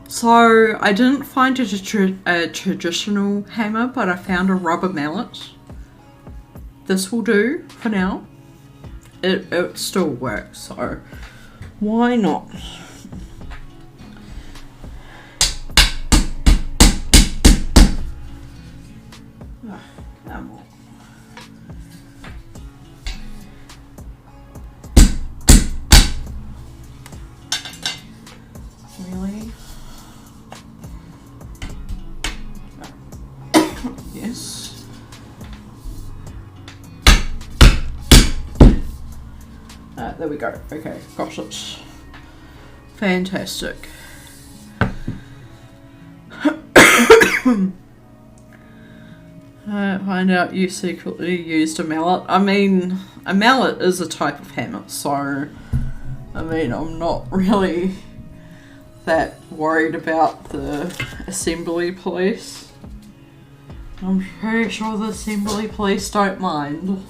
So I didn't find a traditional hammer, but I found a rubber mallet. This will do for now. It still works, so why not? Come on. Really? Yes. There we go. Okay, got it. Fantastic. Find out you secretly used a mallet. I mean, a mallet is a type of hammer, so I mean, I'm not really that worried about the assembly police. I'm pretty sure the assembly police don't mind.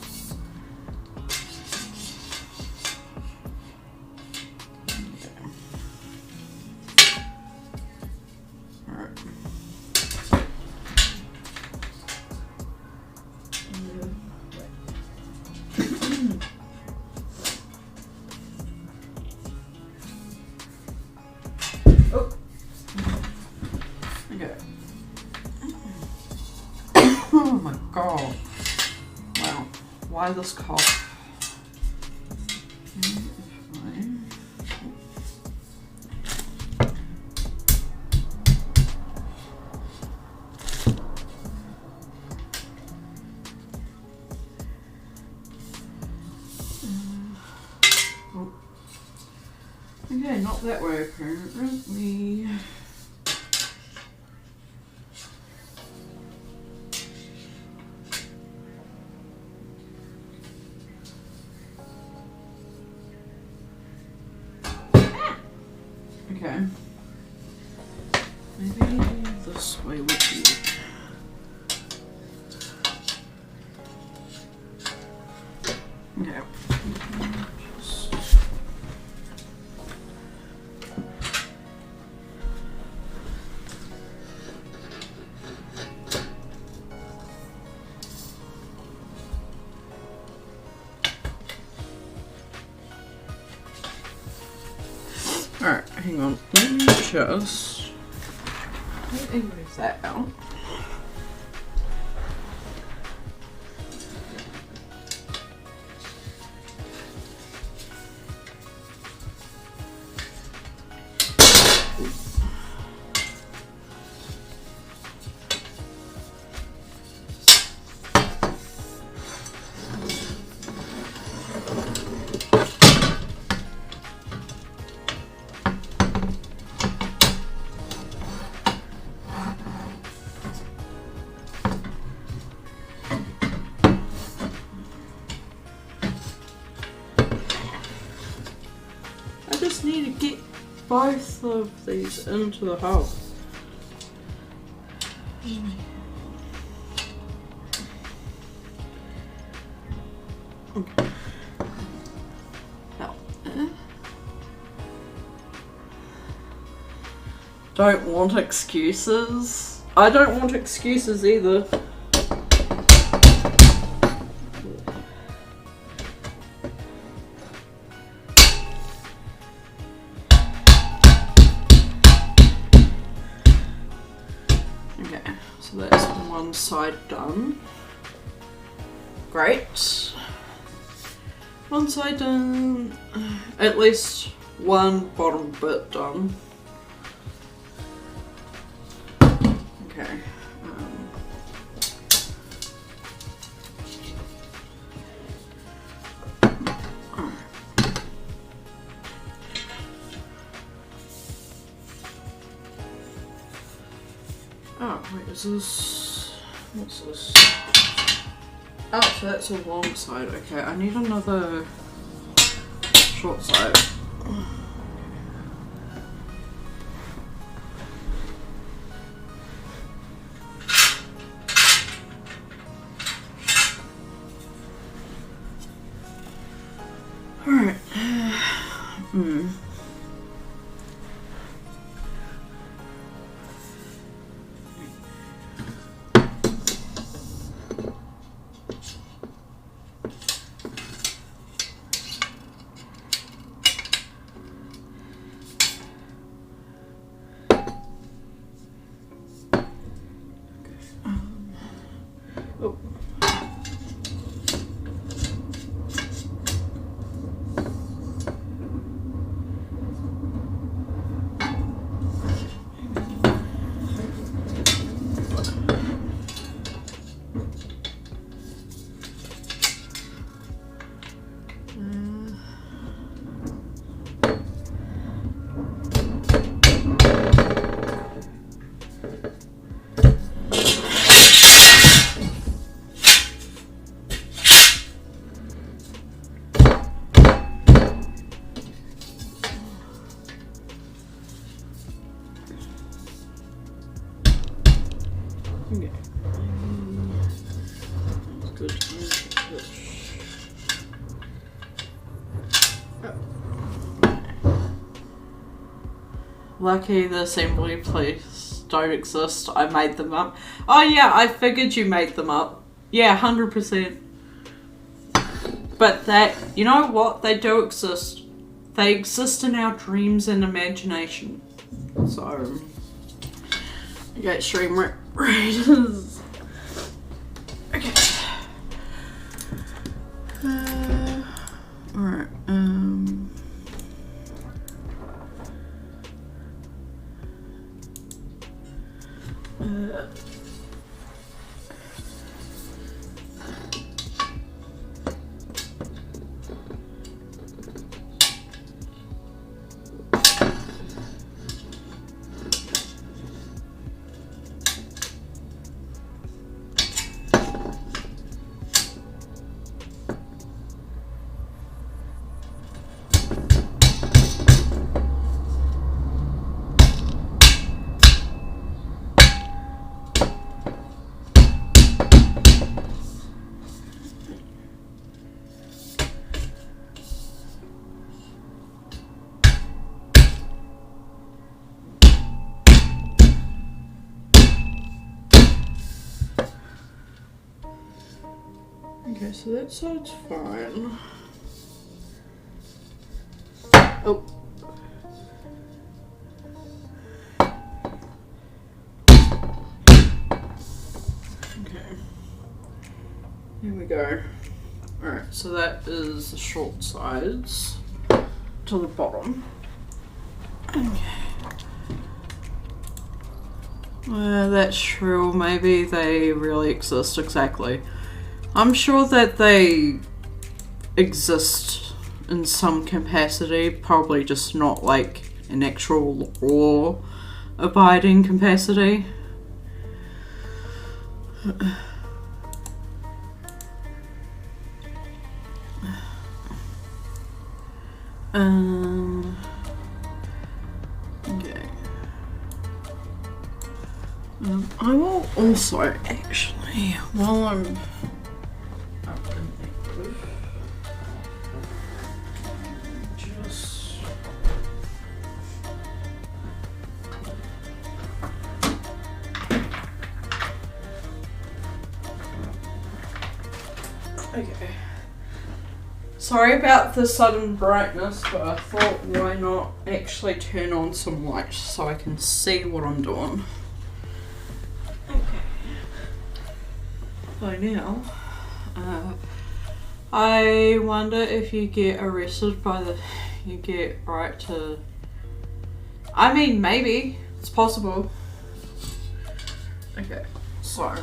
Oh my god. Wow. Why this cough? Okay, not that way apparently. Okay. Maybe this way would be. Okay. Alright, hang on. Let me just move that out. Need to get both of these into the hole. Okay. Now, don't want excuses. I don't want excuses either. So that's one side done. Great. One side done. At least one bottom bit done. Okay. Oh, wait, is this... what's this? Oh, so that's a long side. Okay, I need another short side. Alright. Okay. That's good. Lucky the assembly plates don't exist. I made them up. Oh yeah, I figured you made them up. Yeah, 100%. But that, you know what? They do exist. They exist in our dreams and imagination. So, okay, stream raiders. Okay. Alright, okay, so that side's fine. Oh. Okay. Here we go. Alright, so that is the short sides to the bottom. Okay. That's true. Maybe they really exist exactly. I'm sure that they exist in some capacity, probably just not like an actual law-abiding capacity. Okay. I will also actually, while I'm okay. Sorry about the sudden brightness, but I thought why not actually turn on some light so I can see what I'm doing. Okay. So now, I wonder if you get arrested by you get right to, I mean maybe, it's possible. Okay, so.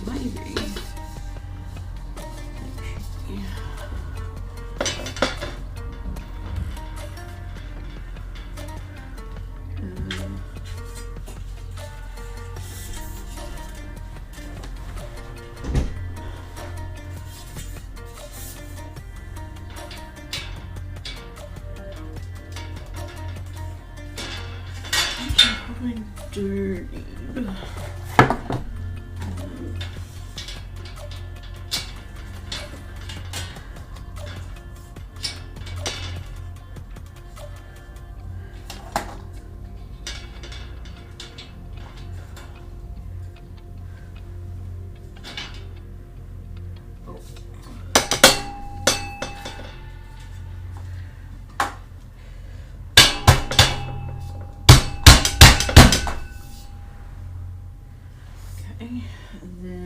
Maybe. I do need? And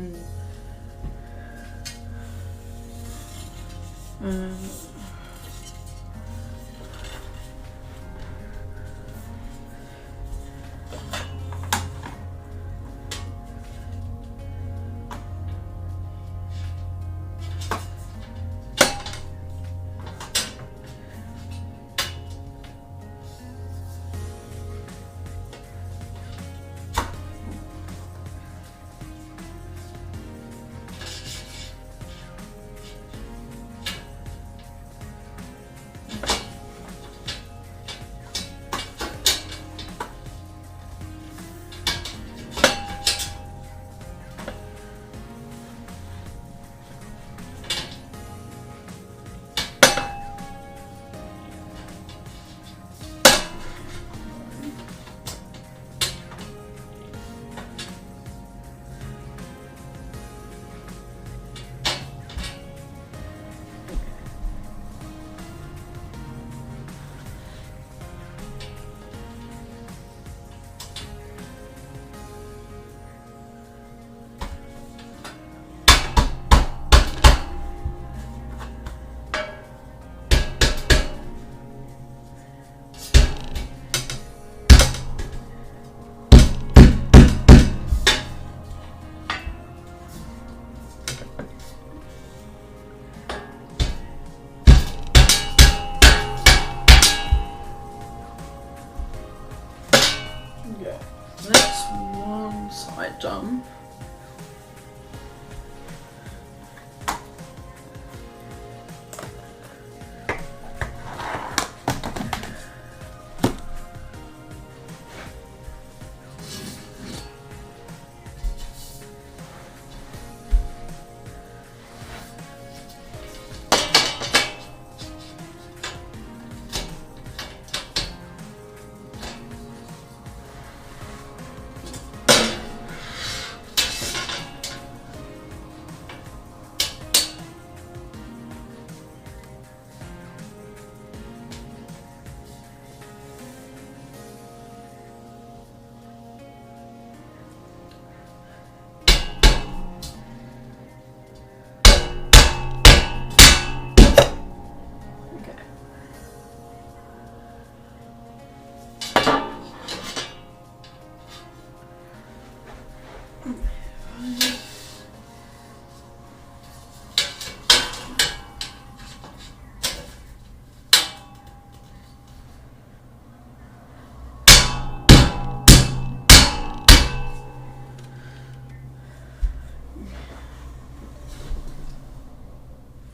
then that's one side done.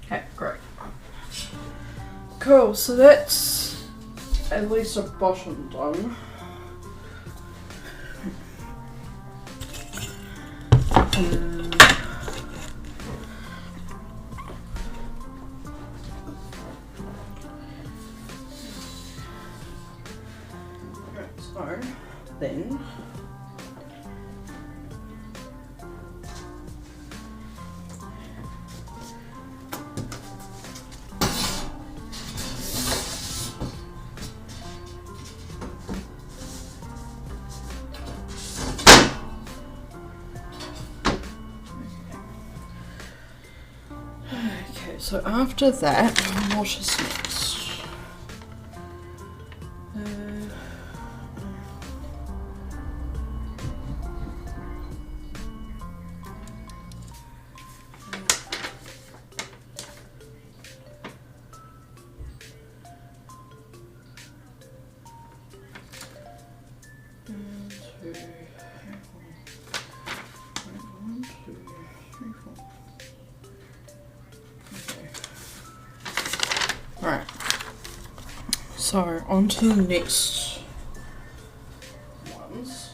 Okay, great. Cool, so that's at least a bottom done. So then so after that, what is next? Right, so on to the next ones.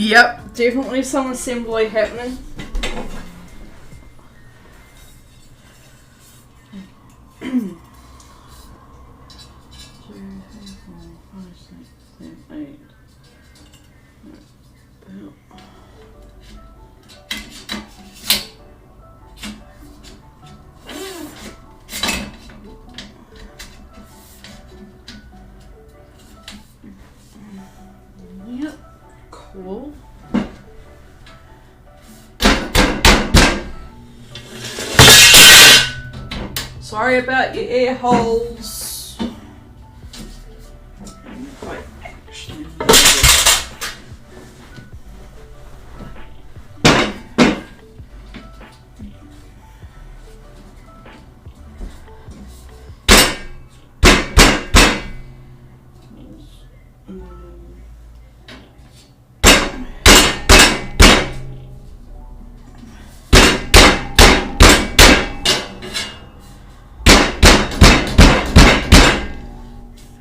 Yep, definitely some assembly happening. Yep, cool. Sorry about your ear holes. Quite actually.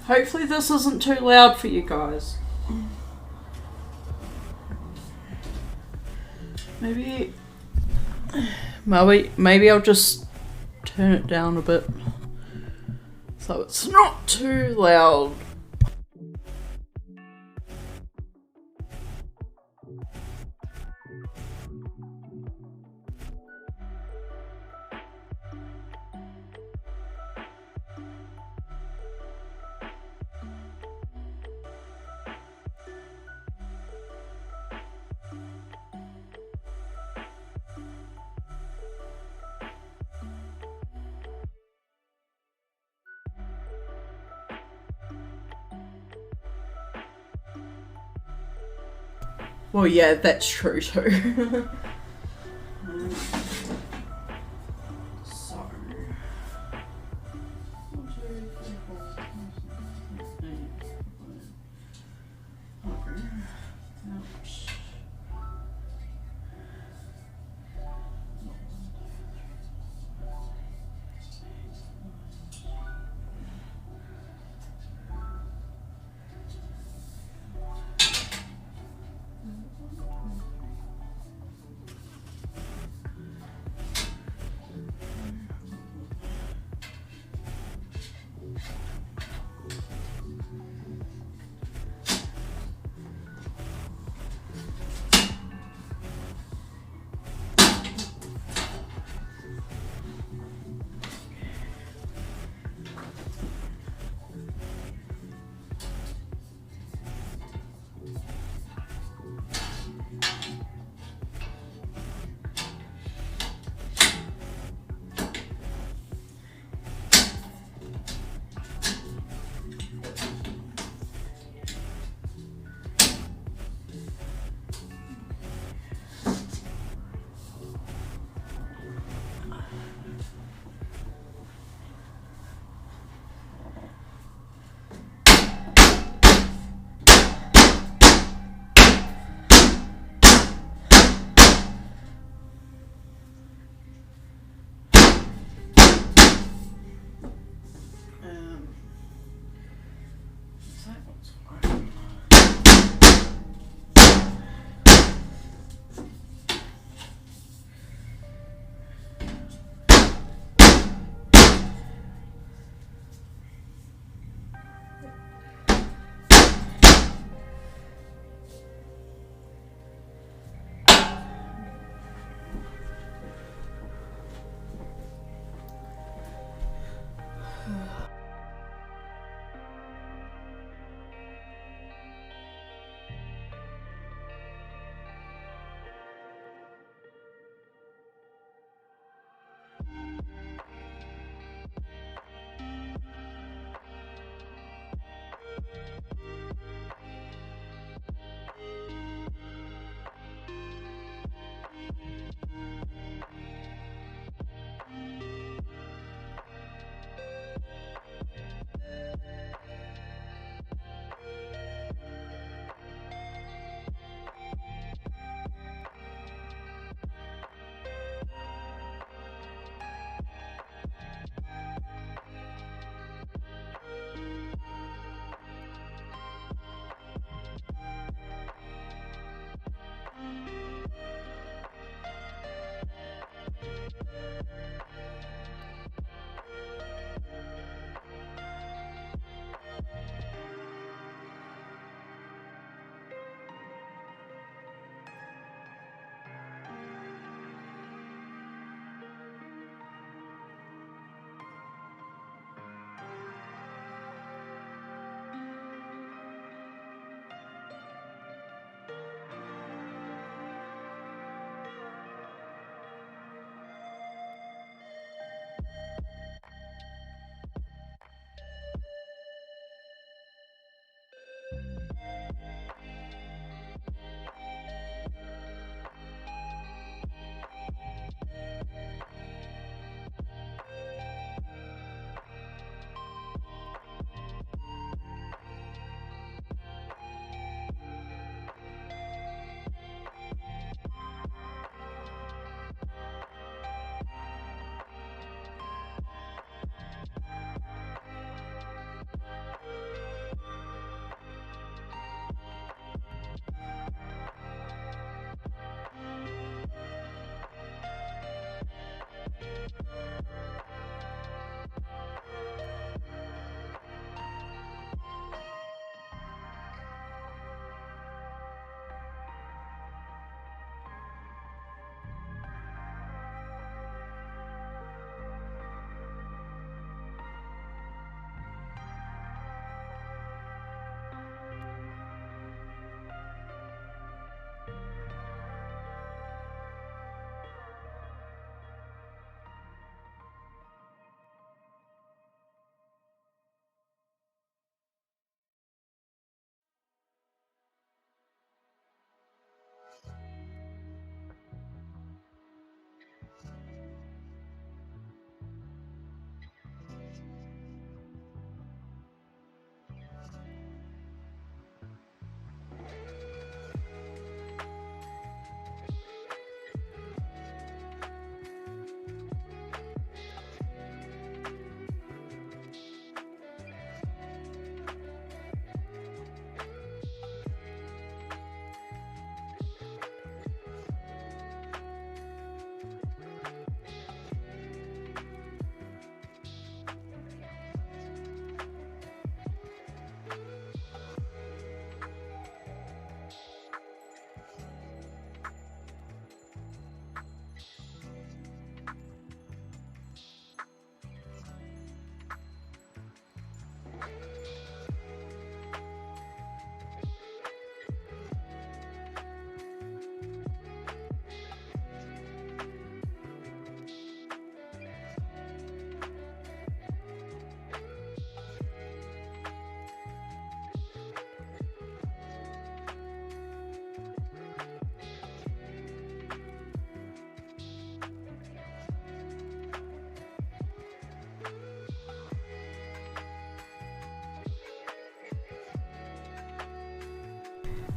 Hopefully this isn't too loud for you guys. Maybe I'll just turn it down a bit so it's not too loud. Well, yeah, that's true too.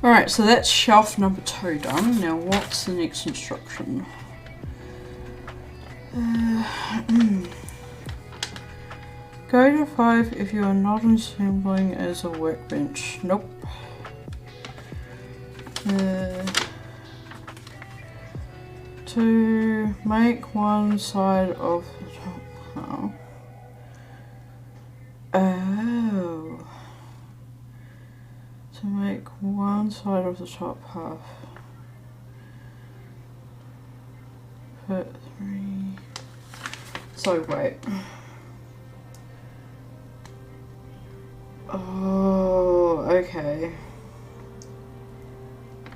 Alright, so that's shelf number 2 done. Now what's the next instruction? Go to 5 if you are not assembling as a workbench. Nope. To make one side of the top. Oh. To make one side of the top half. Put 3. So wait. Oh, okay.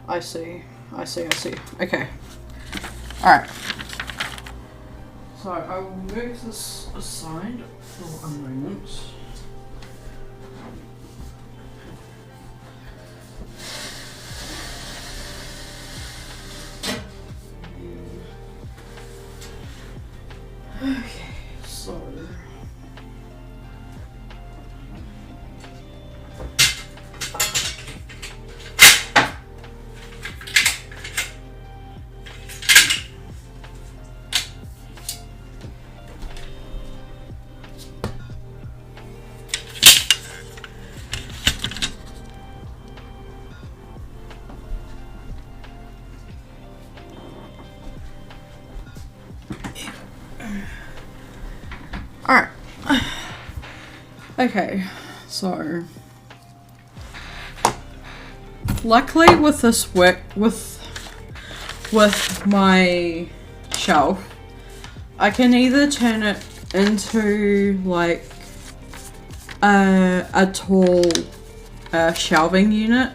I see. Okay. Alright. So I will move this aside for a moment. Okay, so alright. Okay, so luckily with this work with my shelf, I can either turn it into like a tall shelving unit,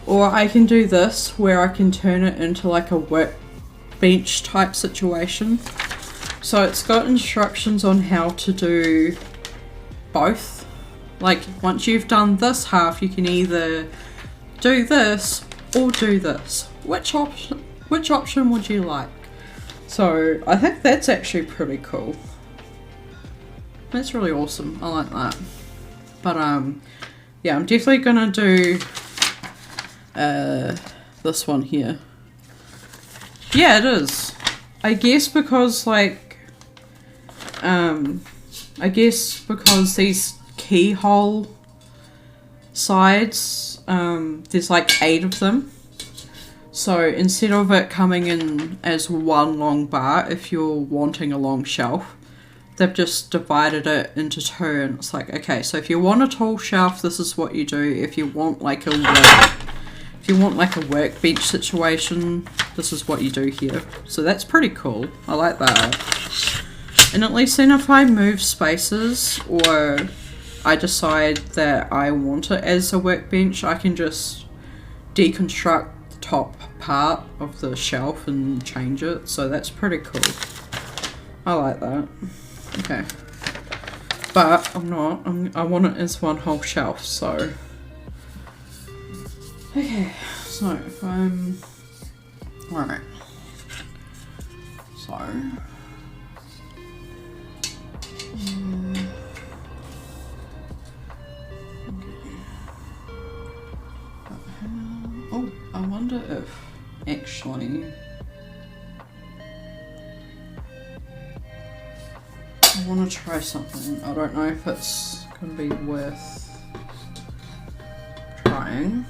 or I can do this where I can turn it into like a workbench type situation. So it's got instructions on how to do both. Like once you've done this half, you can either do this or do this. Which option would you like? So I think that's actually pretty cool. That's really awesome. I like that. But yeah, I'm definitely gonna do this one here. Yeah, it is. I guess because like I guess because these keyhole sides, there's like 8 of them. So instead of it coming in as one long bar, if you're wanting a long shelf, they've just divided it into 2, and it's like, okay, so if you want a tall shelf, this is what you do. If you want like a workbench situation, this is what you do here. So that's pretty cool. I like that. And at least then if I move spaces or I decide that I want it as a workbench, I can just deconstruct the top part of the shelf and change it. So that's pretty cool. I like that. Okay. But I'm not. I want it as one whole shelf, so. Okay, so if I'm. Alright. So. Oh, I wonder if actually I want to try something. I don't know if it's going to be worth trying.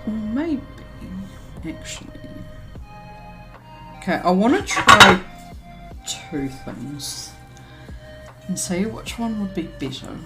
Or maybe actually. Okay, I want to try 2 things and see which one would be better.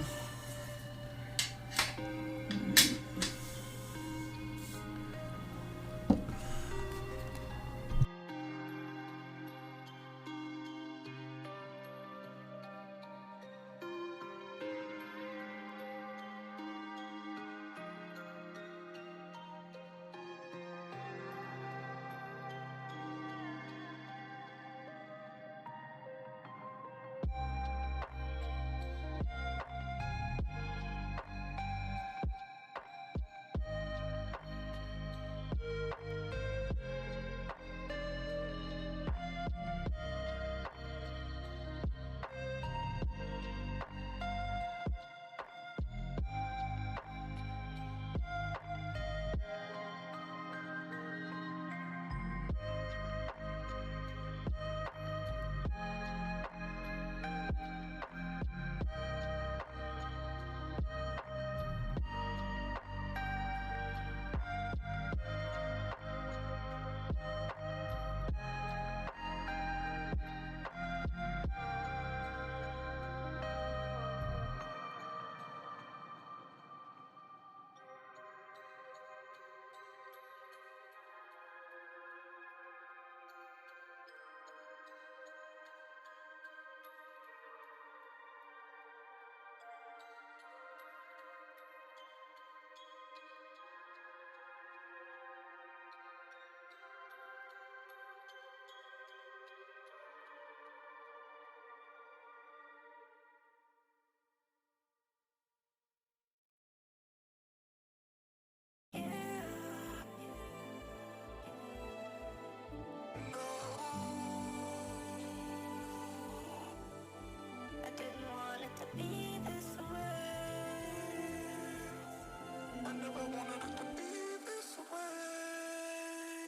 never wanted it to be this way.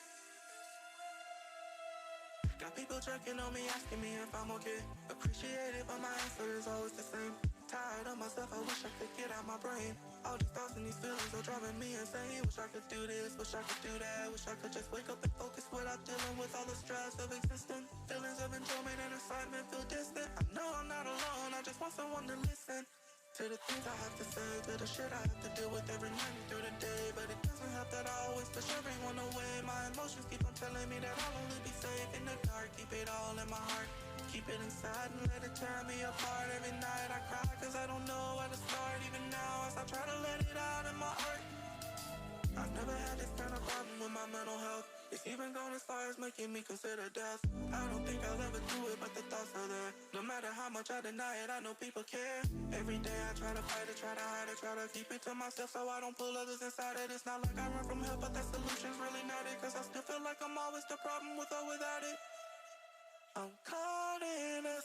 Got people checking on me, asking me if I'm okay. Appreciate it, but my answer is always the same. Tired of myself, I wish I could get out my brain. All these thoughts and these feelings are driving me insane. Wish I could do this, wish I could do that. Wish I could just wake up and focus without dealing with all the stress of existence. Feelings of enjoyment and excitement feel distant. I know I'm not alone, I just want someone to listen to the things I have to say, to the shit I have to deal with every night and through the day. But it doesn't help that I always push everyone away. My emotions keep on telling me that I'll only be safe in the dark. Keep it all in my heart, keep it inside and let it tear me apart. Every night I cry cause I don't know where to start. Even now as I try to let it out in my heart. I've never had this kind of problem with my mental health. It's even gone as far as making me consider death. I don't think I'll ever do it, but the thoughts are there. No matter how much I deny it, I know people care. Every day I try to fight it, try to hide it, try to keep it to myself so I don't pull others inside it. It's not like I run from help, but that solution's really not it. Cause I still feel like I'm always the problem with or without it. I'm caught in a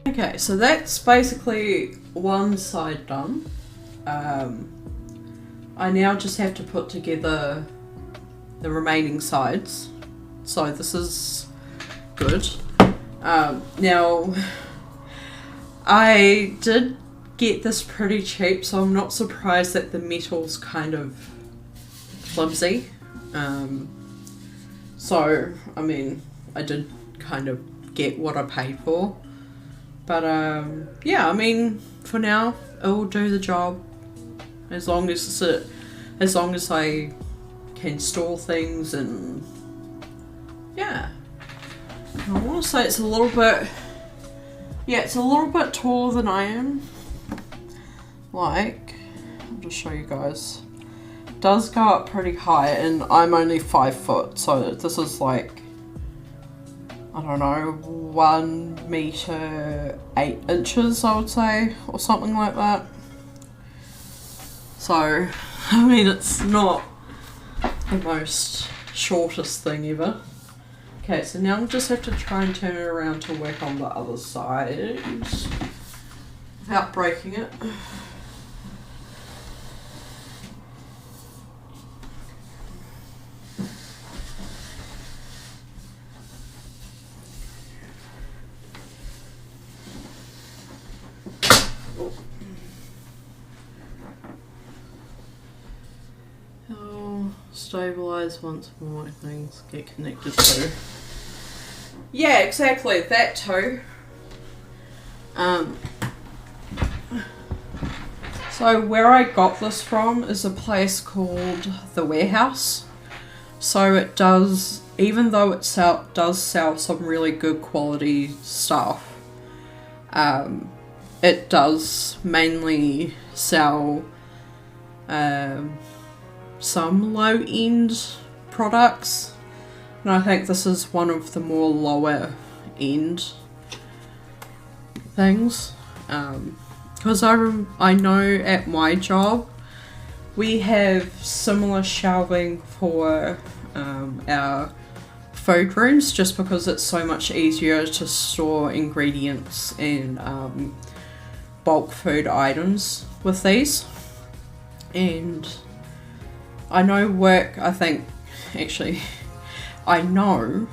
Okay, so that's basically one side done. I now just have to put together the remaining sides. So this is good. Now, I did get this pretty cheap, so I'm not surprised that the metal's kind of flimsy. So, I mean, I did kind of get what I paid for. But, yeah, I mean, for now, it will do the job. As long as I can store things and, yeah. I want to say it's a little bit, yeah, it's a little bit taller than I am. Like, I'll just show you guys. It does go up pretty high, and I'm only 5 foot, so this is like, I don't know, 1 meter 8 inches, I would say, or something like that. So, I mean, it's not the most shortest thing ever. Okay, so now I just have to try and turn it around to work on the other side without breaking it. Stabilize once more, things get connected to. Yeah, exactly, that too. So where I got this from is a place called The Warehouse. So it does, even though it does sell some really good quality stuff, it does mainly sell some low-end products, and I think this is one of the more lower-end things. Because I know at my job we have similar shelving for our food rooms, just because it's so much easier to store ingredients and bulk food items with these. And I know work, I know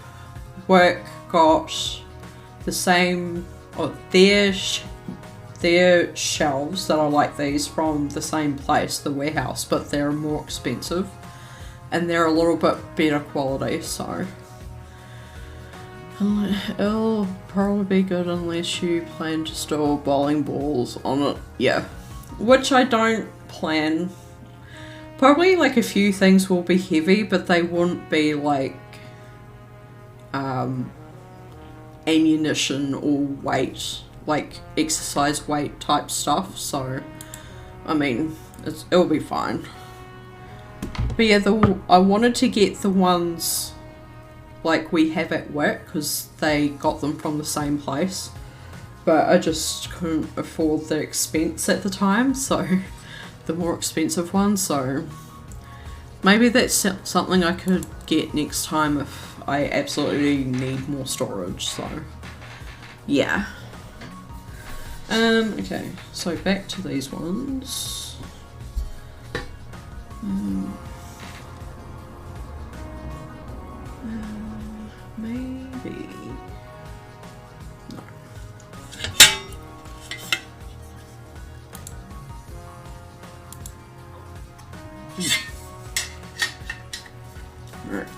work got the same, or their shelves that are like these from the same place, The Warehouse, but they're more expensive and they're a little bit better quality, so it'll probably be good unless you plan to store bowling balls on it. Yeah, which I don't plan. Probably like a few things will be heavy, but they wouldn't be like ammunition or weight, like exercise weight type stuff. So, I mean, it'll be fine. But yeah, I wanted to get the ones like we have at work because they got them from the same place. But I just couldn't afford the expense at the time, so the more expensive one, so maybe that's something I could get next time if I absolutely need more storage, so yeah. Okay, so back to these ones. Maybe. No. Right.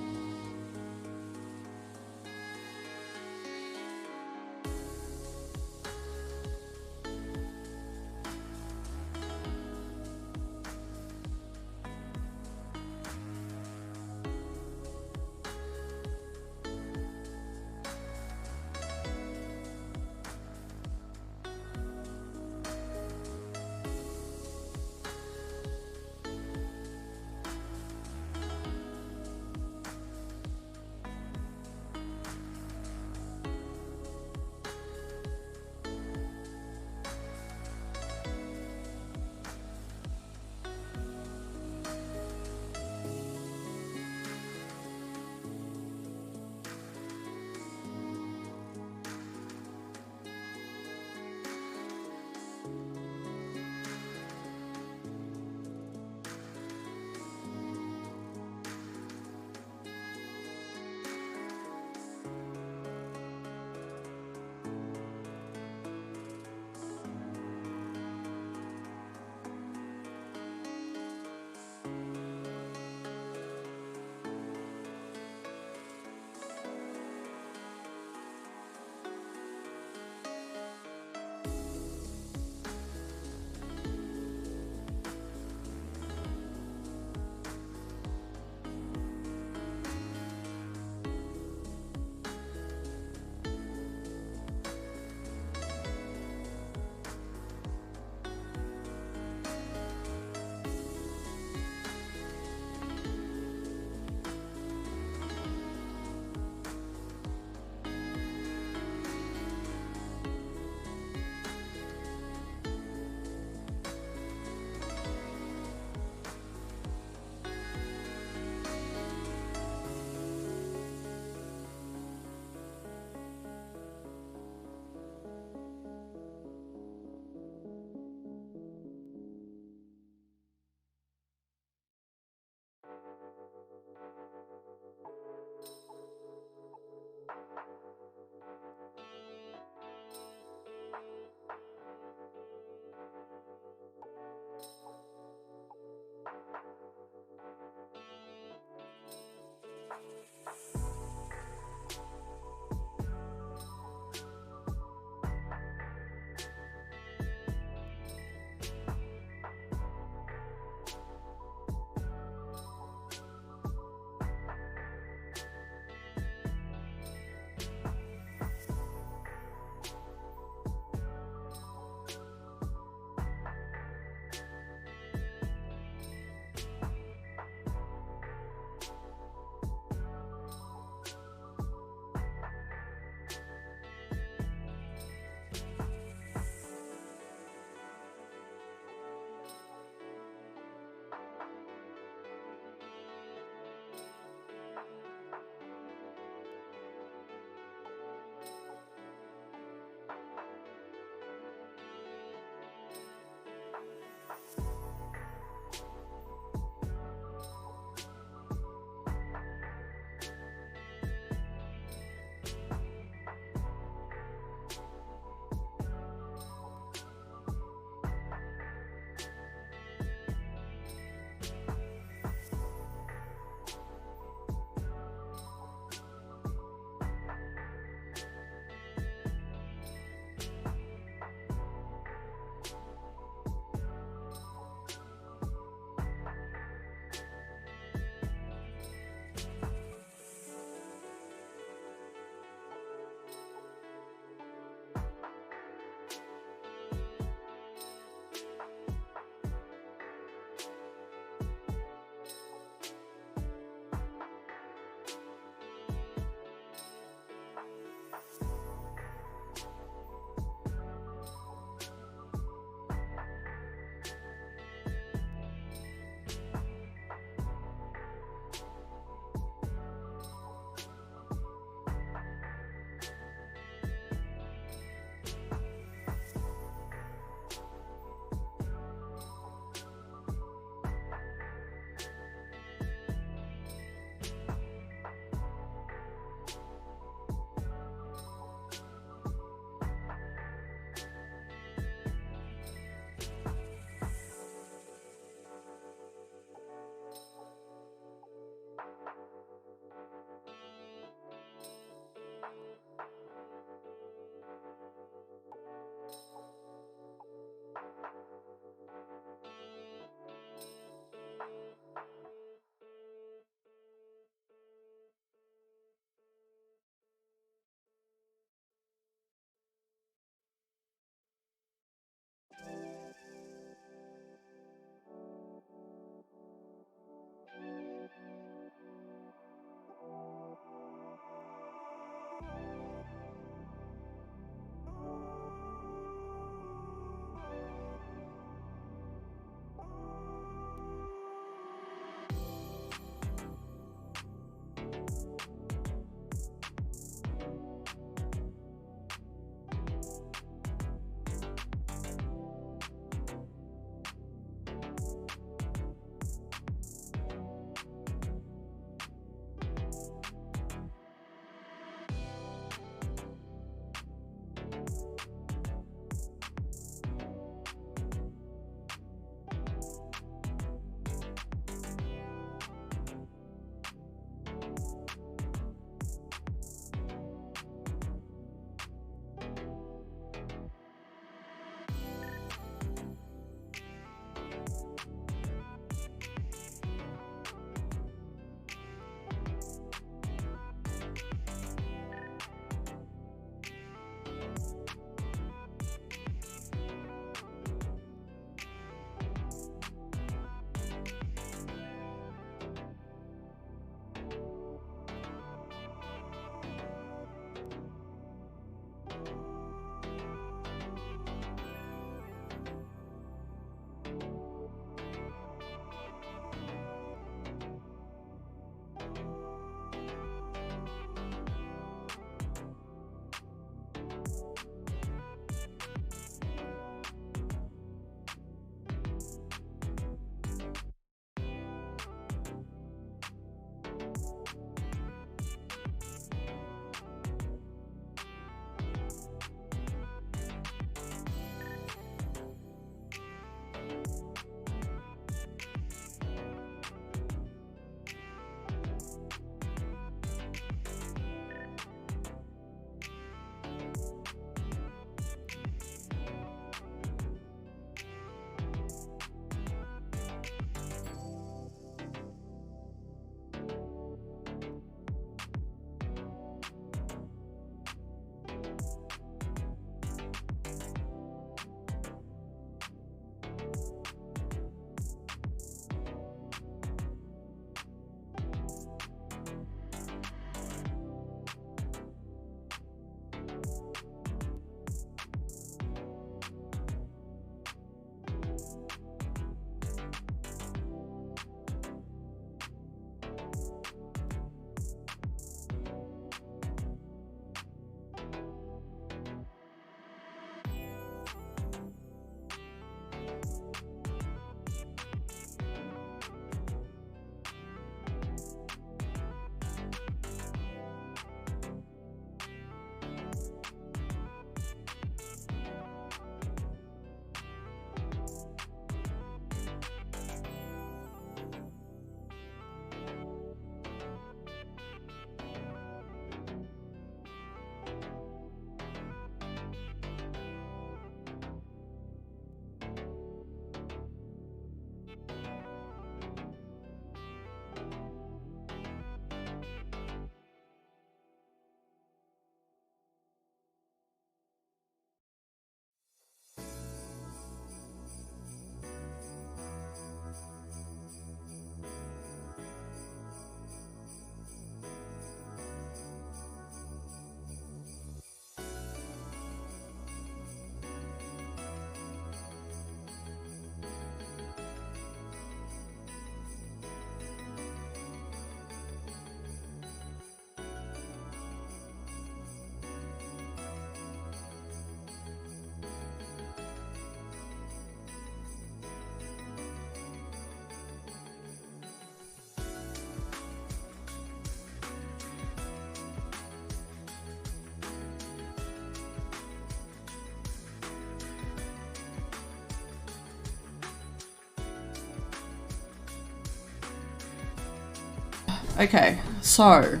Okay, so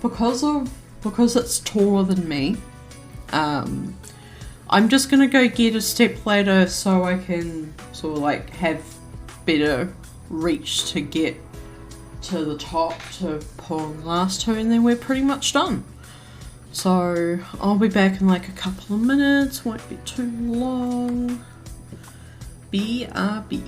because it's taller than me, I'm just gonna go get a step ladder so I can sort of like have better reach to get to the top to pull on the last two, and then we're pretty much done. So I'll be back in like a couple of minutes, won't be too long. BRB.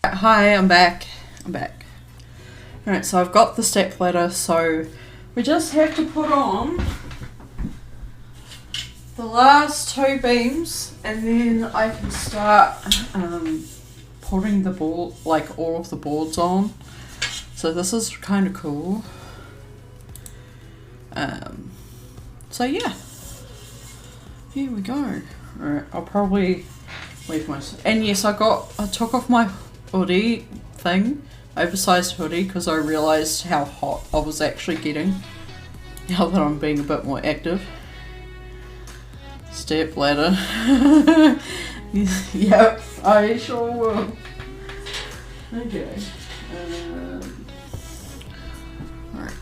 Hi, I'm back. Alright, so I've got the step ladder, so we just have to put on the last two beams and then I can start putting the board, like all of the boards on. So this is kind of cool. So yeah. Here we go. Alright, I'll probably leave my... And yes, I took off my hoodie thing, oversized hoodie, because I realised how hot I was actually getting now that I'm being a bit more active. Step ladder. Yep, I sure will. Okay. Alright.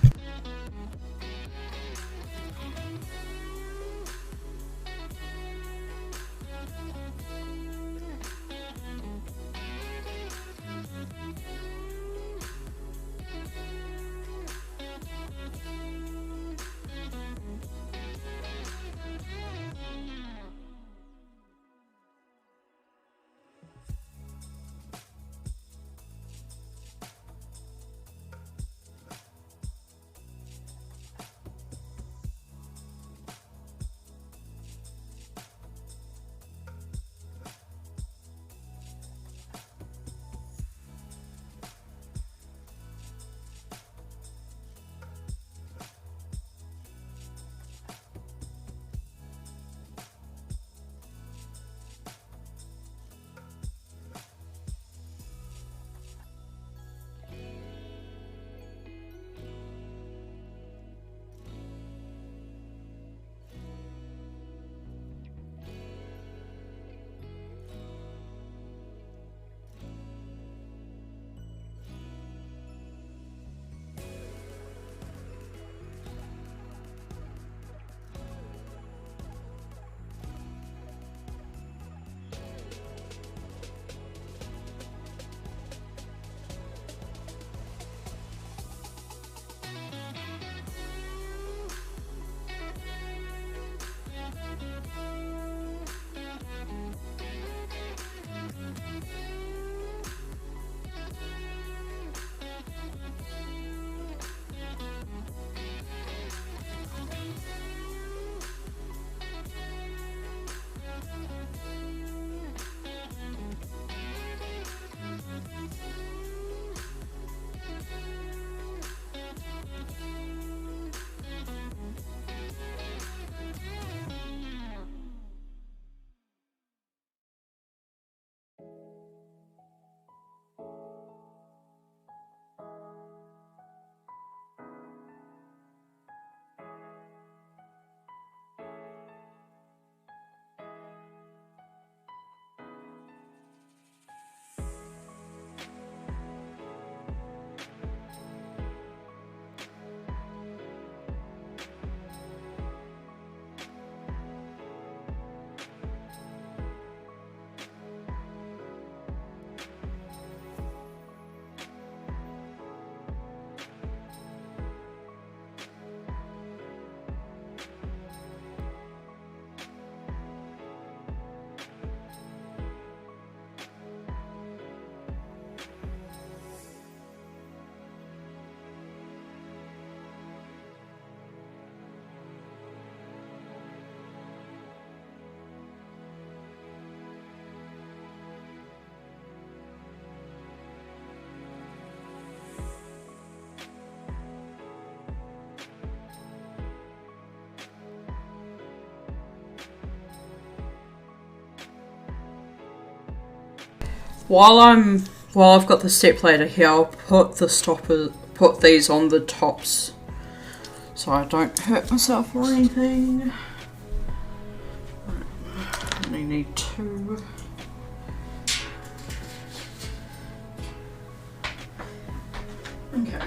While I've got the stepladder here, I'll put these on the tops so I don't hurt myself or anything. I only need 2. Okay.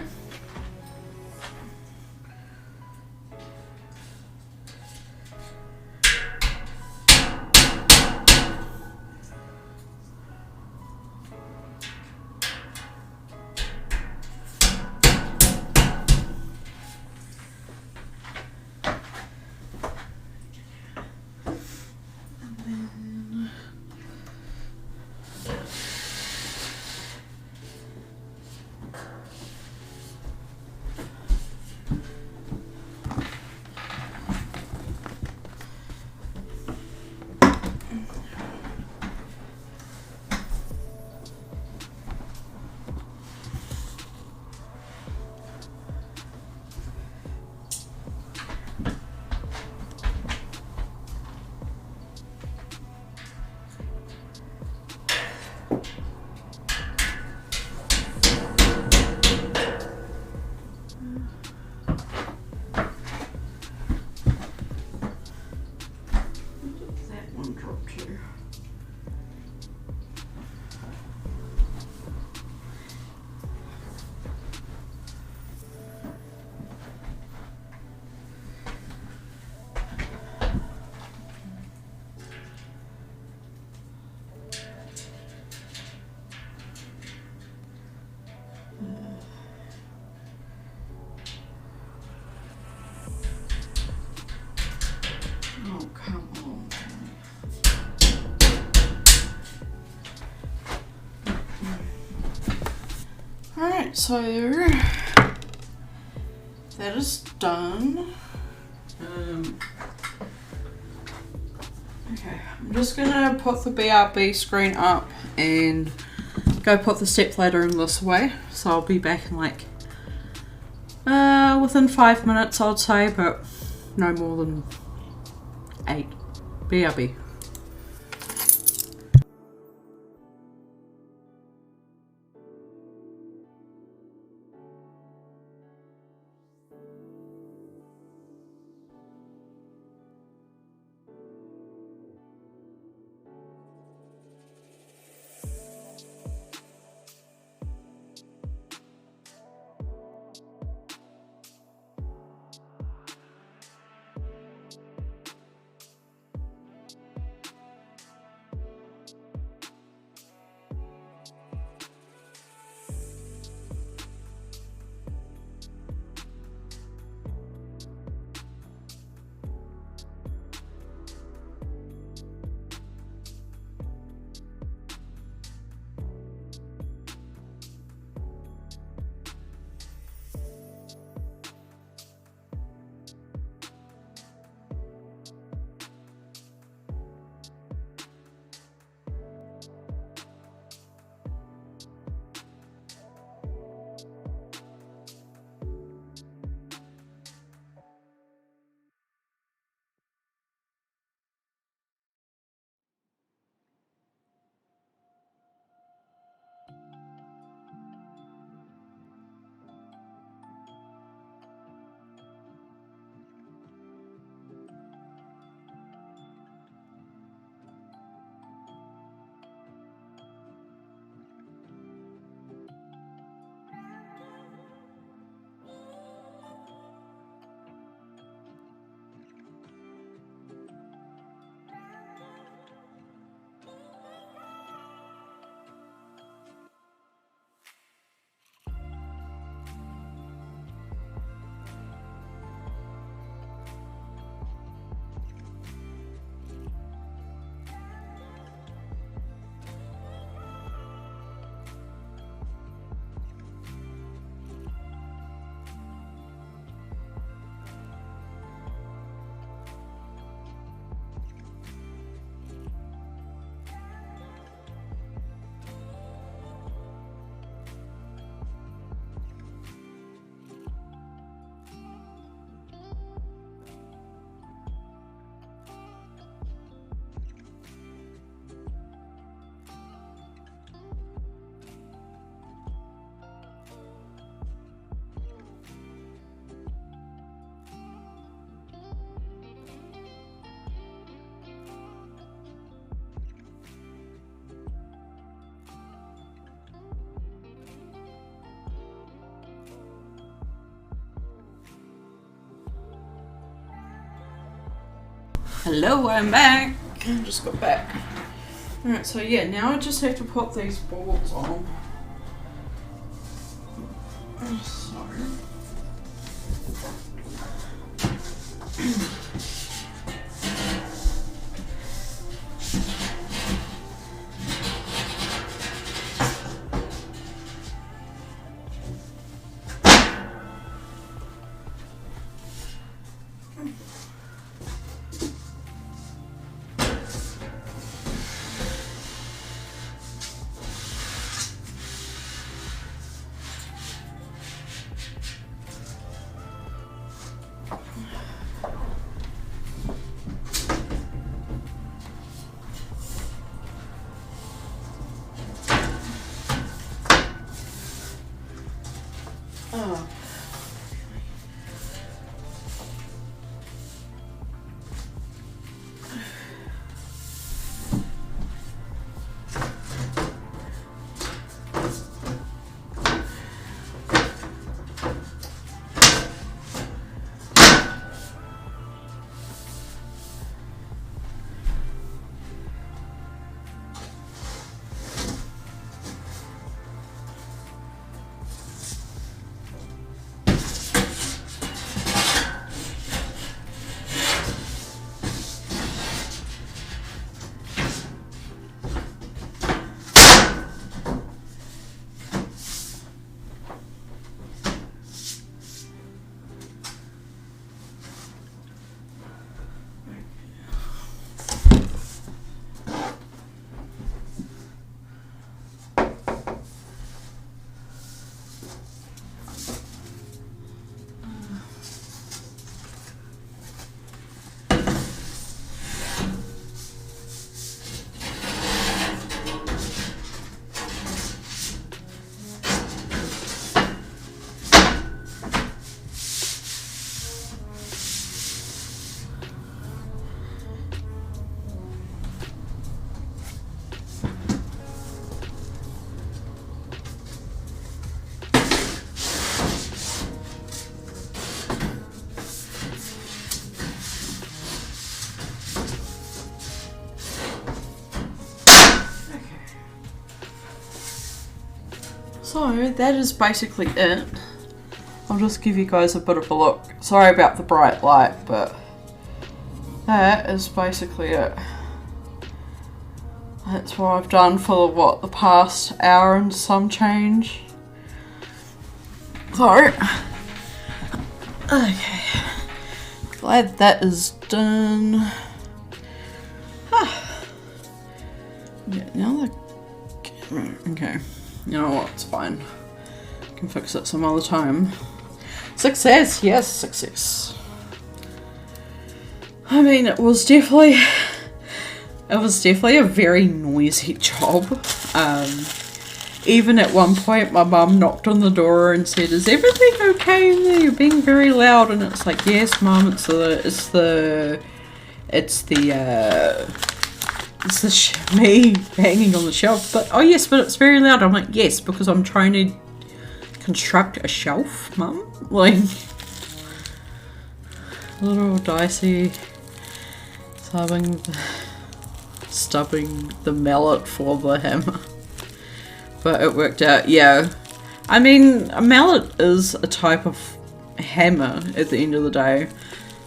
Alright, so that is done. Okay, I'm just gonna put the BRB screen up and go put the stepladder in this way. So I'll be back in like within 5 minutes, I'd say, but no more than 8. BRB. Hello, I'm back. I just got back. Alright, so yeah, now I just have to put these boards on. Sorry. Oh. So that is basically it. I'll just give you guys a bit of a look. Sorry about the bright light, but that is basically it. That's what I've done for the past hour and some change. So, okay. Glad that is done. Yeah, now the camera. Okay. You know what? It's fine. I can fix it some other time. Success! Yes, success. I mean, it was definitely a very noisy job. Even at one point, my mum knocked on the door and said, "Is everything okay in there? You're being very loud." And it's like, "Yes, Mum. It's me banging on the shelf." But oh yes, but it's very loud. I'm like, "Yes, because I'm trying to construct a shelf, Mum." Like, little Dicey stubbing the mallet for the hammer. But it worked out, yeah. I mean, a mallet is a type of hammer at the end of the day.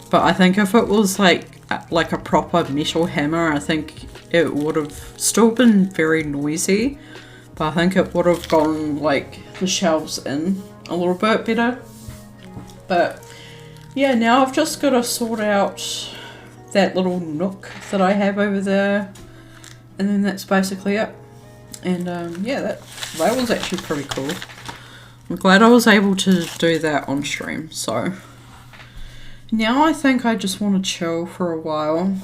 But I think if it was like a proper metal hammer, I think it would have still been very noisy. But I think it would have gone like the shelves in a little bit better. But yeah, now I've just got to sort out that little nook that I have over there. And then that's basically it. And yeah, that was actually pretty cool. I'm glad I was able to do that on stream. So now I think I just want to chill for a while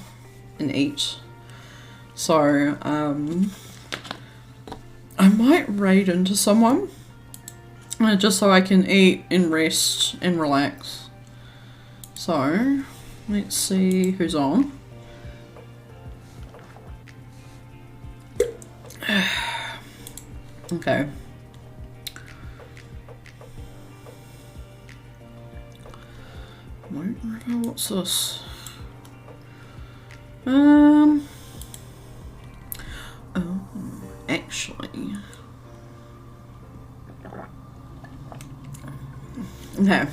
and eat. So I might raid into someone just so I can eat and rest and relax. So let's see who's on. Okay. What's this? Oh, actually. Okay.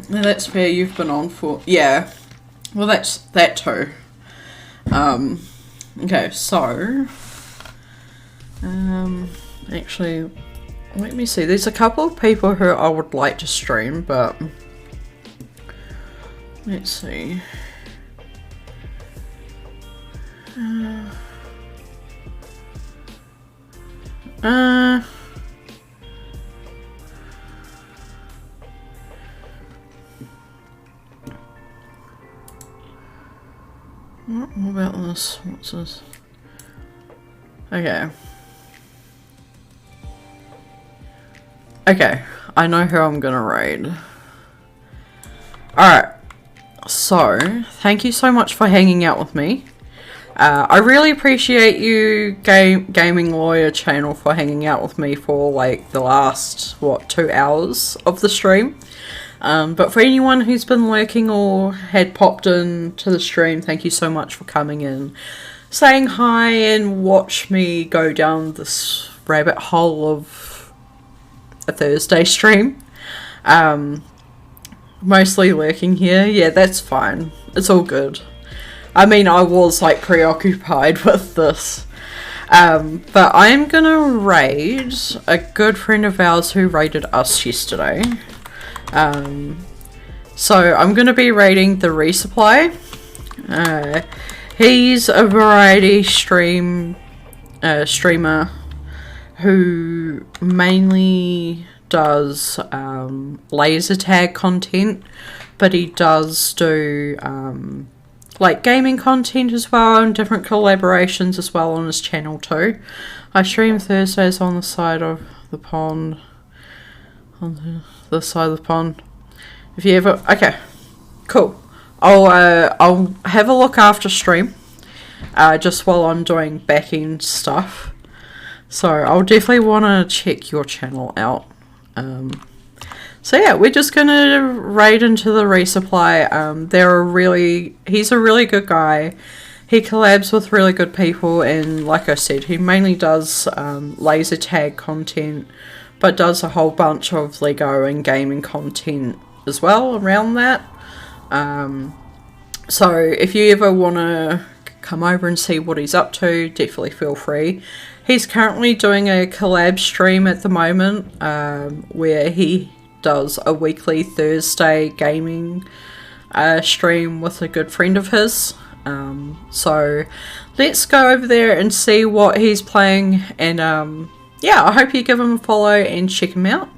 Now that's where you've been on for. Yeah. Well, that's that too. Okay, so. Actually, let me see. There's a couple of people who I would like to stream, but. Let's see. What about this? What's this? Okay. Okay, I know who I'm gonna raid. Alright, so, thank you so much for hanging out with me. I really appreciate you, Gaming Lawyer channel, for hanging out with me for like the last, what, 2 hours of the stream. But for anyone who's been lurking or had popped in to the stream, thank you so much for coming in, saying hi, and watch me go down this rabbit hole of a Thursday stream. Mostly lurking here. Yeah, that's fine. It's all good. I mean, I was like preoccupied with this. But I'm gonna raid a good friend of ours who raided us yesterday. So I'm gonna be raiding the Resupply. He's a variety streamer who mainly does laser tag content, but he does do like gaming content as well, and different collaborations as well on his channel too. I stream Thursdays on the side of the pond. On the side of the pond. If you ever, okay, cool. I'll have a look after stream, just while I'm doing back end stuff. So I'll definitely want to check your channel out. So yeah, we're just gonna raid into the Resupply. He's a really good guy. He collabs with really good people, and like I said, he mainly does laser tag content, but does a whole bunch of Lego and gaming content as well around that. So if you ever want to come over and see what he's up to, definitely feel free. He's currently doing a collab stream at the moment, where he does a weekly Thursday gaming stream with a good friend of his. So let's go over there and see what he's playing, and yeah, I hope you give him a follow and check him out.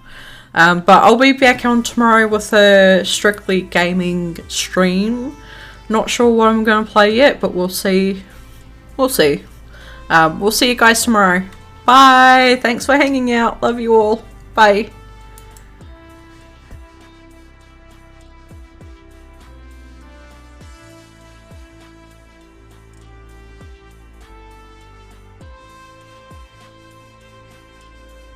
But I'll be back on tomorrow with a strictly gaming stream. Not sure what I'm going to play yet, but we'll see. We'll see. We'll see you guys tomorrow. Bye. Thanks for hanging out. Love you all. Bye.